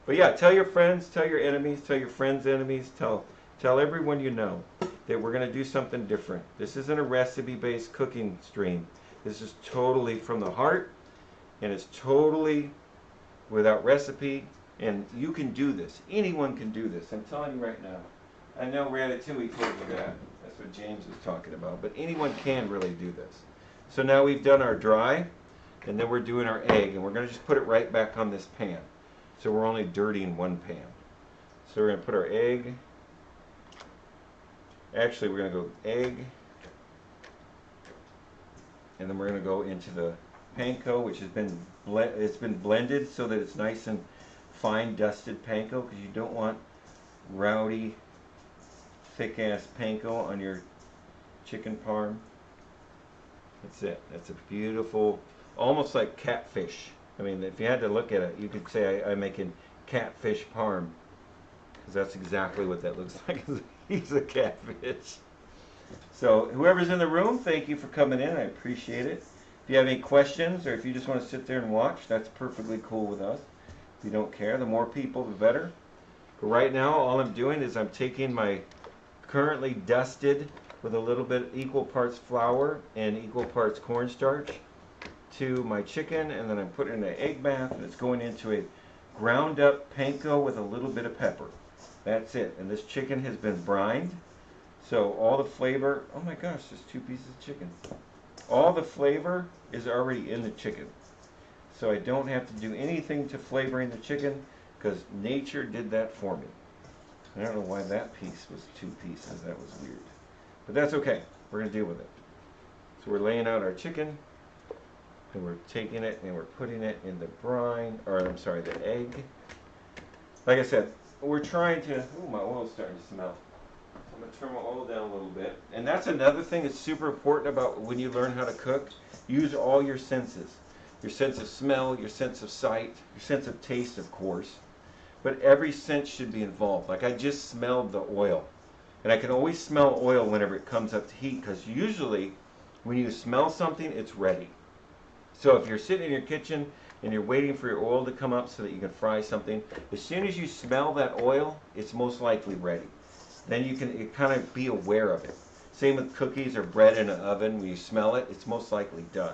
But yeah, tell your friends, tell your enemies, tell your friends' enemies, tell everyone you know that we're going to do something different. This isn't a recipe-based cooking stream. This is totally from the heart, and it's totally without recipe, and you can do this. Anyone can do this. I'm telling you right now. I know Ratatouille told you that. That's what James was talking about. But anyone can really do this. So now we've done our dry, and then we're doing our egg, and we're going to just put it right back on this pan. So we're only dirtying one pan. So we're going to put our egg. Actually, we're going to go egg, and then we're going to go into the panko, which has been blended so that it's nice and fine dusted panko, because you don't want rowdy, thick ass panko on your chicken parm. That's it. That's a beautiful, almost like catfish. I mean, if you had to look at it, you could say I'm making catfish parm, because that's exactly what that looks like. He's a catfish. So whoever's in the room, thank you for coming in. I appreciate it. If you have any questions, or if you just want to sit there and watch, that's perfectly cool with us. If you don't care, the more people, the better. But right now, all I'm doing is I'm taking my currently dusted with a little bit equal parts flour and equal parts cornstarch to my chicken, and then I'm putting in an egg bath, and it's going into a ground up panko with a little bit of pepper. That's it. And this chicken has been brined, so all the flavor, oh my gosh, there's 2 pieces of chicken. All the flavor is already in the chicken. So I don't have to do anything to flavoring the chicken, because nature did that for me. I don't know why that piece was 2 pieces. That was weird. But that's okay. We're going to deal with it. So we're laying out our chicken, and we're taking it and we're putting it in the brine, or I'm sorry, the egg. Like I said, we're trying to, ooh, my oil's starting to smell. So I'm going to turn my oil down a little bit. And that's another thing that's super important about when you learn how to cook. Use all your senses. Your sense of smell, your sense of sight, your sense of taste, of course. But every sense should be involved. Like I just smelled the oil. And I can always smell oil whenever it comes up to heat, because usually when you smell something, it's ready. So if you're sitting in your kitchen and you're waiting for your oil to come up so that you can fry something, as soon as you smell that oil, it's most likely ready. Then you can kind of be aware of it. Same with cookies or bread in an oven. When you smell it, it's most likely done.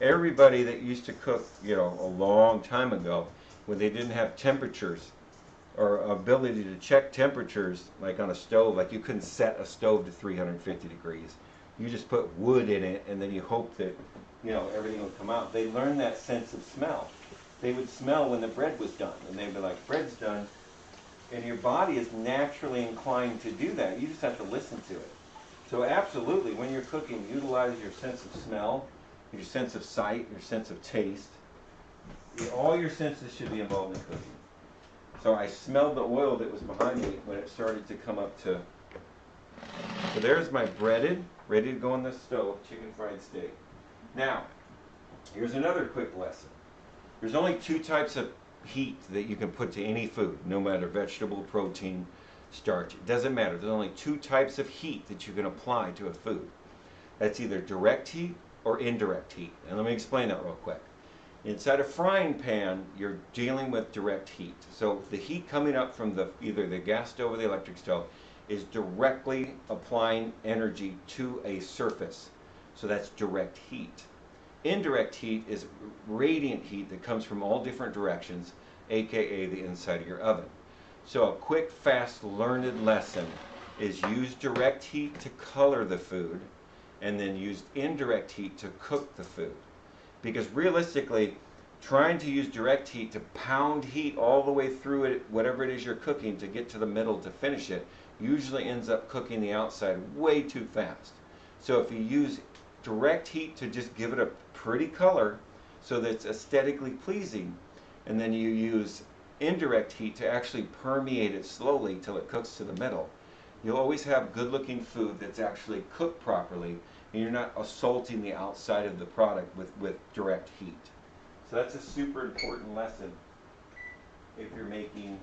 Everybody that used to cook, a long time ago, when they didn't have temperatures or ability to check temperatures, like on a stove, like you couldn't set a stove to 350 degrees. You just put wood in it, and then you hope that, everything would come out. They learned that sense of smell. They would smell when the bread was done, and they'd be like, bread's done. And your body is naturally inclined to do that. You just have to listen to it. So absolutely, when you're cooking, utilize your sense of smell, your sense of sight, your sense of taste. all your senses should be involved in cooking. So I smelled the oil that was behind me when it started to come up to. So there's my breaded, ready to go on the stove, chicken fried steak. Now, here's another quick lesson. There's only 2 types of heat that you can put to any food, no matter vegetable, protein, starch. It doesn't matter. There's only 2 types of heat that you can apply to a food. That's either direct heat or indirect heat. And let me explain that real quick. Inside a frying pan, you're dealing with direct heat. So the heat coming up from either the gas stove or the electric stove is directly applying energy to a surface. So that's direct heat. Indirect heat is radiant heat that comes from all different directions, aka the inside of your oven. So a quick, fast, learned lesson is use direct heat to color the food, and then use indirect heat to cook the food. Because realistically, trying to use direct heat to pound heat all the way through it, whatever it is you're cooking, to get to the middle to finish it, usually ends up cooking the outside way too fast. So if you use direct heat to just give it a pretty color so that it's aesthetically pleasing, and then you use indirect heat to actually permeate it slowly till it cooks to the middle, you'll always have good looking food that's actually cooked properly, and you're not assaulting the outside of the product with direct heat. So that's a super important lesson if you're making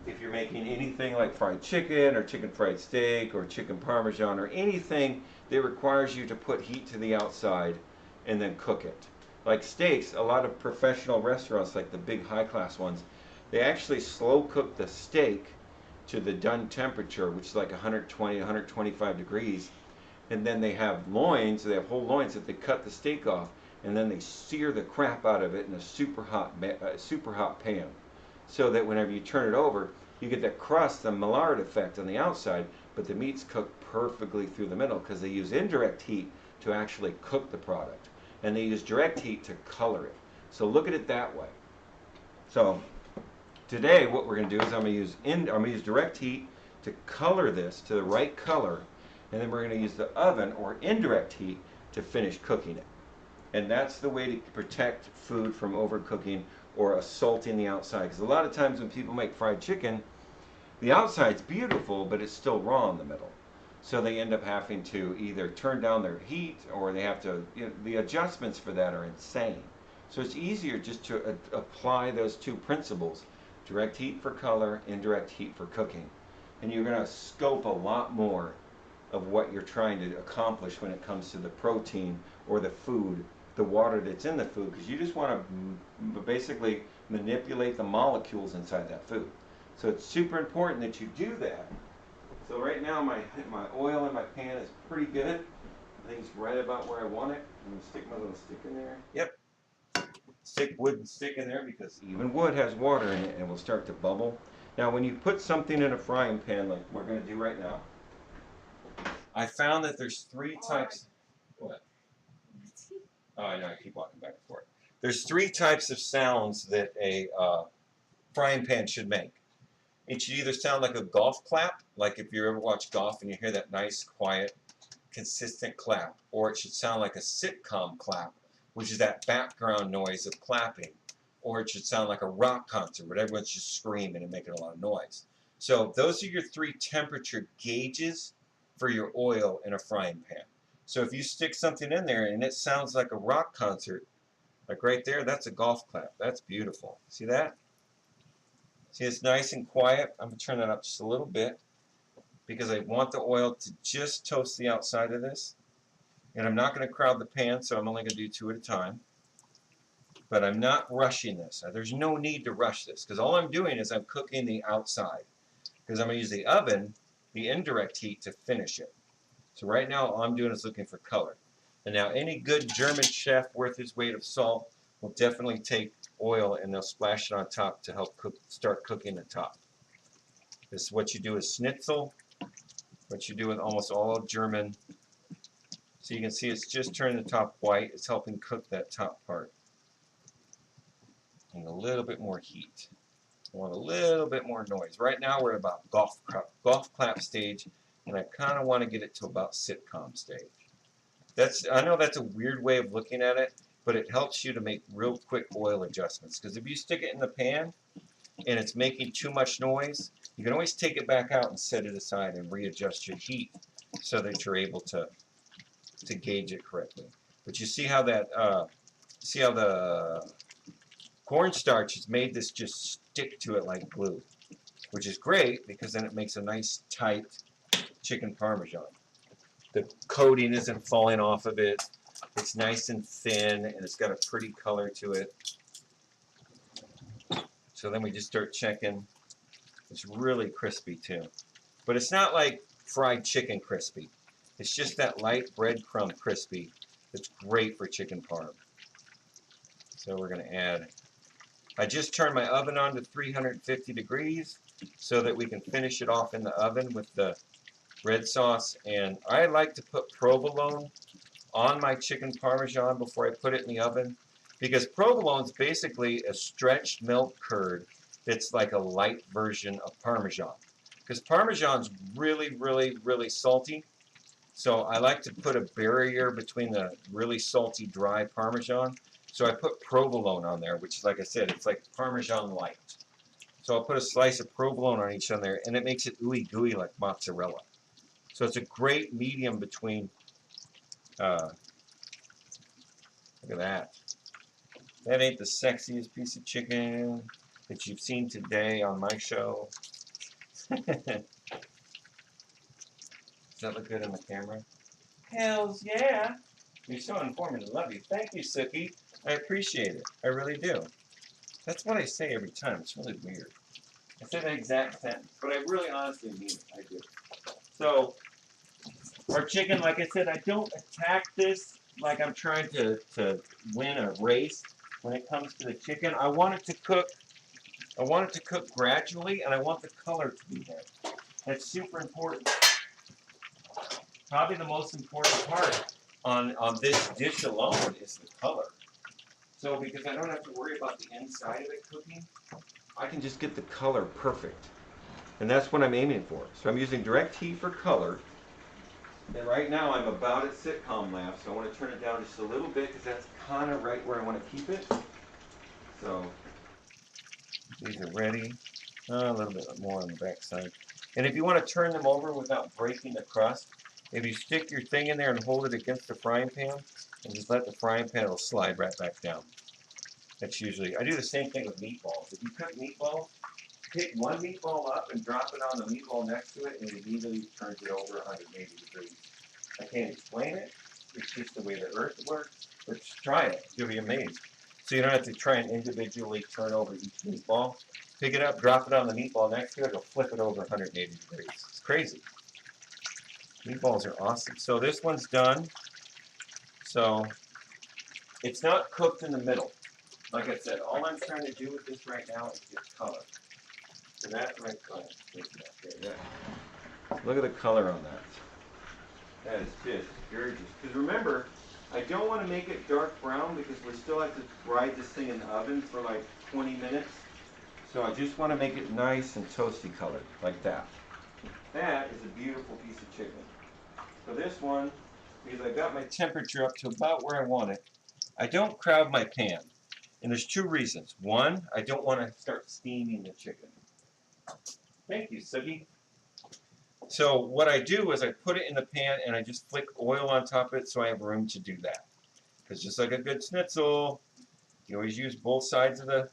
anything like fried chicken or chicken fried steak or chicken parmesan or anything that requires you to put heat to the outside and then cook it. Like steaks, a lot of professional restaurants, like the big high class ones, they actually slow cook the steak to the done temperature, which is like 120, 125 degrees. And then they have loins, they have whole loins that they cut the steak off, and then they sear the crap out of it in a super hot pan. So that whenever you turn it over, you get that crust, the Maillard effect on the outside, but the meat's cooked perfectly through the middle because they use indirect heat to actually cook the product. And they use direct heat to color it. So look at it that way. So today what we're going to do is I'm going to use direct heat to color this to the right color, and then we're going to use the oven or indirect heat to finish cooking it. And that's the way to protect food from overcooking or assaulting the outside. Because a lot of times when people make fried chicken, the outside's beautiful, but it's still raw in the middle. So they end up having to either turn down their heat, or they have to, the adjustments for that are insane. So it's easier just to apply those 2 principles, direct heat for color, indirect heat for cooking. And you're going to scope a lot more of what you're trying to accomplish when it comes to the protein or the food, the water that's in the food, because you just want to basically manipulate the molecules inside that food. So it's super important that you do that. So right now my oil in my pan is pretty good. I think it's right about where I want it. I'm going to stick my little stick in there. Yep. Stick wooden stick in there because even wood has water in it and will start to bubble. Now when you put something in a frying pan like we're going to do right now, I found that there's 3 types. What? Oh, I know, I keep walking back and forth. There's 3 types of sounds that a frying pan should make. It should either sound like a golf clap, like if you ever watch golf and you hear that nice, quiet, consistent clap, or it should sound like a sitcom clap, which is that background noise of clapping, or it should sound like a rock concert where everyone's just screaming and making a lot of noise. So those are your 3 temperature gauges for your oil in a frying pan. So if you stick something in there and it sounds like a rock concert, like right there, that's a golf clap. That's beautiful. See that? See, it's nice and quiet. I'm going to turn that up just a little bit because I want the oil to just toast the outside of this. And I'm not going to crowd the pan, so I'm only going to do 2 at a time. But I'm not rushing this. There's no need to rush this because all I'm doing is I'm cooking the outside. Because I'm going to use the oven, the indirect heat, to finish it. So right now all I'm doing is looking for color. And now any good German chef worth his weight of salt will definitely take oil and they'll splash it on top to help start cooking the top. This is what you do with schnitzel, what you do with almost all German. So you can see it's just turning the top white. It's helping cook that top part. And a little bit more heat. I want a little bit more noise. Right now we're at about golf clap stage, and I kind of want to get it to about sitcom stage. I know that's a weird way of looking at it, but it helps you to make real quick oil adjustments. Because if you stick it in the pan and it's making too much noise, you can always take it back out and set it aside and readjust your heat so that you're able to gauge it correctly. But you see how that see how the cornstarch has made this just stick to it like glue, which is great because then it makes a nice tight chicken parmesan. The coating isn't falling off of it. It's nice and thin, and it's got a pretty color to it. So then we just start checking. It's really crispy too. But it's not like fried chicken crispy. It's just that light breadcrumb crispy that's great for chicken parm. So we're going to add. I just turned my oven on to 350 degrees so that we can finish it off in the oven with the red sauce. And I like to put provolone on my chicken parmesan before I put it in the oven, because provolone is basically a stretched milk curd that's like a light version of parmesan. Because parmesan's really, really, really salty. So I like to put a barrier between the really salty, dry parmesan. So I put provolone on there, which is, like I said, it's like parmesan light. So I'll put a slice of provolone on each on there, and it makes it ooey gooey like mozzarella. So it's a great medium between. Look at that. That ain't the sexiest piece of chicken that you've seen today on my show. Does that look good in the camera? Hells yeah. You're so informative. Love you. Thank you, Suki. I appreciate it. I really do. That's what I say every time. It's really weird. I say the exact sentence, but I really honestly mean it. I do. So, our chicken, like I said, I don't attack this like I'm trying to win a race when it comes to the chicken. I want it to cook. I want it to cook gradually, and I want the color to be there. That's super important. Probably the most important part on this dish alone is the color. So because I don't have to worry about the inside of it cooking, I can just get the color perfect. And that's what I'm aiming for. So I'm using direct heat for color. And right now I'm about at sitcom laugh, so I want to turn it down just a little bit because that's kind of right where I want to keep it. So these are ready. A little bit more on the back side. And if you want to turn them over without breaking the crust, if you stick your thing in there and hold it against the frying pan, and just let the frying pan, it'll slide right back down. That's usually, I do the same thing with meatballs. If you cook meatballs, pick one meatball up and drop it on the meatball next to it, and it immediately turns it over 180 degrees. I can't explain it. It's just the way the earth works. But just try it. You'll be amazed. So you don't have to try and individually turn over each meatball. Pick it up, drop it on the meatball next to it, it'll flip it over 180 degrees. It's crazy. Meatballs are awesome. So this one's done. So it's not cooked in the middle. Like I said, all I'm trying to do with this right now is get color. So that's right there. Look at the color on that. That is just gorgeous. Because remember, I don't want to make it dark brown because we still have to fry this thing in the oven for like 20 minutes. So I just want to make it nice and toasty colored, like that. That is a beautiful piece of chicken. So this one, because I got my temperature up to about where I want it, I don't crowd my pan. And there's two reasons. One, I don't want to start steaming the chicken. Thank you, Sugi. So what I do is I put it in the pan and I just flick oil on top of it so I have room to do that. Because just like a good schnitzel, you always use both sides of the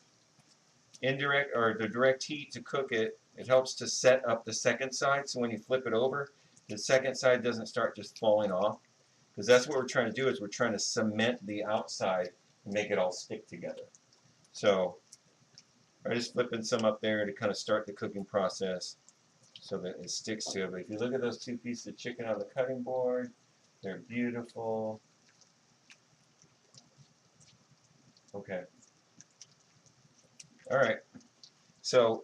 indirect or the direct heat to cook it. It helps to set up the second side so when you flip it over, the second side doesn't start just falling off. Because that's what we're trying to do, is we're trying to cement the outside and make it all stick together. So I'm just flipping some up there to kind of start the cooking process so that it sticks to it. But if you look at those two pieces of chicken on the cutting board, they're beautiful. Okay. All right. So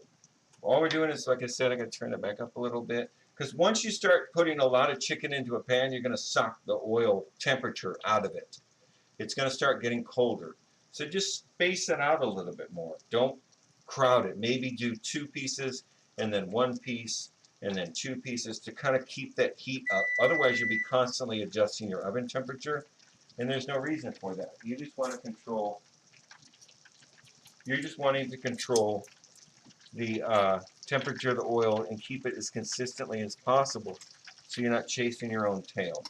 all we're doing is, like I said, I'm going to turn it back up a little bit. Because once you start putting a lot of chicken into a pan, you're going to suck the oil temperature out of it. It's going to start getting colder. So just space it out a little bit more. Don't crowd it. Maybe do 2 pieces and then 1 piece and then 2 pieces to kind of keep that heat up. Otherwise, you'll be constantly adjusting your oven temperature And there's no reason for that. You just want to control, you're just wanting to control the temperature of the oil and keep it as consistently as possible so you're not chasing your own tail.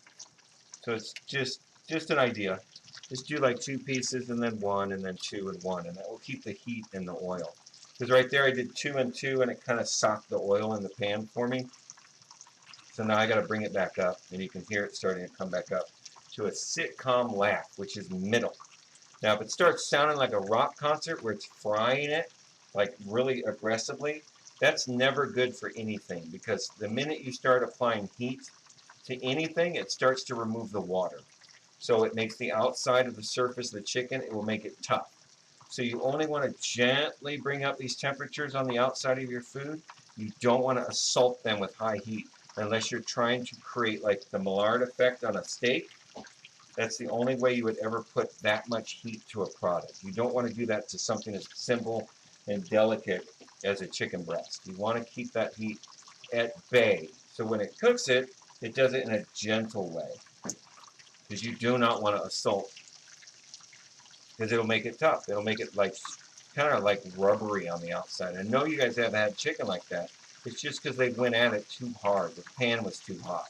So it's just an idea. Just do like 2 pieces and then 1 and then 2 and 1, and that will keep the heat in the oil. Because right there I did 2 and 2 and it kind of socked the oil in the pan for me. So now I got to bring it back up, and you can hear it starting to come back up to a sitcom laugh, which is middle. Now if it starts sounding like a rock concert where it's frying it like really aggressively, that's never good for anything, because the minute you start applying heat to anything, it starts to remove the water. So it makes the outside of the surface of the chicken, it will make it tough. So you only want to gently bring up these temperatures on the outside of your food. You don't want to assault them with high heat unless you're trying to create like the Maillard effect on a steak. That's the only way you would ever put that much heat to a product. You don't want to do that to something as simple and delicate as a chicken breast. You want to keep that heat at bay. So when it cooks it, it does it in a gentle way, because you do not want to assault, because it'll make it tough. It'll make it like kind of like rubbery on the outside. I know you guys have had chicken like that. It's just because they went at it too hard. The pan was too hot.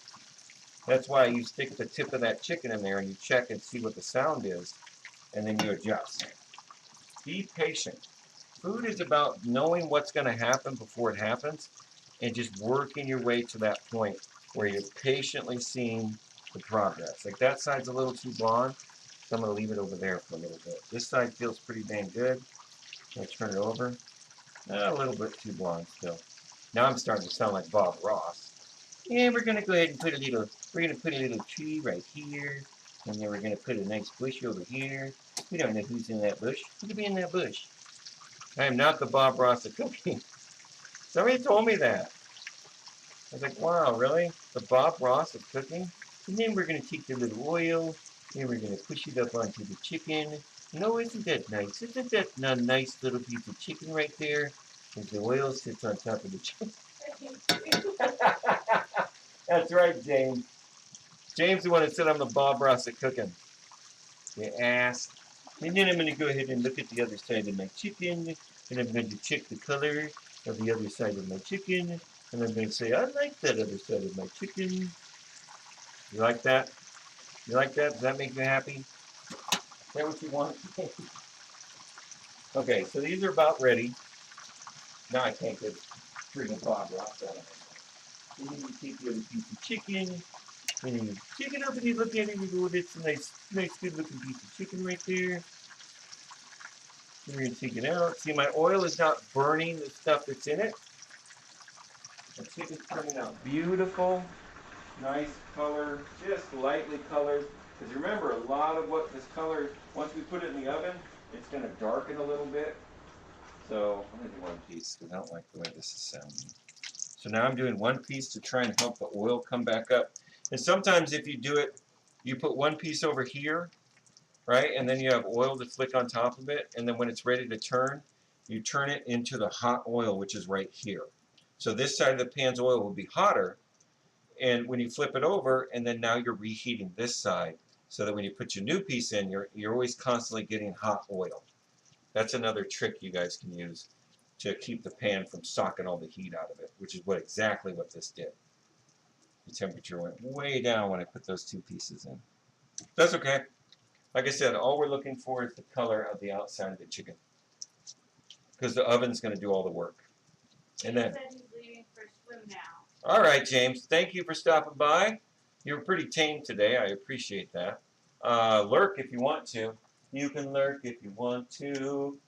That's why you stick the tip of that chicken in there and you check and see what the sound is, and then you adjust. Be patient. Food is about knowing what's going to happen before it happens and just working your way to that point where you're patiently seeing the progress. Like that side's a little too blonde, so I'm going to leave it over there for a little bit. This side feels pretty dang good. I'm going to turn it over. A little bit too blonde still. Now I'm starting to sound like Bob Ross. Yeah, we're going to go ahead and put a little tree right here, and then we're going to put a nice bush over here. We don't know who's in that bush. Who could be in that bush? I am not the Bob Ross of cooking. Somebody told me that. I was like, wow, really? The Bob Ross of cooking? And then we're going to take the little oil, and we're going to push it up onto the chicken. No, isn't that nice? Isn't that a nice little piece of chicken right there? And the oil sits on top of the chicken. That's right, James. James the one that said I'm the Bob Ross of cooking. You ass. And then I'm going to go ahead and look at the other side of my chicken, and I'm going to check the color of the other side of my chicken, and I'm going to say, I like that other side of my chicken. You like that? You like that? Does that make you happy? Is that what you want? Okay, so these are about ready. Now I can't get freaking Bob Ross out of it. And then you take the other piece of chicken, and then you pick it up and you look at it and you go, that's a nice good looking piece of chicken right there. And we're going to take it out. See, my oil is not burning the stuff that's in it. The chicken's turning out beautiful. Nice color, just lightly colored. Because remember, a lot of what this color, once we put it in the oven, it's going to darken a little bit. So I'm going to do 1 piece because I don't like the way this is sounding. So now I'm doing 1 piece to try and help the oil come back up. And sometimes if you do it, you put 1 piece over here, right? And then you have oil to flick on top of it. And then when it's ready to turn, you turn it into the hot oil, which is right here. So this side of the pan's oil will be hotter. And when you flip it over, and then now you're reheating this side, so that when you put your new piece in, you're always constantly getting hot oil. That's another trick you guys can use to keep the pan from sucking all the heat out of it, which is exactly what this did. The temperature went way down when I put those 2 pieces in. That's okay. Like I said, all we're looking for is the color of the outside of the chicken, because the oven's going to do all the work. And then, He said he's leaving for swim now. all right, James, thank you for stopping by. You were pretty tame today. I appreciate that. Lurk if you want to. You can lurk if you want to.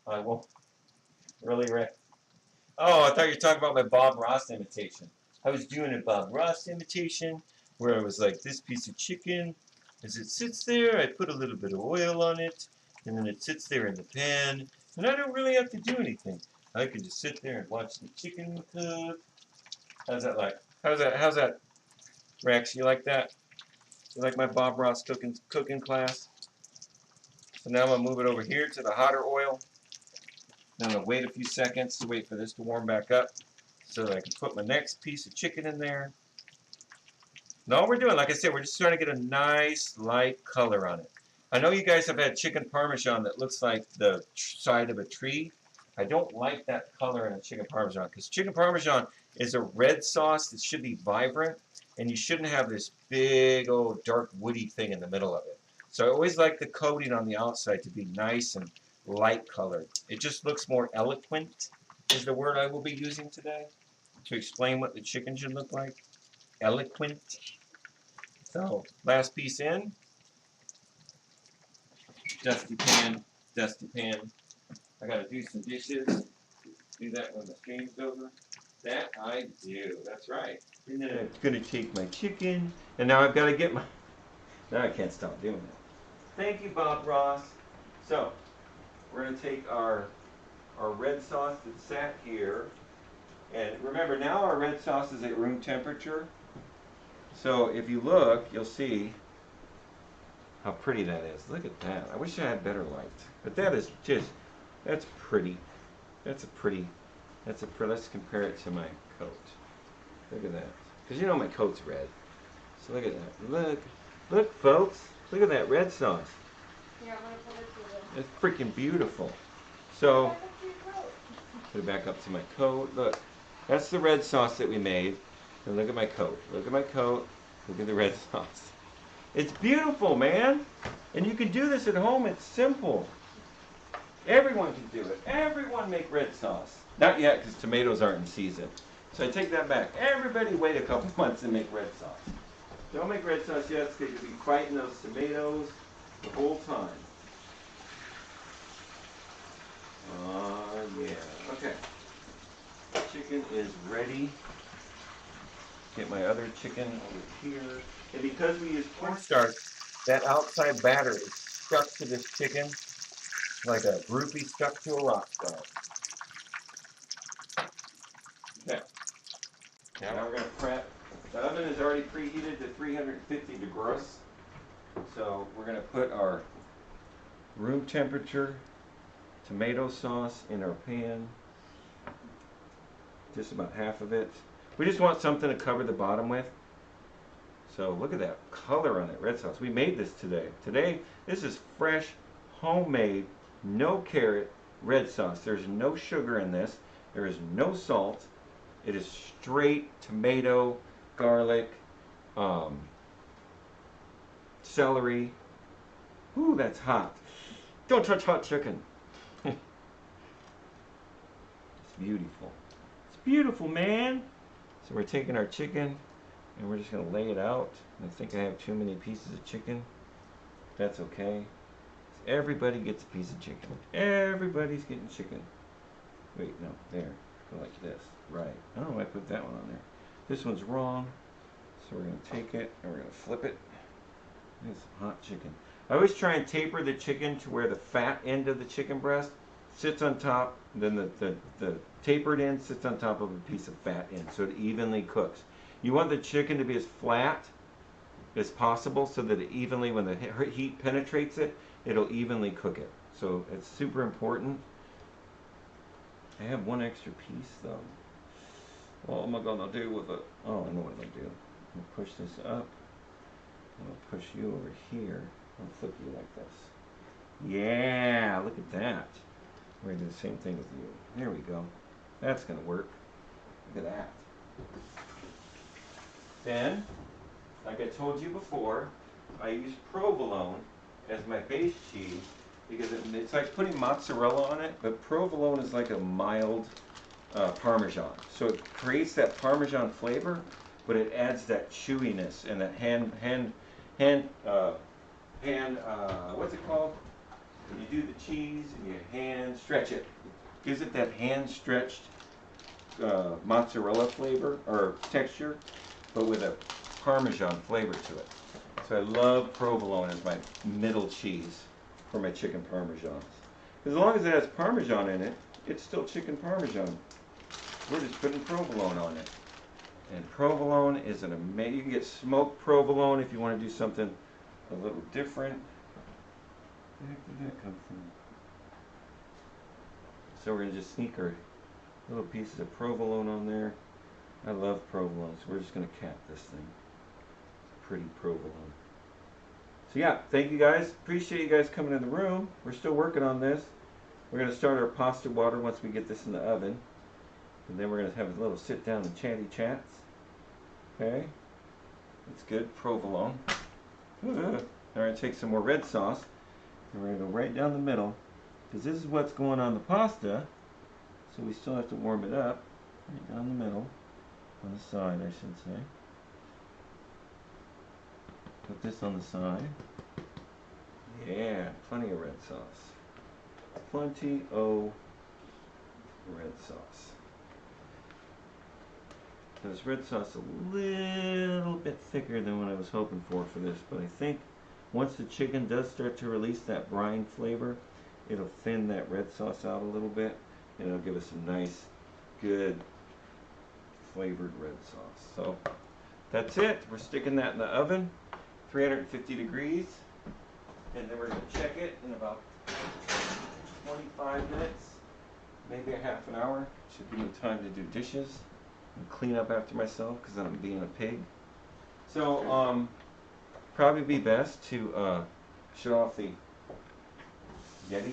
I won't. Really, Rick? Oh, I thought you were talking about my Bob Ross imitation. I was doing a Bob Ross imitation where I was like, this piece of chicken, as it sits there, I put a little bit of oil on it, and then it sits there in the pan, and I don't really have to do anything. I can just sit there and watch the chicken cook. How's that like? How's that, Rex? You like that? You like my Bob Ross cooking class? So now I'm going to move it over here to the hotter oil. Then I'm going to wait a few seconds to wait for this to warm back up so that I can put my next piece of chicken in there. No, we're doing, like I said, we're just trying to get a nice light color on it. I know you guys have had chicken parmesan that looks like the side of a tree. I don't like that color in a chicken parmesan because chicken parmesan is a red sauce that should be vibrant, and you shouldn't have this big old dark woody thing in the middle of it. So I always like the coating on the outside to be nice and light colored. It just looks more eloquent is the word I will be using today to explain what the chicken should look like. Eloquent. So, last piece in. Dusty pan, dusty pan. I gotta do some dishes. Do that when the stream's over. That I do, that's right. And then I'm gonna take my chicken, and now I've gotta get my, now I can't stop doing it. Thank you, Bob Ross. So, we're gonna take our red sauce that's sat here, and remember now our red sauce is at room temperature. So if you look, you'll see how pretty that is. Look at that. I wish I had better light. But that is just, that's pretty. That's a pretty, let's compare it to my coat. Look at that. Because you know my coat's red. So look at that. Look folks. Look at that red sauce. Yeah, I'm gonna put it to the. It's freaking beautiful. So, put it back up to my coat. Look, that's the red sauce that we made. And look at my coat. Look at my coat. Look at the red sauce. It's beautiful, man. And you can do this at home. It's simple. Everyone can do it. Everyone make red sauce. Not yet, because tomatoes aren't in season. So I take that back. Everybody wait a couple months and make red sauce. Don't make red sauce yet, because you'll be fighting those tomatoes the whole time. Oh, yeah. Okay. Chicken is ready. Get my other chicken over here. And because we use cornstarch, that outside batter is stuck to this chicken like a groupie stuck to a rock star. Okay. Now we're going to prep. The oven is already preheated to 350 degrees. So we're going to put our room temperature tomato sauce in our pan. Just about half of it. We just want something to cover the bottom with. So look at that color on that red sauce. We made this today. Today, this is fresh, homemade, no carrot red sauce. There's no sugar in this. There is no salt. It is straight tomato, garlic, celery. Ooh, that's hot. Don't touch hot chicken. It's beautiful. It's beautiful, man. So we're taking our chicken and we're just going to lay it out. I think I have too many pieces of chicken. That's okay. Everybody gets a piece of chicken. Everybody's getting chicken. Wait, no, there. Go like this. Right. Oh, I put that one on there. This one's wrong. So we're going to take it and we're going to flip it. There's some hot chicken. I always try and taper the chicken to where the fat end of the chicken breast sits on top, then the tapered end sits on top of a piece of fat end, so it evenly cooks. You want the chicken to be as flat as possible so that it evenly, when the heat penetrates it, it'll evenly cook it. So it's super important. I have one extra piece though. What am I gonna do with it? Oh, I know what I'm gonna do. I'm gonna push this up. I'm gonna push you over here. I'll flip you like this. Yeah, look at that. We're gonna do the same thing with you. There we go. That's gonna work. Look at that. Then, like I told you before, I use provolone as my base cheese because it's like putting mozzarella on it, but provolone is like a mild Parmesan. So it creates that Parmesan flavor, but it adds that chewiness and that what's it called? When you do the cheese and you hand stretch it, it gives it that hand stretched mozzarella flavor or texture, but with a Parmesan flavor to it. So I love provolone as my middle cheese for my chicken Parmesans. As long as it has Parmesan in it, it's still chicken Parmesan. We're just putting provolone on it. And provolone is an amazing, you can get smoked provolone if you want to do something a little different. Where the heck did that come from? So we're going to just sneak our little pieces of provolone on there. I love provolone, so we're just going to cap this thing. pretty provolone. So yeah, thank you guys. Appreciate you guys coming in the room. We're still working on this. We're going to start our pasta water once we get this in the oven. And then we're going to have a little sit down and chatty chats. Okay. That's good. Provolone. All right, I'm going to take some more red sauce. And we're going to go right down the middle. Because this is what's going on the pasta. So we still have to warm it up. Right down the middle. On the side, I should say. Put this on the side. Yeah, plenty of red sauce. Plenty of red sauce. This red sauce a little bit thicker than what I was hoping for this, but I think once the chicken does start to release that brine flavor, it'll thin that red sauce out a little bit, and it'll give us some nice, good, flavored red sauce. So that's it. We're sticking that in the oven, 350 degrees, and then we're going to check it in about 25 minutes, maybe a half an hour. Should give me time to do dishes and clean up after myself because I'm being a pig. So probably be best to shut off the Yeti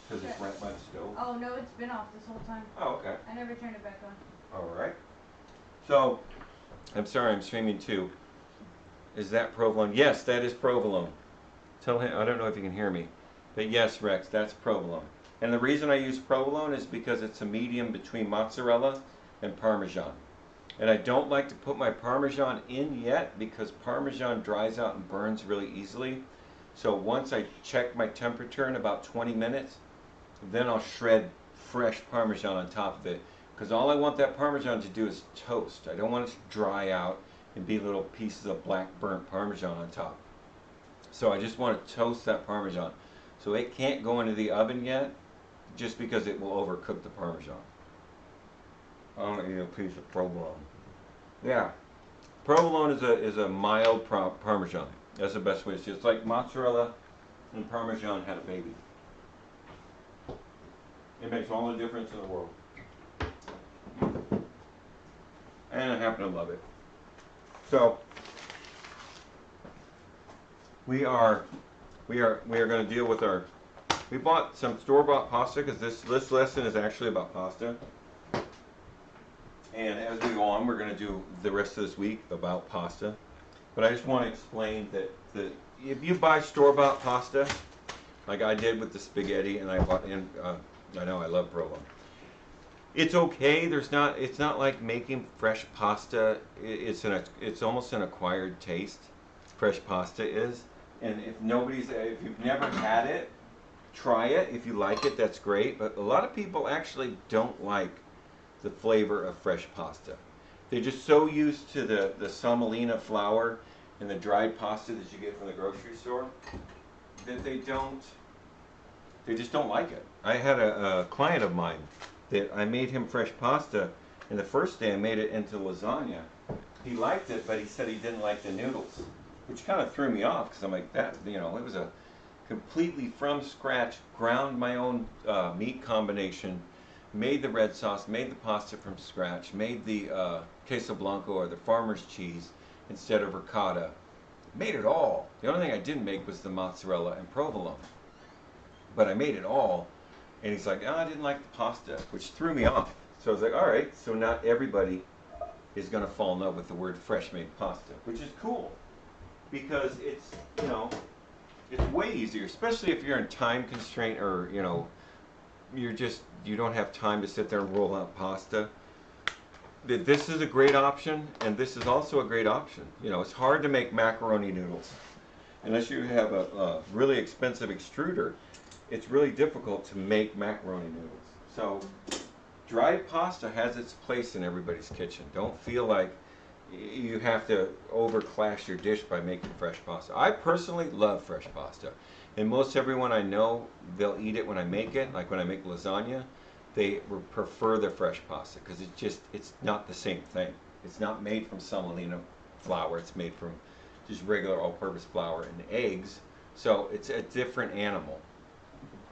because it's right by the stove. Oh no, it's been off this whole time. Oh, okay. I never turned it back on. All right. So I'm sorry, I'm streaming too. Is that provolone? Yes, that is provolone. Tell him, I don't know if you can hear me, but yes, Rex, that's provolone. And the reason I use provolone is because it's a medium between mozzarella and Parmesan. And I don't like to put my Parmesan in yet because Parmesan dries out and burns really easily. So once I check my temperature in about 20 minutes, then I'll shred fresh Parmesan on top of it. Because all I want that Parmesan to do is toast. I don't want it to dry out and be little pieces of black burnt Parmesan on top. So I just want to toast that Parmesan. So it can't go into the oven yet just because it will overcook the Parmesan. I want to eat a piece of provolone. Yeah, provolone is a mild Parmesan. That's the best way to see it. It's like mozzarella and Parmesan had a baby. It makes all the difference in the world. And I happen to love it. So we are going to deal with our. We bought some store-bought pasta because this lesson is actually about pasta. And as we go on, we're going to do the rest of this week about pasta. But I just want to explain that if you buy store-bought pasta, like I did with the spaghetti, and I bought in, I know I love provolone. It's okay. It's not like making fresh pasta. It's almost an acquired taste. Fresh pasta is. And if you've never had it, try it. If you like it, that's great. But a lot of people actually don't like the flavor of fresh pasta. They're just so used to the semolina flour and the dried pasta that you get from the grocery store that they just don't like it. I had a client of mine that I made him fresh pasta, and the first day I made it into lasagna. He liked it, but he said he didn't like the noodles, which kind of threw me off because I'm like, it was a completely from scratch, ground my own meat combination, made the red sauce, made the pasta from scratch, made the queso blanco or the farmer's cheese instead of ricotta. Made it all. The only thing I didn't make was the mozzarella and provolone. But I made it all. And he's like, I didn't like the pasta, which threw me off. So I was like, all right, so not everybody is going to fall in love with the word fresh made pasta, which is cool. Because it's, it's way easier, especially if you're in time constraint or, you don't have time to sit there and roll out pasta. This is a great option, and this is also a great option. It's hard to make macaroni noodles. Unless you have a really expensive extruder, it's really difficult to make macaroni noodles. So dried pasta has its place in everybody's kitchen. Don't feel like you have to overclass your dish by making fresh pasta. I personally love fresh pasta. And most everyone I know, they'll eat it when I make it. Like when I make lasagna, they prefer the fresh pasta because it's not the same thing. It's not made from semolina flour. It's made from just regular all-purpose flour and eggs. So it's a different animal.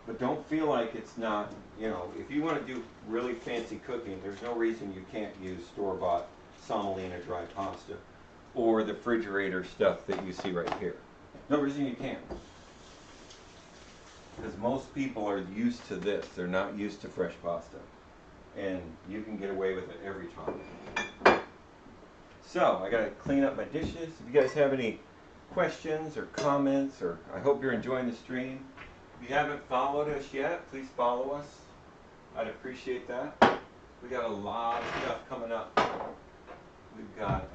But don't feel like it's not, if you want to do really fancy cooking, there's no reason you can't use store-bought semolina dry pasta. or the refrigerator stuff that you see right here. No reason you can't. Because most people are used to this. They're not used to fresh pasta. And you can get away with it every time. So, I gotta clean up my dishes. If you guys have any questions or comments, or I hope you're enjoying the stream. If you haven't followed us yet, please follow us. I'd appreciate that. We got a lot of stuff coming up. We've got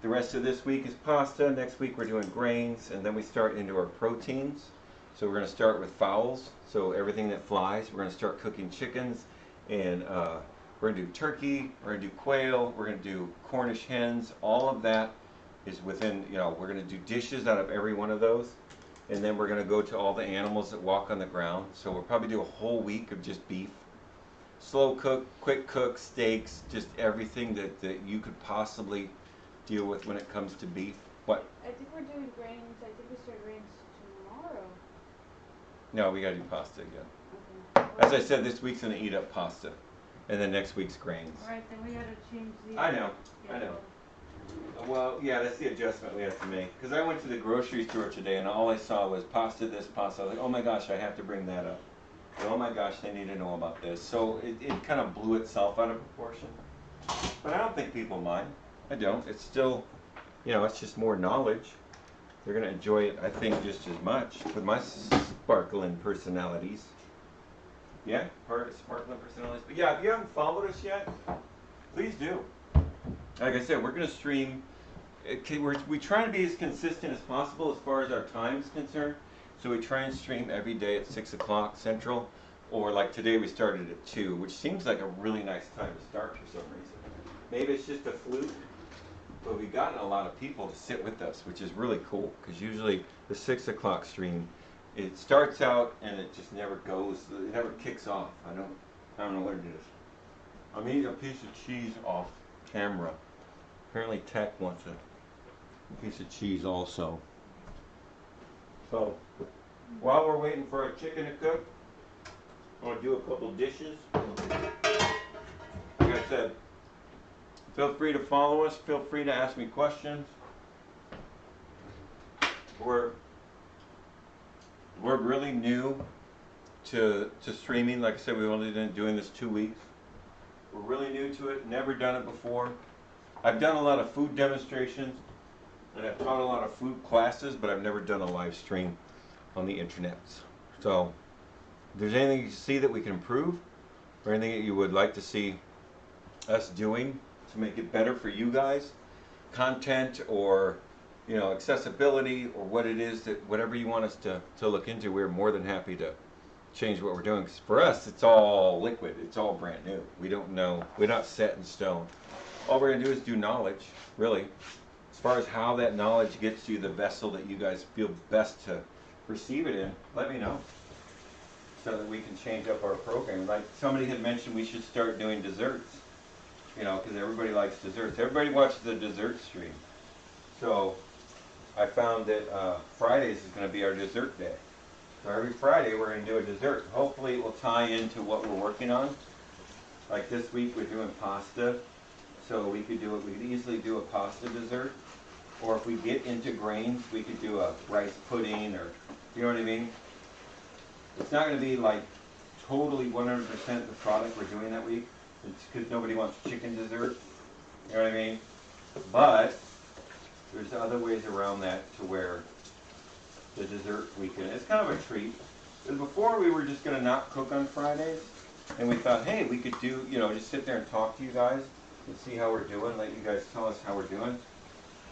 the rest of this week is pasta. Next week we're doing grains, and then we start into our proteins. So we're going to start with fowls. So everything that flies. We're going to start cooking chickens, and we're going to do turkey. We're going to do quail. We're going to do Cornish hens. All of that is within. We're going to do dishes out of every one of those, and then we're going to go to all the animals that walk on the ground. So we'll probably do a whole week of just beef. Slow cook, quick cook, steaks, just everything that you could possibly deal with when it comes to beef. What? I think we're doing grains. I think we start grains tomorrow. No, we gotta do pasta again. Okay. As I said, this week's gonna eat up pasta, and then next week's grains. Alright, then we gotta change the. I know. Well, yeah, that's the adjustment we have to make. Because I went to the grocery store today, and all I saw was pasta, this pasta. I was like, oh my gosh, I have to bring that up. Oh my gosh, they need to know about this. So it kind of blew itself out of proportion. But I don't think people mind. I don't. It's still, it's just more knowledge. They're going to enjoy it, I think, just as much with my sparkling personalities. Yeah, part of sparkling personalities. But yeah, if you haven't followed us yet, please do. Like I said, we're going to stream. We try to be as consistent as possible as far as our time is concerned. So we try and stream every day at 6 o'clock Central, or like today we started at 2, which seems like a really nice time to start for some reason. Maybe it's just a fluke, but we've gotten a lot of people to sit with us, which is really cool, because usually the 6 o'clock stream, it starts out and it just never goes, it never kicks off. I don't know what it is. I'm eating a piece of cheese off camera. Apparently Tech wants a piece of cheese also. So, while we're waiting for our chicken to cook, I'm going to do a couple dishes. Like I said, feel free to follow us. Feel free to ask me questions. We're really new to streaming. Like I said, we've only been doing this 2 weeks. We're really new to it. Never done it before. I've done a lot of food demonstrations, and I've taught a lot of food classes, but I've never done a live stream on the internet. So, if there's anything you see that we can improve, or anything that you would like to see us doing to make it better for you guys, content or accessibility, or what it is that whatever you want us to look into, we're more than happy to change what we're doing. 'Cause for us, it's all liquid. It's all brand new. We don't know. We're not set in stone. All we're gonna do is do knowledge, really. As far as how that knowledge gets you the vessel that you guys feel best to receive it in, let me know, so that we can change up our program. Like somebody had mentioned, we should start doing desserts, because everybody likes desserts. Everybody watches the dessert stream. So I found that Fridays is going to be our dessert day. So every Friday we're going to do a dessert. Hopefully it will tie into what we're working on. Like this week we're doing pasta. So we could easily do a pasta dessert. Or if we get into grains, we could do a rice pudding, or, you know what I mean? It's not going to be like totally 100% the product we're doing that week. It's because nobody wants chicken dessert. You know what I mean? But there's other ways around that to where the dessert weekend, it's kind of a treat. Because before we were just going to not cook on Fridays. And we thought, hey, we could do, just sit there and talk to you guys and see how we're doing, let you guys tell us how we're doing.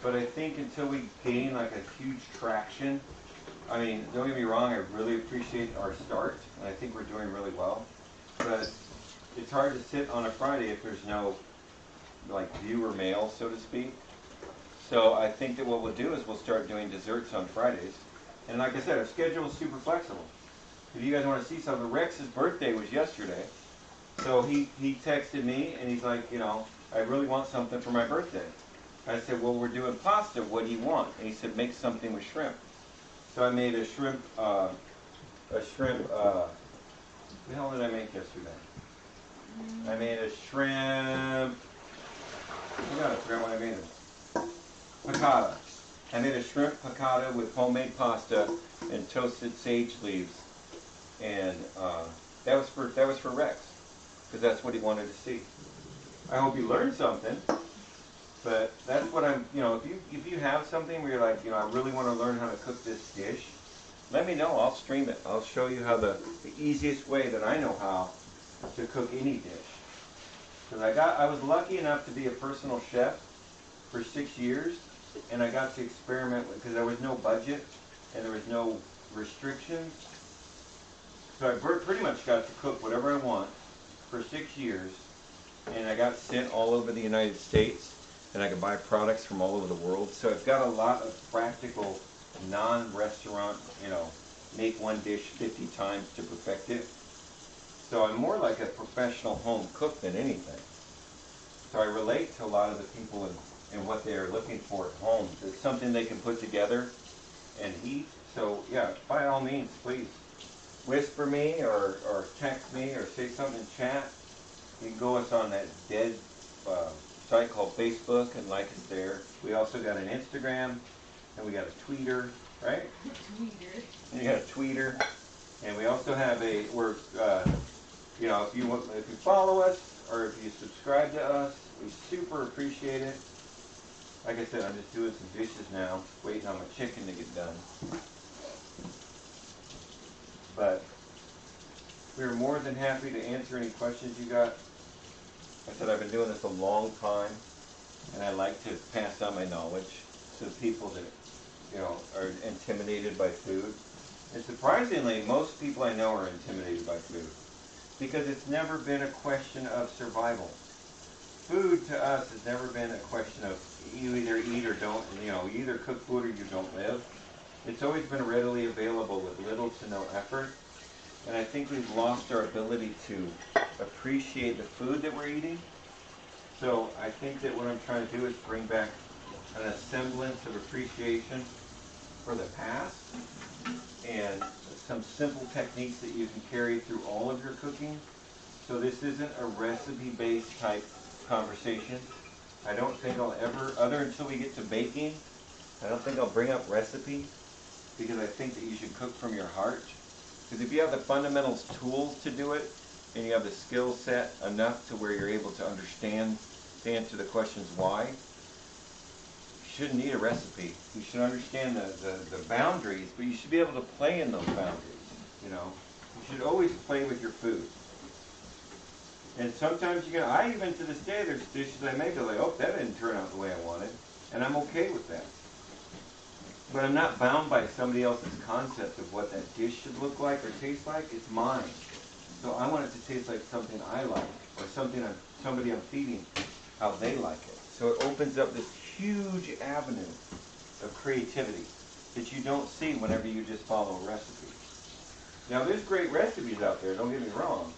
But I think until we gain like a huge traction, I mean, don't get me wrong, I really appreciate our start, and I think we're doing really well. But it's hard to sit on a Friday if there's no like viewer mail, so to speak. So I think that what we'll do is we'll start doing desserts on Fridays. And like I said, our schedule is super flexible. If you guys want to see something, Rex's birthday was yesterday. So he texted me and he's like, I really want something for my birthday. I said, well, we're doing pasta. What do you want? And he said, make something with shrimp. So I made a shrimp, what the hell did I make yesterday? I made a shrimp, I forgot what I made. piccata. I made a shrimp piccata with homemade pasta and toasted sage leaves, and that was for Rex, because that's what he wanted to see. I hope you learned something. But that's what I'm, if you have something where you're like, I really want to learn how to cook this dish, let me know. I'll stream it. I'll show you how the easiest way that I know how to cook any dish. Because I was lucky enough to be a personal chef for 6 years, and I got to experiment with, because there was no budget and there was no restrictions. So I pretty much got to cook whatever I want for 6 years, and I got sent all over the United States. And I can buy products from all over the world. So I've got a lot of practical, non-restaurant, make one dish 50 times to perfect it. So I'm more like a professional home cook than anything. So I relate to a lot of the people and what they're looking for at home. It's something they can put together and eat. So yeah, by all means, please whisper me or text me or say something in chat. You can go us on that dead site called Facebook and like us there. We also got an Instagram and we got a Tweeter, right? Tweeter. And you got a Tweeter, and we also have if you follow us or if you subscribe to us, we super appreciate it. Like I said, I'm just doing some dishes now, waiting on my chicken to get done. But we're more than happy to answer any questions you got. I said I've been doing this a long time, and I like to pass on my knowledge to people that, are intimidated by food. And surprisingly, most people I know are intimidated by food because it's never been a question of survival. Food to us has never been a question of you either eat or don't, you either cook food or you don't live. It's always been readily available with little to no effort. And I think we've lost our ability to appreciate the food that we're eating. So I think that what I'm trying to do is bring back an semblance of appreciation for the past and some simple techniques that you can carry through all of your cooking. So this isn't a recipe-based type conversation. I don't think I'll ever, until we get to baking, I don't think I'll bring up recipe, because I think that you should cook from your heart. Because if you have the fundamentals tools to do it, and you have the skill set enough to where you're able to understand, to answer the questions why, you shouldn't need a recipe. You should understand the boundaries, but you should be able to play in those boundaries. You should always play with your food. And sometimes I even to this day, there's dishes I make that like, oh, that didn't turn out the way I wanted, and I'm okay with that. But I'm not bound by somebody else's concept of what that dish should look like or taste like. It's mine. So I want it to taste like something I like, or somebody I'm feeding how they like it. So it opens up this huge avenue of creativity that you don't see whenever you just follow a recipe. Now there's great recipes out there, don't get me wrong,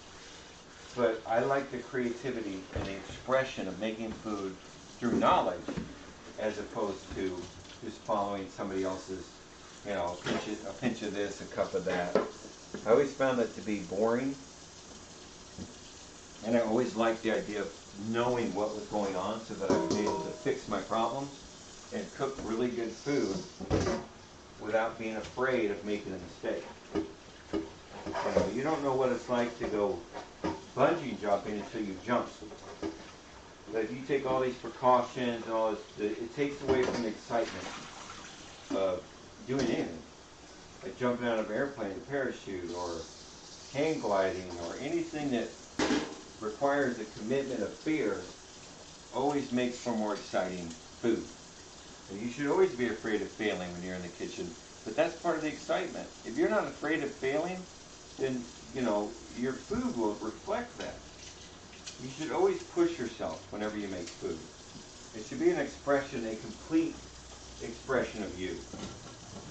but I like the creativity and the expression of making food through knowledge as opposed to just following somebody else's, a pinch of this, a cup of that. I always found that to be boring, and I always liked the idea of knowing what was going on so that I was able to fix my problems and cook really good food without being afraid of making a mistake. You don't know what it's like to go bungee jumping until you jump. But if you take all these precautions and all this, it takes away from the excitement of doing anything. Like jumping out of an airplane, a parachute, or hang gliding, or anything that requires a commitment of fear always makes for more exciting food. And you should always be afraid of failing when you're in the kitchen, but that's part of the excitement. If you're not afraid of failing, then, your food will reflect that. You should always push yourself whenever you make food. It should be an expression, a complete expression of you.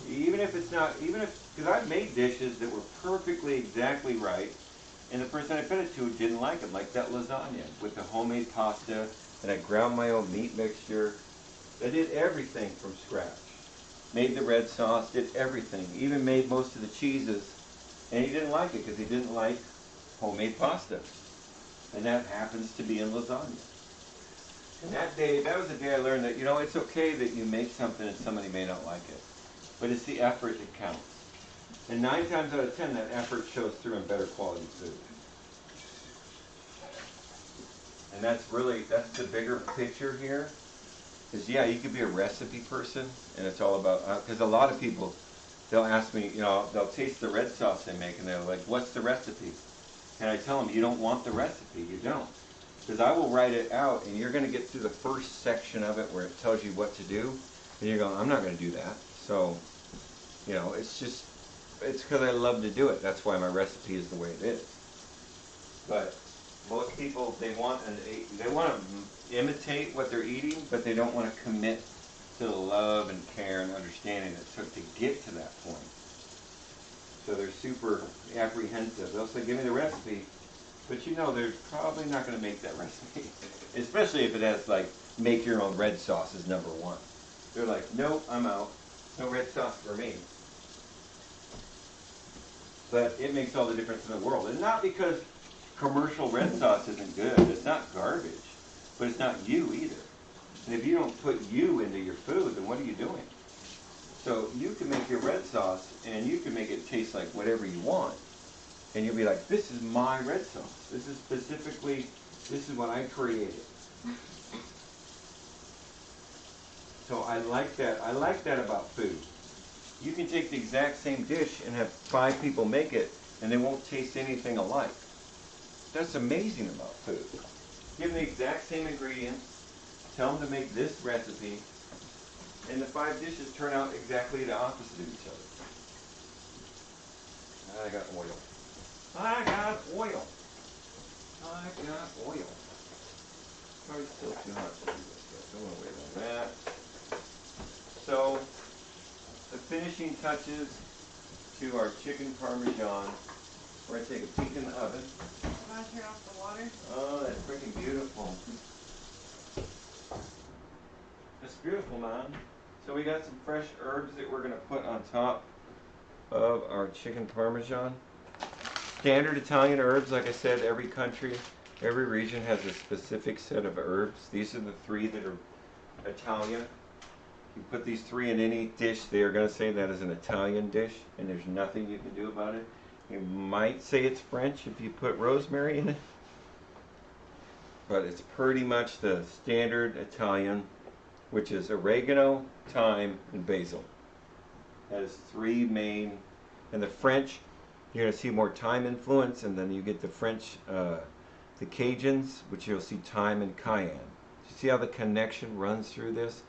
Because I've made dishes that were perfectly exactly right, and the person I fed it to didn't like them, like that lasagna with the homemade pasta, and I ground my own meat mixture. I did everything from scratch. Made the red sauce, did everything, even made most of the cheeses, and he didn't like it because he didn't like homemade pasta. And that happens to be in lasagna. And that was the day I learned that, you know, it's okay that you make something and somebody may not like it. But it's the effort that counts. And 9 times out of 10, that effort shows through in better quality food. And that's the bigger picture here. Is yeah, you could be a recipe person, and it's all about, because a lot of people, they'll ask me, you know, they'll taste the red sauce they make, and they're like, what's the recipe? And I tell them, you don't want the recipe, you don't. Because I will write it out, and you're going to get through the first section of it where it tells you what to do, and you're going, I'm not going to do that. So, you know, it's because I love to do it. That's why my recipe is the way it is. But most people, they want to imitate what they're eating, but they don't want to commit to the love and care and understanding it took to get to that point. So they're super apprehensive. They'll say, give me the recipe, but you know they're probably not going to make that recipe, especially if it has like make your own red sauce is number 1. They're like, nope, I'm out. No red sauce for me. But it makes all the difference in the world. And not because commercial red sauce isn't good. It's not garbage. But it's not you either. And if you don't put you into your food, then what are you doing? So you can make your red sauce, and you can make it taste like whatever you want. And you'll be like, this is my red sauce. This is what I created. So I like that. I like that about food. You can take the exact same dish and have 5 people make it, and they won't taste anything alike. That's amazing about food. Give them the exact same ingredients, tell them to make this recipe, and the 5 dishes turn out exactly the opposite of each other. I got oil. I got oil. Probably still too hot to do this, but don't want to wait on that. So, the finishing touches to our chicken parmesan. We're going to take a peek in the oven. Want to turn off the water? Oh, that's freaking beautiful. That's beautiful, man. So we got some fresh herbs that we're going to put on top of our chicken parmesan. Standard Italian herbs, like I said, every country, every region has a specific set of herbs. These are the 3 that are Italian. You put these 3 in any dish, they are going to say that is an Italian dish, and there's nothing you can do about it. You might say it's French if you put rosemary in it, but it's pretty much the standard Italian, which is oregano, thyme, and basil. That is 3 main. And the French, you're going to see more thyme influence, and then you get the French, the Cajuns, which you'll see thyme and cayenne. You see how the connection runs through this?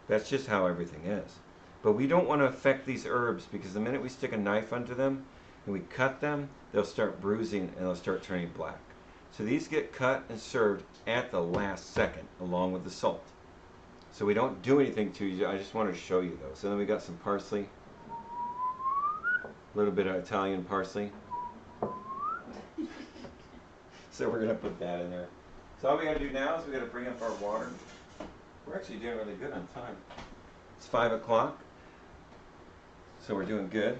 That's just how everything is. But we don't want to affect these herbs, because the minute we stick a knife under them and we cut them, they'll start bruising and they'll start turning black. So these get cut and served at the last second, along with the salt. So we don't do anything to you. I just wanted to show you those. And then we got some parsley. A little bit of Italian parsley. So we're going to put that in there. So all we got to do now is we got to bring up our water. We're actually doing really good on time. It's 5 o'clock. So we're doing good.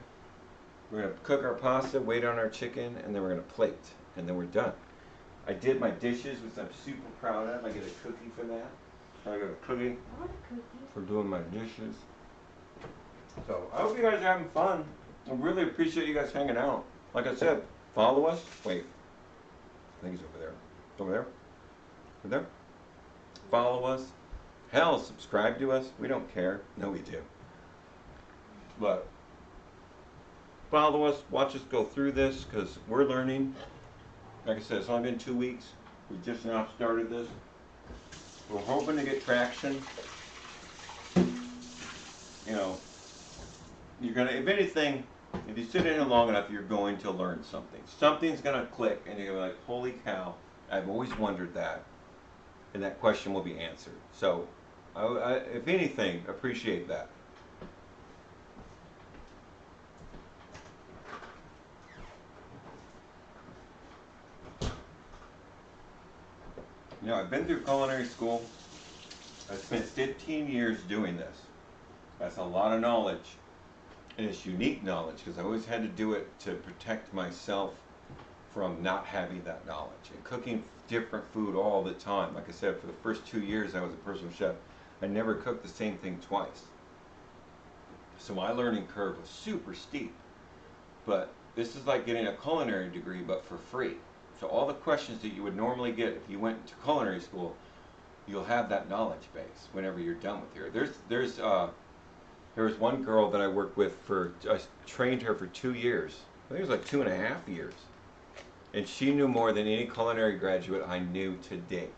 We're going to cook our pasta, wait on our chicken, and then we're going to plate. And then we're done. I did my dishes, which I'm super proud of. I get a cookie for that. I got a cookie I want a cookie. for doing my dishes. So I hope you guys are having fun. I really appreciate you guys hanging out. Like I said, follow us. Wait, I think he's over there. Over there? Over there? Follow us. Hell, subscribe to us. We don't care. No, we do. But follow us. Watch us go through this, because we're learning. Like I said, it's only been 2 weeks. We just now started this. We're hoping to get traction. You know, you're gonna, if anything, if you sit in here long enough, you're going to learn something. Something's gonna click, and you're gonna be like, holy cow, I've always wondered that. And that question will be answered. So, if anything, appreciate that. You know, I've been through culinary school. I spent 15 years doing this. That's a lot of knowledge. And it's unique knowledge, because I always had to do it to protect myself from not having that knowledge and cooking different food all the time. Like I said, for the first 2 years I was a personal chef, I never cooked the same thing twice. So my learning curve was super steep. But this is like getting a culinary degree, but for free. So all the questions that you would normally get if you went to culinary school, you'll have that knowledge base whenever you're done with here. There was one girl that I worked with I trained her for 2 years. I think it was like 2.5 years. And she knew more than any culinary graduate I knew to date.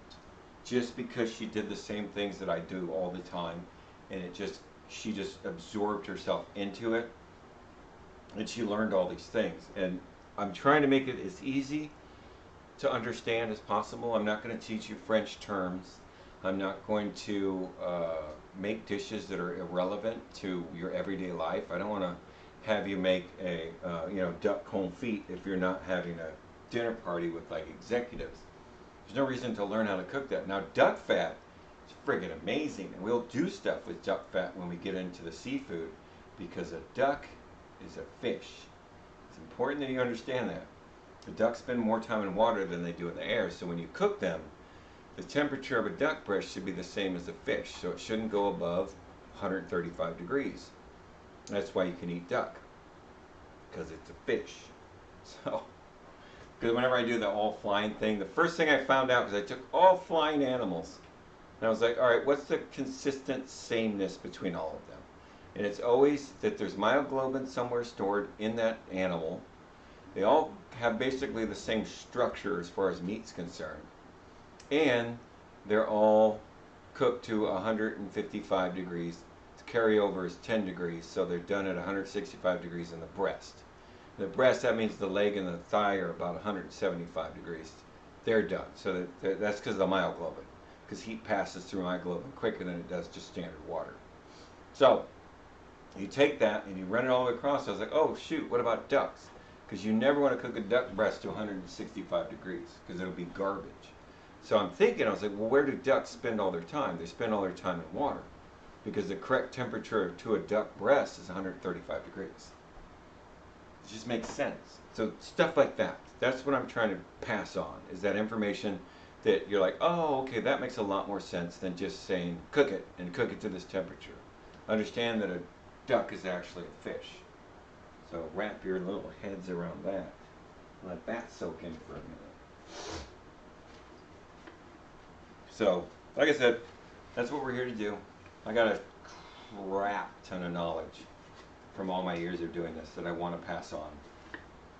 Just because she did the same things that I do all the time. And she just absorbed herself into it. And she learned all these things. And I'm trying to make it as easy to understand as possible. I'm not going to teach you French terms. I'm not going to make dishes that are irrelevant to your everyday life. I don't want to have you make a duck confit if you're not having a dinner party with like executives. There's no reason to learn how to cook that. Now duck fat is friggin' amazing, and we'll do stuff with duck fat when we get into the seafood, because a duck is a fish. It's important that you understand that. The ducks spend more time in water than they do in the air, so when you cook them, the temperature of a duck breast should be the same as a fish, so it shouldn't go above 135 degrees. That's why you can eat duck, because it's a fish. So, because whenever I do the all flying thing, the first thing I found out, because I took all flying animals, and I was like, all right, what's the consistent sameness between all of them? And it's always that there's myoglobin somewhere stored in that animal. They all have basically the same structure as far as meat's concerned. And they're all cooked to 155 degrees. The carryover is 10 degrees, so they're done at 165 degrees in the breast. The breast, that means the leg and the thigh are about 175 degrees. They're done. So that's because of the myoglobin, because heat passes through myoglobin quicker than it does just standard water. So you take that and you run it all the way across. I was like, oh shoot, what about ducks? Because you never want to cook a duck breast to 165 degrees, because it'll be garbage. So I'm thinking, I was like, well, where do ducks spend all their time? They spend all their time in water, because the correct temperature to a duck breast is 135 degrees. It just makes sense. So stuff like that, that's what I'm trying to pass on, is that information that you're like, oh, okay, that makes a lot more sense than just saying, cook it, and cook it to this temperature. Understand that a duck is actually a fish. So wrap your little heads around that. Let that soak in for a minute. So, like I said, that's what we're here to do. I got a crap ton of knowledge from all my years of doing this that I want to pass on.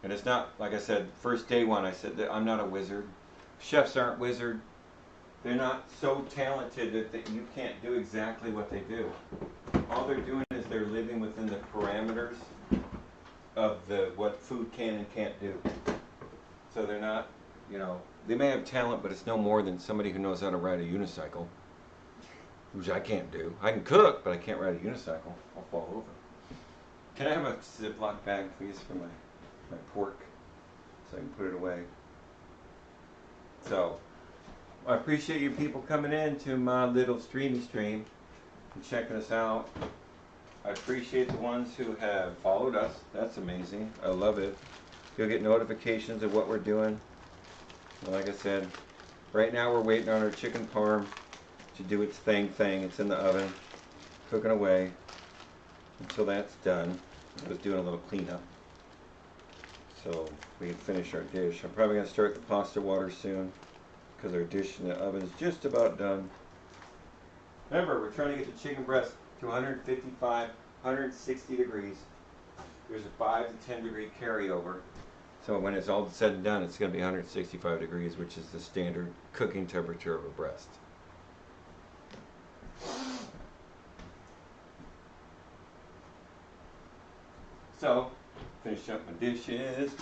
And it's not, like I said, first day one, I said that I'm not a wizard. Chefs aren't wizard. They're not so talented that you can't do exactly what they do. All they're doing is they're living within the parameters of what food can and can't do. So they're not, they may have talent, but it's no more than somebody who knows how to ride a unicycle, which I can't do. I can cook, but I can't ride a unicycle. I'll fall over. Can I have a Ziploc bag, please, for my pork, so I can put it away? So, I appreciate you people coming in to my little streamy stream and checking us out. I appreciate the ones who have followed us. That's amazing. I love it. You'll get notifications of what we're doing. Like I said, right now we're waiting on our chicken parm to do its thing. It's in the oven, cooking away until that's done. I was doing a little cleanup so we can finish our dish. I'm probably going to start the pasta water soon, because our dish in the oven is just about done. Remember, we're trying to get the chicken breast to 155, 160 degrees. There's a 5 to 10 degree carryover. So when it's all said and done, it's going to be 165 degrees, which is the standard cooking temperature of a breast. So, finish up my dishes. If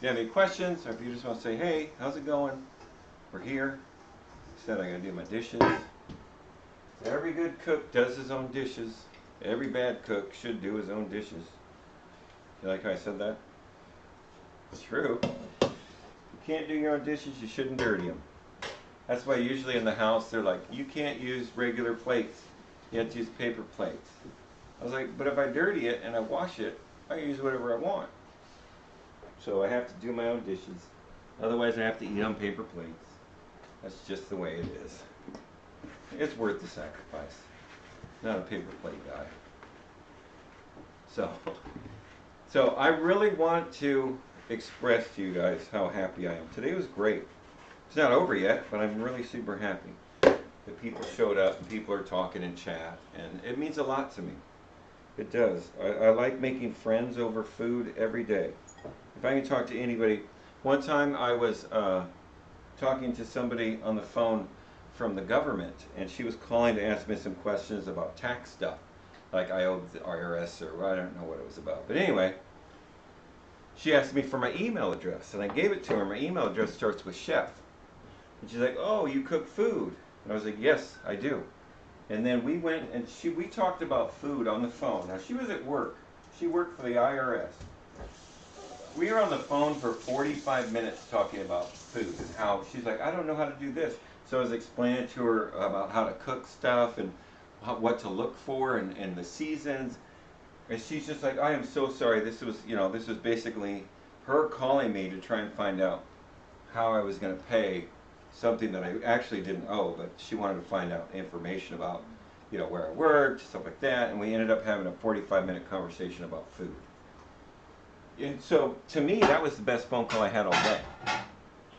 you have any questions, or if you just want to say, hey, how's it going? We're here. Said I got to do my dishes. Every good cook does his own dishes. Every bad cook should do his own dishes. You like how I said that? It's true. If you can't do your own dishes, you shouldn't dirty them. That's why usually in the house they're like, you can't use regular plates. You have to use paper plates. I was like, but if I dirty it and I wash it, I can use whatever I want. so I have to do my own dishes. Otherwise, I have to eat on paper plates. That's just the way it is. It's worth the sacrifice. Not a paper plate guy. So I really want to express to you guys how happy I am. Today was great. It's not over yet, but I'm really super happy that people showed up and people are talking in chat, and it means a lot to me. It does. I like making friends over food every day. If I can talk to anybody. One time I was talking to somebody on the phone from the government, and she was calling to ask me some questions about tax stuff, like I owed the IRS, or I don't know what it was about. But anyway, she asked me for my email address, and I gave it to her. My email address starts with chef. And she's like, "Oh, you cook food?" And I was like, "Yes, I do." And then we went and we talked about food on the phone. Now, she was at work. She worked for the IRS. We were on the phone for 45 minutes talking about food and how she's like, "I don't know how to do this." So I was explaining to her about how to cook stuff and what to look for and the seasons. And she's just like, "I am so sorry. This was basically her calling me to try and find out how I was going to pay something that I actually didn't owe, but she wanted to find out information about, where I worked, stuff like that." And we ended up having a 45-minute conversation about food. And so, to me, that was the best phone call I had all day,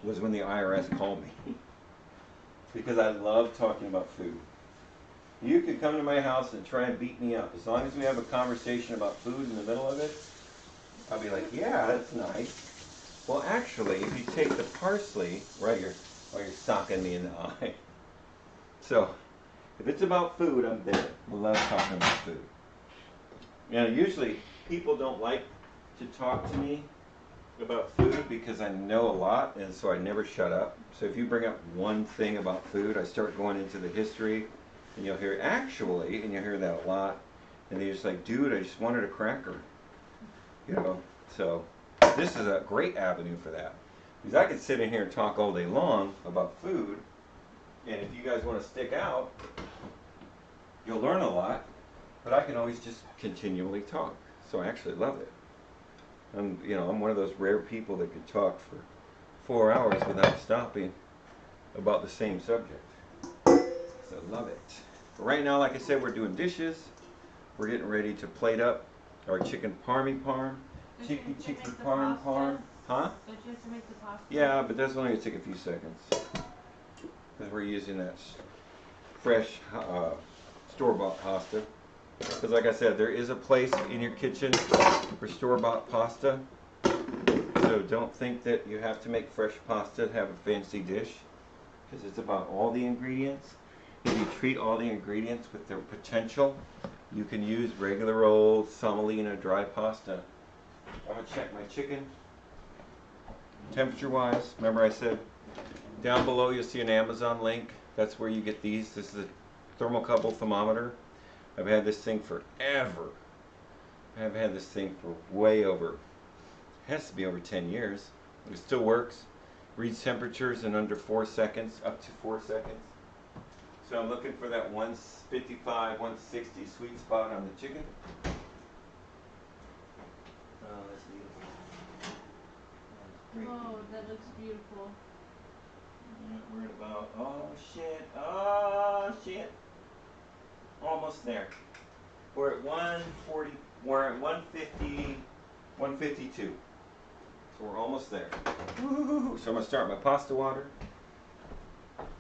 was when the IRS called me. Because I love talking about food. You could come to my house and try and beat me up. As long as we have a conversation about food in the middle of it, I'll be like, "Yeah, that's nice." Well, actually, if you take the parsley, right, you're socking me in the eye. So, if it's about food, I'm there. I love talking about food. Usually, people don't like to talk to me about food because I know a lot, and so I never shut up. So if you bring up one thing about food, I start going into the history, and you'll hear "actually," and you'll hear that a lot, and they're just like, "Dude, I just wanted a cracker." So this is a great avenue for that. Because I could sit in here and talk all day long about food, and if you guys want to stick out, you'll learn a lot, but I can always just continually talk. So I actually love it. I'm one of those rare people that could talk for 4 hours without stopping about the same subject. So love it. But right now, like I said, we're doing dishes. We're getting ready to plate up our chicken parmy parm. Chicken parm parm. Huh? Don't you have to make the pasta? Yeah, but that's only going to take a few seconds. Because we're using that fresh store-bought pasta. Because like I said, there is a place in your kitchen for store-bought pasta. So don't think that you have to make fresh pasta to have a fancy dish. Because it's about all the ingredients. If you treat all the ingredients with their potential, you can use regular old semolina dry pasta. I'm going to check my chicken. Temperature-wise, remember I said down below you'll see an Amazon link. That's where you get these. This is a thermocouple thermometer. I've had this thing forever. I've had this thing for way over, it has to be over 10 years. It still works. Reads temperatures in under 4 seconds, up to 4 seconds. So I'm looking for that 155, 160 sweet spot on the chicken. Oh, that's beautiful. Oh, that looks beautiful. We're at about, oh shit, almost there. We're at 140, we're at 150, 152. So we're almost there. Woo-hoo-hoo. So I'm gonna start my pasta water.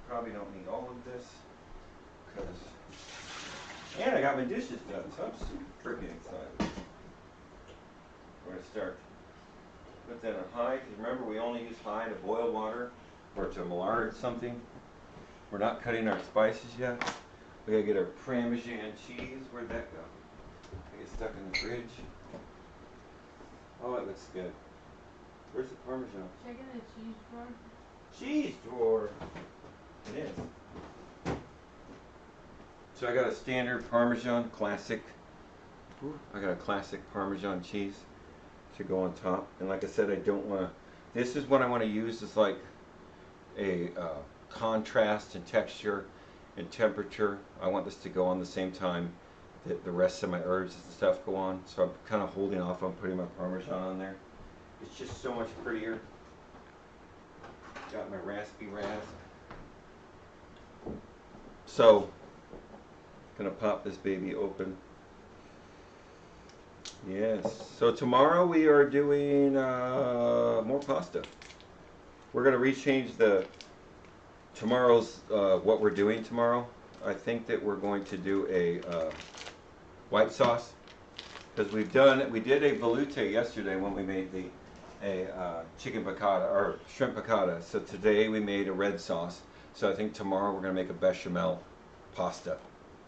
Probably don't need all of this, and I got my dishes done, so I'm super freaking excited. We're gonna start, put that on high, because remember we only use high to boil water or to lard something. We're not cutting our spices yet. We gotta get our Parmesan cheese. Where'd that go? I get stuck in the fridge. Oh, it looks good. Where's the Parmesan? Check in the cheese drawer. Cheese drawer. It is. So I got a standard Parmesan classic. Ooh, I got a classic Parmesan cheese to go on top. And like I said, I don't want to. This is what I want to use as like a contrast in texture and temperature. I want this to go on the same time that the rest of my herbs and stuff go on. So I'm kind of holding off on putting my Parmesan on there. It's just so much prettier. Got my raspy rasp. So, gonna pop this baby open. Yes. So tomorrow we are doing more pasta. We're gonna rechange the tomorrow's what we're doing tomorrow. I think that we're going to do a white sauce because we did a velouté yesterday when we made a chicken piccata or shrimp piccata. So today we made a red sauce. So I think tomorrow we're gonna make a bechamel pasta.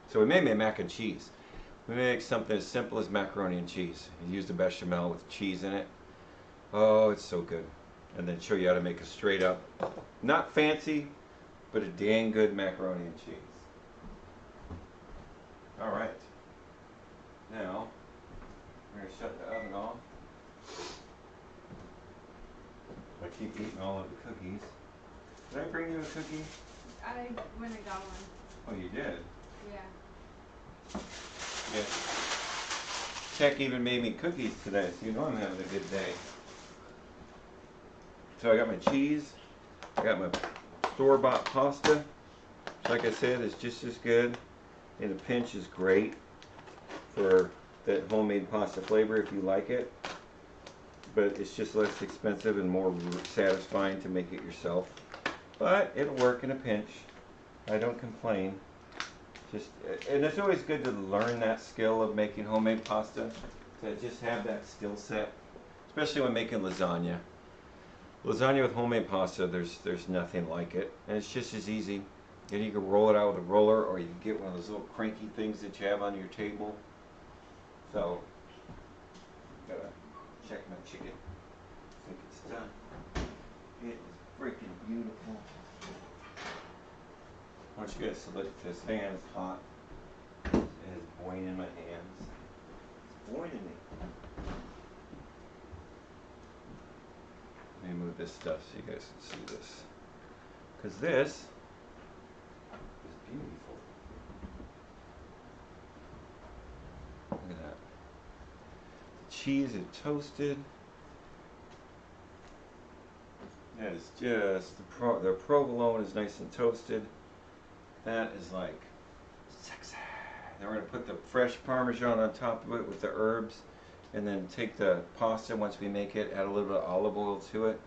So we may make mac and cheese. We make something as simple as macaroni and cheese. You use the bechamel with cheese in it. Oh, it's so good. And then show you how to make a straight up, not fancy, but a dang good macaroni and cheese. All right. Now, we're gonna shut the oven off. I keep eating all of the cookies. Did I bring you a cookie? I went and got one. Oh, you did? Yeah. Yeah. Tech even made me cookies today, so you know I'm having a good day. So I got my cheese, I got my store-bought pasta. Like I said, it's just as good, and a pinch is great for that homemade pasta flavor if you like it. But it's just less expensive and more satisfying to make it yourself. But it'll work in a pinch. I don't complain. And it's always good to learn that skill of making homemade pasta, to just have that skill set, especially when making lasagna. Lasagna with homemade pasta, there's nothing like it, and it's just as easy. And you can roll it out with a roller, or you can get one of those little cranky things that you have on your table. So, gotta check my chicken. I think it's done. It is freaking beautiful. Once you guys look at this fan, it's hot. It is boiling in my hands. It's boiling me. Let me move this stuff so you guys can see this. Because this is beautiful. Look at that. The cheese is toasted. That is just, the provolone is nice and toasted. That is like sexy. Then we're going to put the fresh Parmesan on top of it with the herbs, and then take the pasta once we make it, add a little bit of olive oil to it,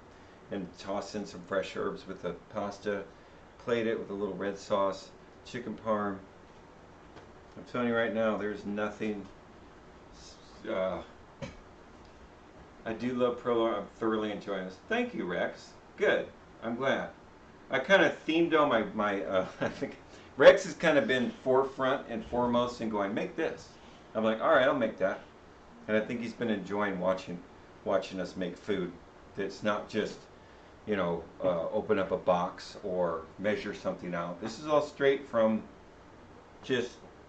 and toss in some fresh herbs with the pasta. Plate it with a little red sauce, chicken parm. I'm telling you right now, there's nothing. I do love provolone. I'm thoroughly enjoying this. Thank you, Rex. Good. I'm glad. I kind of themed on my I think Rex has kind of been forefront and foremost in going, make this. I'm like, all right, I'll make that. And I think he's been enjoying watching us make food. It's not just, you know, open up a box or measure something out. This is all straight from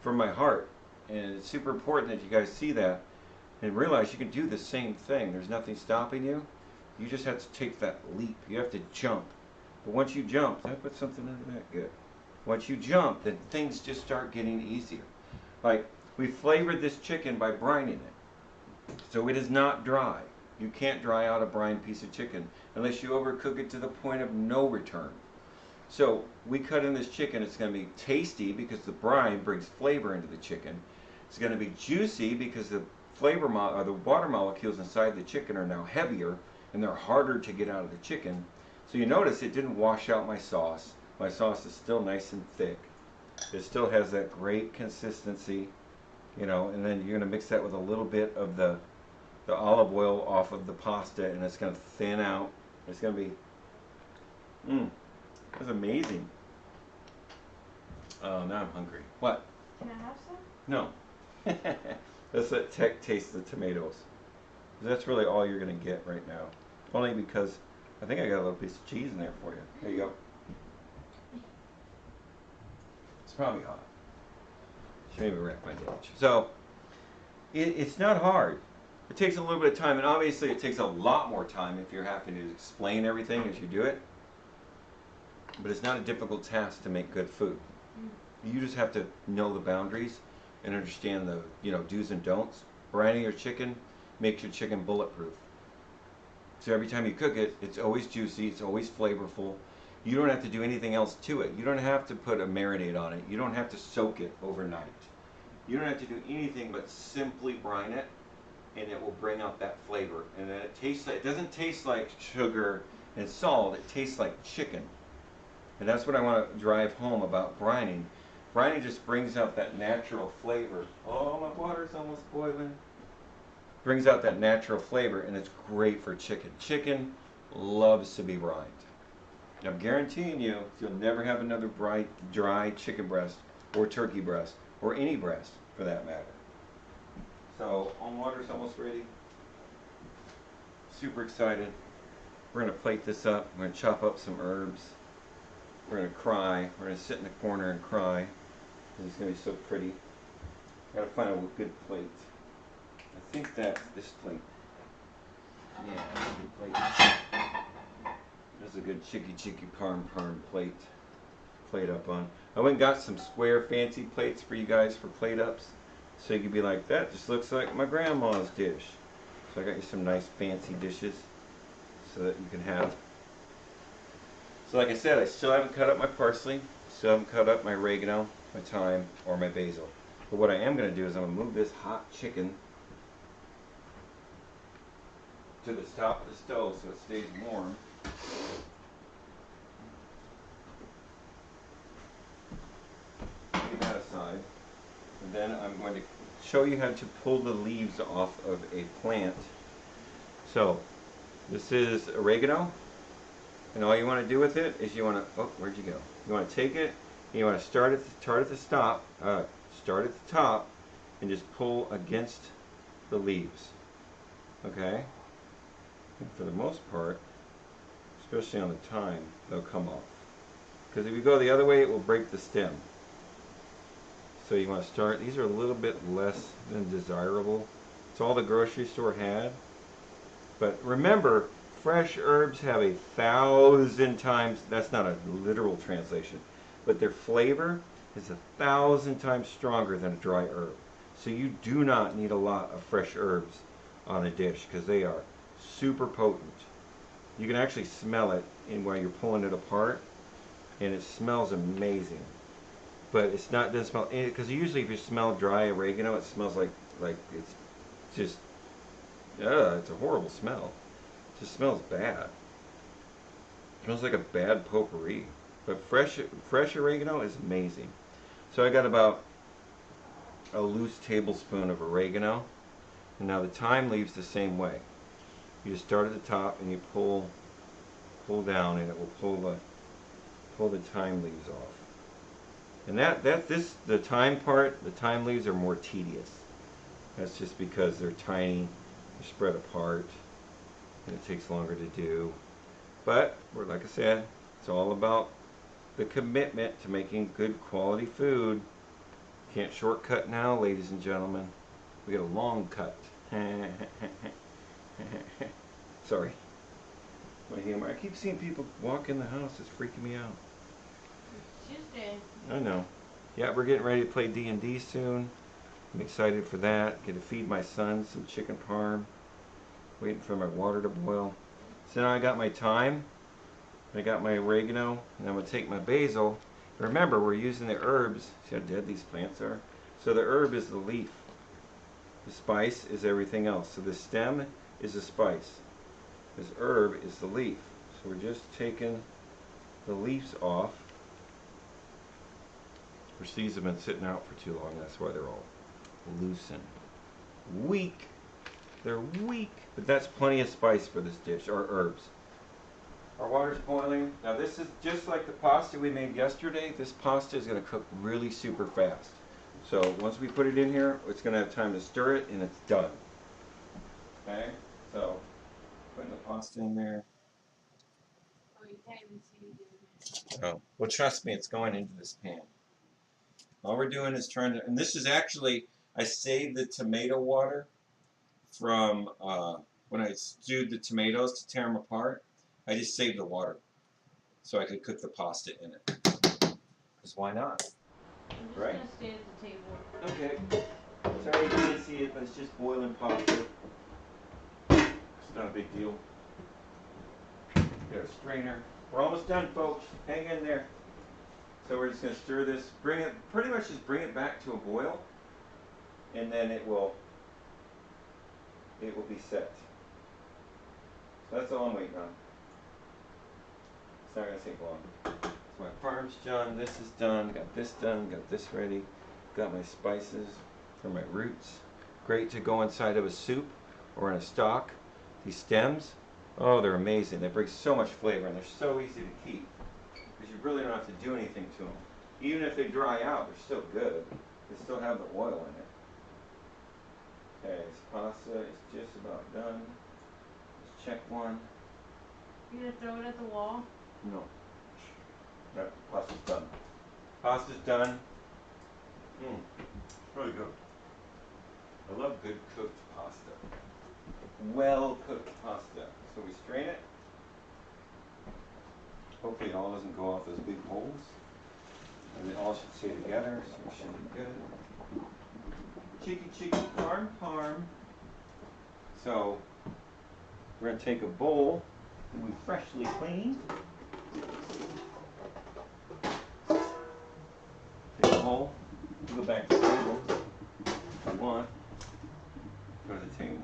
my heart. And it's super important that you guys see that and realize you can do the same thing. There's nothing stopping you. You just have to take that leap. You have to jump. But once you jump, did I put something under that? Good. Once you jump, then things just start getting easier. Like, we flavored this chicken by brining it. So it is not dry. You can't dry out a brined piece of chicken unless you overcook it to the point of no return. So we cut in this chicken. It's going to be tasty because the brine brings flavor into the chicken. It's going to be juicy because the or the water molecules inside the chicken are now heavier and they're harder to get out of the chicken. So you notice it didn't wash out my sauce. My sauce is still nice and thick. It still has that great consistency, you know, and then you're going to mix that with a little bit of the olive oil off of the pasta, and it's going to thin out. It's going to be, that's amazing. Oh, now I'm hungry. What? Can I have some? No. Let's let Tech taste the tomatoes. That's really all you're going to get right now. Only because I think I got a little piece of cheese in there for you. There you go. It's probably hot. Should maybe wrap my dish. So, it's not hard. It takes a little bit of time, and obviously it takes a lot more time if you're having to explain everything as you do it. But it's not a difficult task to make good food. You just have to know the boundaries and understand the do's and don'ts. Brining your chicken makes your chicken bulletproof. So every time you cook it, it's always juicy, it's always flavorful. You don't have to do anything else to it. You don't have to put a marinade on it. You don't have to soak it overnight. You don't have to do anything but simply brine it, and it will bring out that flavor. And then it tastes like, it doesn't taste like sugar and salt, it tastes like chicken. And that's what I want to drive home about brining. Brining just brings out that natural flavor. Oh, my water's almost boiling. Brings out that natural flavor, and it's great for chicken. Chicken loves to be brined. I'm guaranteeing you, you'll never have another dry chicken breast or turkey breast or any breast for that matter. So, water's almost ready. Super excited. We're gonna plate this up. We're gonna chop up some herbs. We're gonna cry. We're gonna sit in the corner and cry. It's gonna be so pretty. Gotta find a good plate. I think that's this plate. Yeah, that's a good plate. There's a good chicky parm plate. Plate up on. I went and got some square fancy plates for you guys for plate ups. So you could be like, that just looks like my grandma's dish. So I got you some nice fancy dishes so that you can have. So like I said, I still haven't cut up my parsley, still haven't cut up my oregano, my thyme, or my basil. But what I am going to do is I'm going to move this hot chicken to the top of the stove so it stays warm. Leave that aside. And then I'm going to show you how to pull the leaves off of a plant. So, this is oregano, and all you want to do with it is you want to, oh, where'd you go? You want to take it, and you want to start at the top, and just pull against the leaves. Okay? And for the most part, especially on the thyme, they'll come off. Because if you go the other way, it will break the stem. So you want to start, these are a little bit less than desirable. It's all the grocery store had. But remember, fresh herbs have 1,000 times, that's not a literal translation, but their flavor is 1,000 times stronger than a dry herb. So you do not need a lot of fresh herbs on a dish because they are super potent. You can actually smell it while you're pulling it apart, and it smells amazing. But it's not, doesn't smell, because usually if you smell dry oregano, it smells like it's just, it's a horrible smell. It just smells bad. It smells like a bad potpourri. But fresh oregano is amazing. So I got about a loose tablespoon of oregano. And now the thyme leaves the same way. You just start at the top and you pull down, and it will pull the thyme leaves off. And the thyme leaves are more tedious. That's just because they're tiny, they're spread apart, and it takes longer to do. But, like I said, it's all about the commitment to making good quality food. Can't shortcut now, ladies and gentlemen. We get a long cut. Sorry. My humor. I keep seeing people walk in the house. It's freaking me out. Tuesday. I know. Yeah, we're getting ready to play D&D soon. I'm excited for that. Get to feed my son some chicken parm. Waiting for my water to boil. So now I got my thyme. I got my oregano. And I'm going to take my basil. Remember, we're using the herbs. See how dead these plants are? So the herb is the leaf. The spice is everything else. So the stem is the spice. This herb is the leaf. So we're just taking the leaves off. Which these have been sitting out for too long. That's why they're all loose and weak. They're weak. But that's plenty of spice for this dish, or herbs. Our water's boiling. Now this is just like the pasta we made yesterday. This pasta is going to cook really super fast. So once we put it in here, it's going to have time to stir it, and it's done. Okay? So, putting the pasta in there. Oh, you can't even see it. Oh, well, trust me, it's going into this pan. All we're doing is trying to, and this is actually, I saved the tomato water from when I stewed the tomatoes to tear them apart. I just saved the water so I could cook the pasta in it. Because why not? I'm just Right. gonna stay at the table. Okay. Sorry you can't see it, but it's just boiling pasta. It's not a big deal. Get a strainer. We're almost done, folks. Hang in there. So we're just going to stir this. Bring it, pretty much just bring it back to a boil, and then it will be set. So that's all I'm waiting on. It's not going to take long. So my parm's done. This is done. Got this done. Got this ready. Got my spices for my roots. Great to go inside of a soup or in a stock. These stems, oh, they're amazing. They bring so much flavor, and they're so easy to keep because you really don't have to do anything to them. Even if they dry out, they're still good. They still have the oil in it. Okay, this pasta is just about done. Let's check one. You gonna throw it at the wall? No. No, pasta's done. Pasta's done. Really good. I love good cooked pasta. Well cooked pasta. So we strain it. Hopefully it all doesn't go off those big holes. And they all should stay together, so it should be good. Cheeky parm. So we're going to take a bowl that we freshly cleaned. Take a bowl. Go back to the table if you want. Go to the table.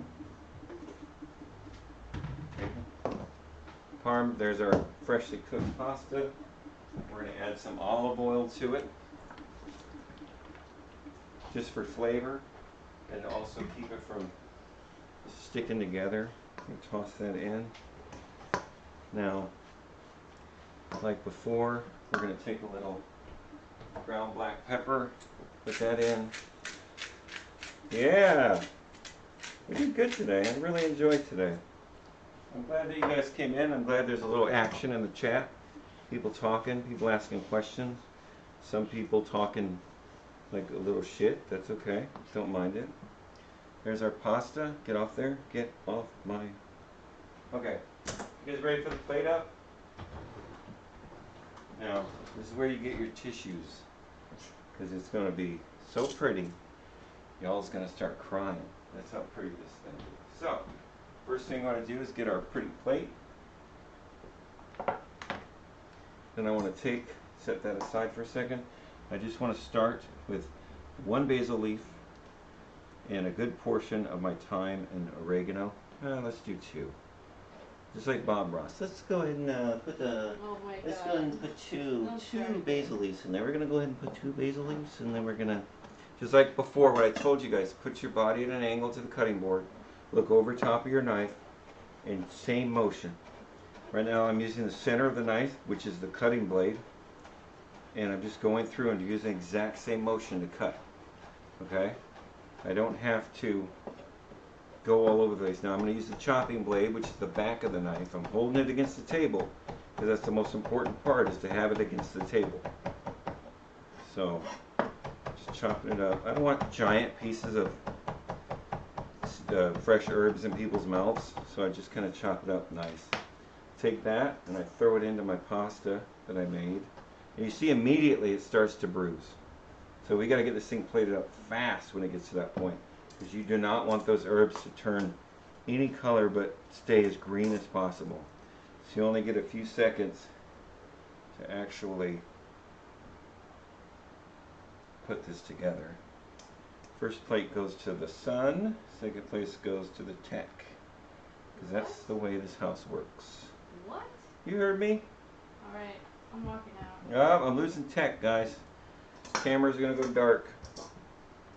Parm, there's our freshly cooked pasta. We're going to add some olive oil to it, just for flavor, and to also keep it from sticking together. Toss that in. Now, like before, we're going to take a little ground black pepper, put that in. Yeah, we did good today. I really enjoyed today. I'm glad that you guys came in. I'm glad there's a little action in the chat. People talking, people asking questions. Some people talking like a little shit. That's okay. Don't mind it. There's our pasta. Get off there. Get off my... Okay. You guys ready for the plate up? Now, this is where you get your tissues. Because it's going to be so pretty. Y'all's going to start crying. That's how pretty this thing is. So, first thing I want to do is get our pretty plate. Then I want to set that aside for a second. I just want to start with one basil leaf and a good portion of my thyme and oregano. Let's do 2. Just like Bob Ross. Let's go ahead and put the. Oh my god. Let's go ahead and put two basil leaves in there. We're gonna go ahead and put 2 basil leaves, and then we're gonna, just like before, what I told you guys, put your body at an angle to the cutting board, look over top of your knife, and same motion. Right now I'm using the center of the knife, which is the cutting blade, and I'm just going through and using the exact same motion to cut. Okay? I don't have to go all over the place. Now I'm going to use the chopping blade, which is the back of the knife. I'm holding it against the table because that's the most important part, is to have it against the table. So, just chopping it up. I don't want giant pieces of fresh herbs in people's mouths, so I just kind of chop it up nice. Take that and I throw it into my pasta that I made. And you see immediately it starts to bruise. So we got to get this thing plated up fast when it gets to that point, because you do not want those herbs to turn any color but stay as green as possible. So you only get a few seconds to actually put this together. First plate goes to the son, second place goes to the tech, because that's the way this house works. What? You heard me? Alright, I'm walking out. Oh, I'm losing tech, guys. Camera's gonna go dark.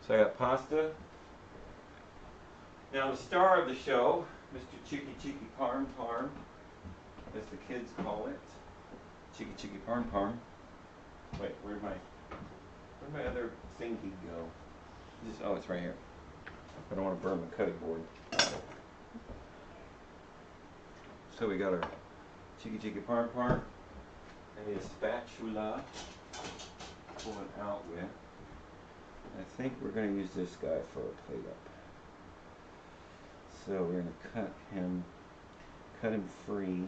So I got pasta. Now the star of the show, Mr. Cheeky Parm, as the kids call it. Cheeky Parm. Wait, where'd my other thingy go? Oh, it's right here. I don't want to burn my cutting board. So we got our Cheeky Parm. I need a spatula to pull it out with. I think we're going to use this guy for a plate up. So we're going to cut him free.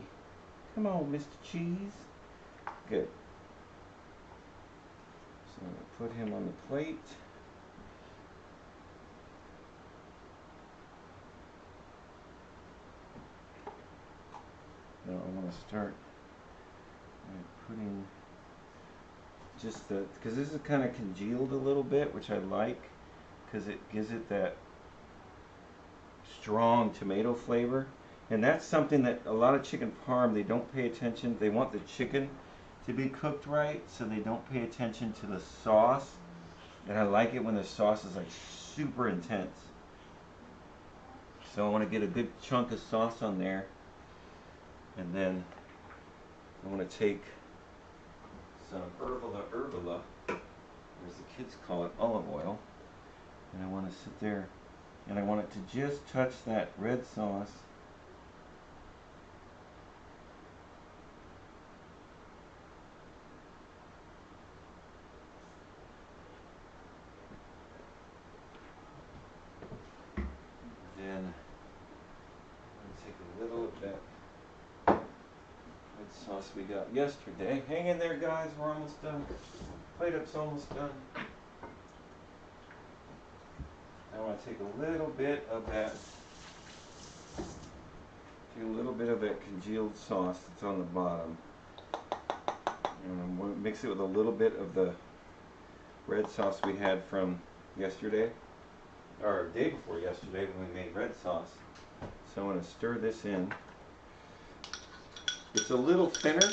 Come on, Mr. Cheese. Good. So I'm going to put him on the plate. Now I want want to start by putting just the, because this is kind of congealed a little bit, which I like, because it gives it that strong tomato flavor. And that's something that a lot of chicken parm, they don't pay attention. They want the chicken to be cooked right, so they don't pay attention to the sauce. And I like it when the sauce is like super intense. So I want to get a good chunk of sauce on there. And then I want to take some herbala, as the kids call it, olive oil. And I want to sit there and I want it to just touch that red sauce. Then I'm going to take a little of that red sauce we got yesterday. Hang in there, guys, we're almost done. Plate up's almost done. I want to take a little bit of that, congealed sauce that's on the bottom, and I'm going to mix it with a little bit of the red sauce we had from yesterday, or day before yesterday when we made red sauce. So I want to stir this in. It's a little thinner.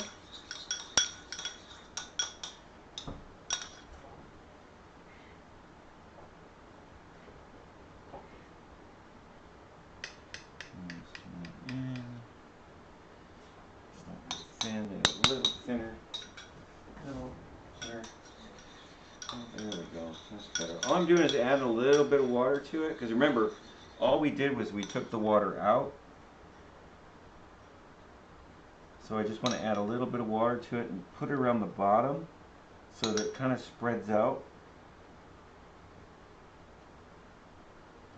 All I'm doing is adding a little bit of water to it, because remember, all we did was we took the water out. So I just want to add a little bit of water to it and put it around the bottom so that it kind of spreads out.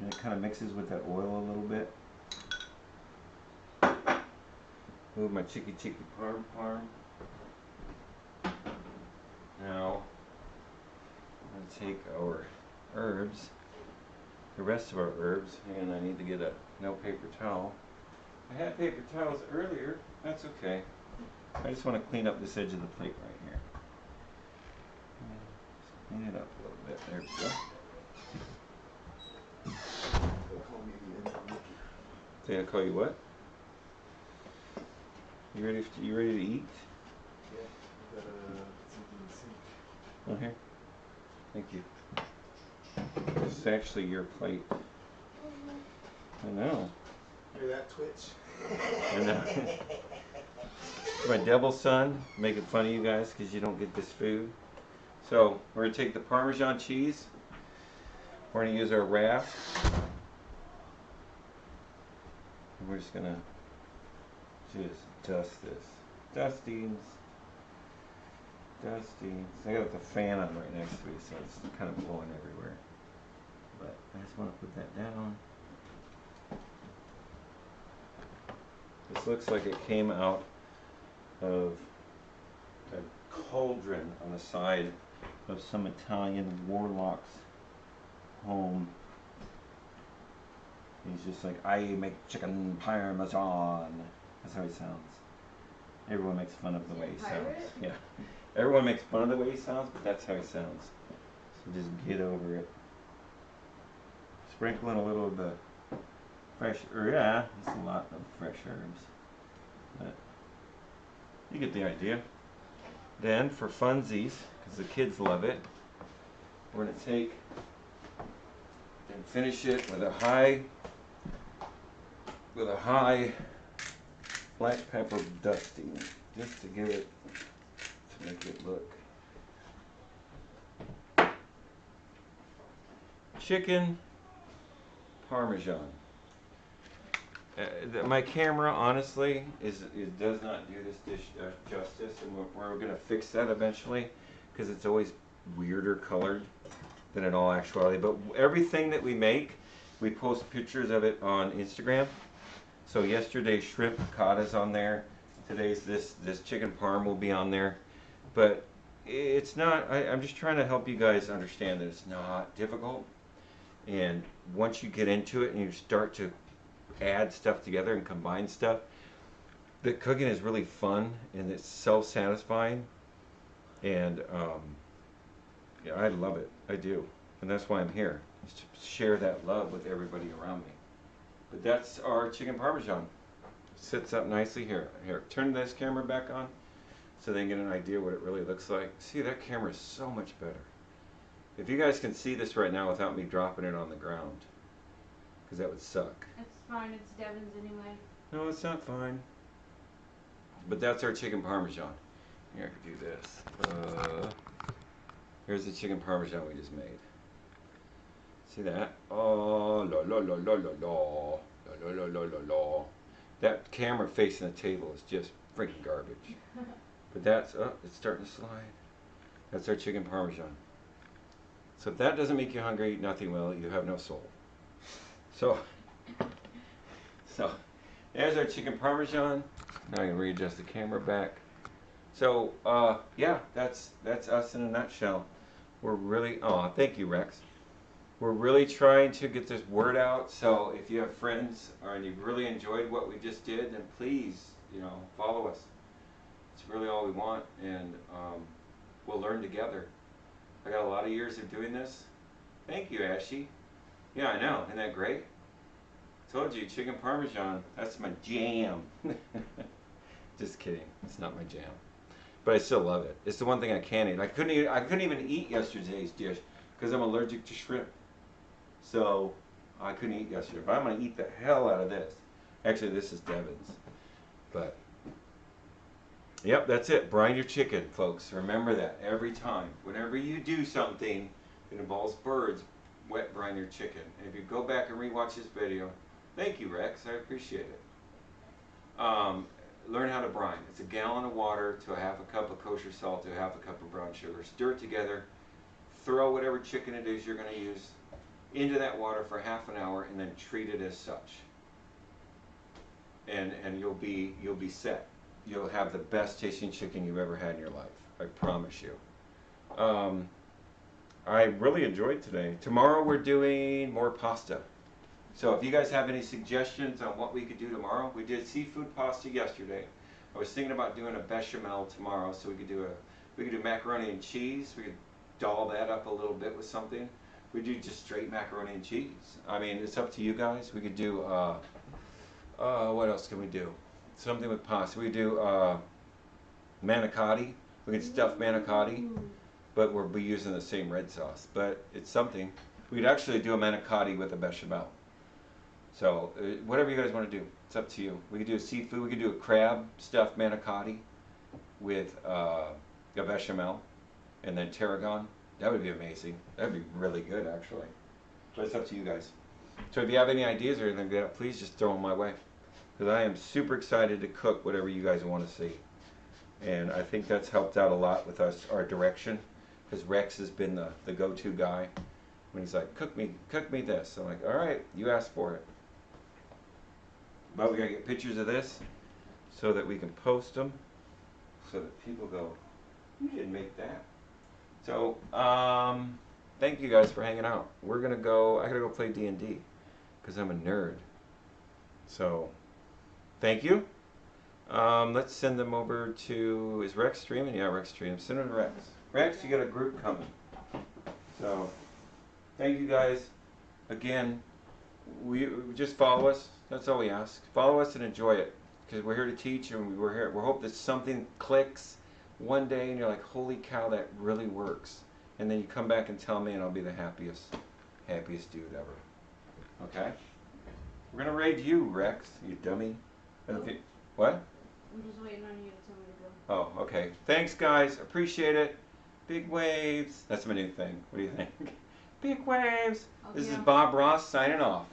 And it kind of mixes with that oil a little bit. Move my chicky parm. Now, I'm going to take our herbs, the rest of our herbs, and I need to get no paper towel. I had paper towels earlier, that's okay. I just want to clean up this edge of the plate right here. Just clean it up a little bit, there we go. They're gonna call you what? You ready to eat? Yeah, I got something to see. Oh, here. Thank you. This is actually your plate. I know. Hear that, Twitch? I know. My devil son making fun of you guys because you don't get this food. So we're gonna take the Parmesan cheese. We're gonna use our wrap. And we're just gonna dust this. Dustings. I got the fan on right next to me, so it's kind of blowing everywhere. But I just want to put that down. This looks like it came out of a cauldron on the side of some Italian warlock's home. He's just like, I make chicken parmesan. That's how he sounds. Everyone makes fun of the way he sounds. Yeah. Everyone makes fun of the way he sounds, but that's how he sounds. So just get over it. Sprinkle in a little of the fresh herb. Yeah, that's a lot of fresh herbs. But you get the idea. Then for funsies, because the kids love it, we're going to take and finish it with a high black pepper dusting, just to give it, to make it look. Chicken Parmesan. My camera, honestly, it does not do this dish justice, and we're going to fix that eventually, because it's always weirder colored than in all actuality. But everything that we make, we post pictures of it on Instagram. So yesterday's shrimp piccata's on there. Today's this chicken parm will be on there. But it's not, I'm just trying to help you guys understand that it's not difficult. And once you get into it and you start to add stuff together and combine stuff, that cooking is really fun and it's self-satisfying, and yeah, I love it. I do, and that's why I'm here, is to share that love with everybody around me. But that's our chicken parmesan. Sits up nicely here. Here, turn this camera back on so they can get an idea what it really looks like. See, that camera is so much better. If you guys can see this right now without me dropping it on the ground, because that would suck. It's fine, it's Devin's anyway. No, it's not fine. But that's our chicken parmesan. Here, I could do this. Here's the chicken parmesan we just made. See that? Oh, la la la la la la. La la la la la. That camera facing the table is just freaking garbage. But that's, oh, it's starting to slide. That's our chicken parmesan. So if that doesn't make you hungry, nothing will. You have no soul. So there's our chicken parmesan. Now I can readjust the camera back. So yeah, that's us in a nutshell. We're really, oh, thank you, Rex. We're really trying to get this word out. So if you have friends and you've really enjoyed what we just did, then please, follow us. It's really all we want, and we'll learn together. I got a lot of years of doing this. Thank you, Ashley. Yeah, I know. Isn't that great? Told you, chicken parmesan. That's my jam. Just kidding. It's not my jam. But I still love it. It's the one thing I can't eat. I couldn't even eat yesterday's dish because I'm allergic to shrimp. So I couldn't eat yesterday. But I'm going to eat the hell out of this. Actually, this is Devin's. But yep, that's it. Brine your chicken, folks. Remember that every time. Whenever you do something that involves birds, wet brine your chicken. And if you go back and rewatch this video, thank you, Rex. I appreciate it. Learn how to brine. It's a gallon of water to a half a cup of kosher salt to a half a cup of brown sugar. Stir it together. Throw whatever chicken it is you're going to use into that water for half an hour, and then treat it as such. And you'll be set. You'll have the best tasting chicken you've ever had in your life. I promise you. I really enjoyed today. Tomorrow we're doing more pasta. So if you guys have any suggestions on what we could do tomorrow, we did seafood pasta yesterday. I was thinking about doing a bechamel tomorrow, so we could do macaroni and cheese. We could doll that up a little bit with something. We do just straight macaroni and cheese. I mean, it's up to you guys. We could do what else can we do? Something with pasta. We do manicotti. We could stuff manicotti, but we'll be using the same red sauce. But it's something. We could actually do a manicotti with a bechamel. So whatever you guys want to do, it's up to you. We could do a seafood. We could do a crab stuffed manicotti with a bechamel, and then tarragon. That would be amazing. That'd be really good, actually. But it's up to you guys. So if you have any ideas or anything like that, please just throw them my way. Because I am super excited to cook whatever you guys want to see. And I think that's helped out a lot with us, our direction. Because Rex has been the go-to guy. When he's like, cook me this. I'm like, all right, you asked for it. But we got to get pictures of this so that we can post them. So that people go, you didn't make that. So, thank you guys for hanging out. We're going to go, I got to go play D&D. Because I'm a nerd. So, thank you. Let's send them over to, is Rex streaming? Yeah, Rex streaming. Send them to Rex. Rex, you got a group coming. So, thank you guys. Again, we just follow us. That's all we ask. Follow us and enjoy it. Because we're here to teach, and we're here. We hope that something clicks one day and you're like, holy cow, that really works. And then you come back and tell me, and I'll be the happiest dude ever. Okay? We're going to raid you, Rex, you dummy. What? I'm just waiting on you to tell me to go. Oh, okay. Thanks, guys. Appreciate it. Big waves. That's my new thing. What do you think? Big waves. This is Bob Ross signing off.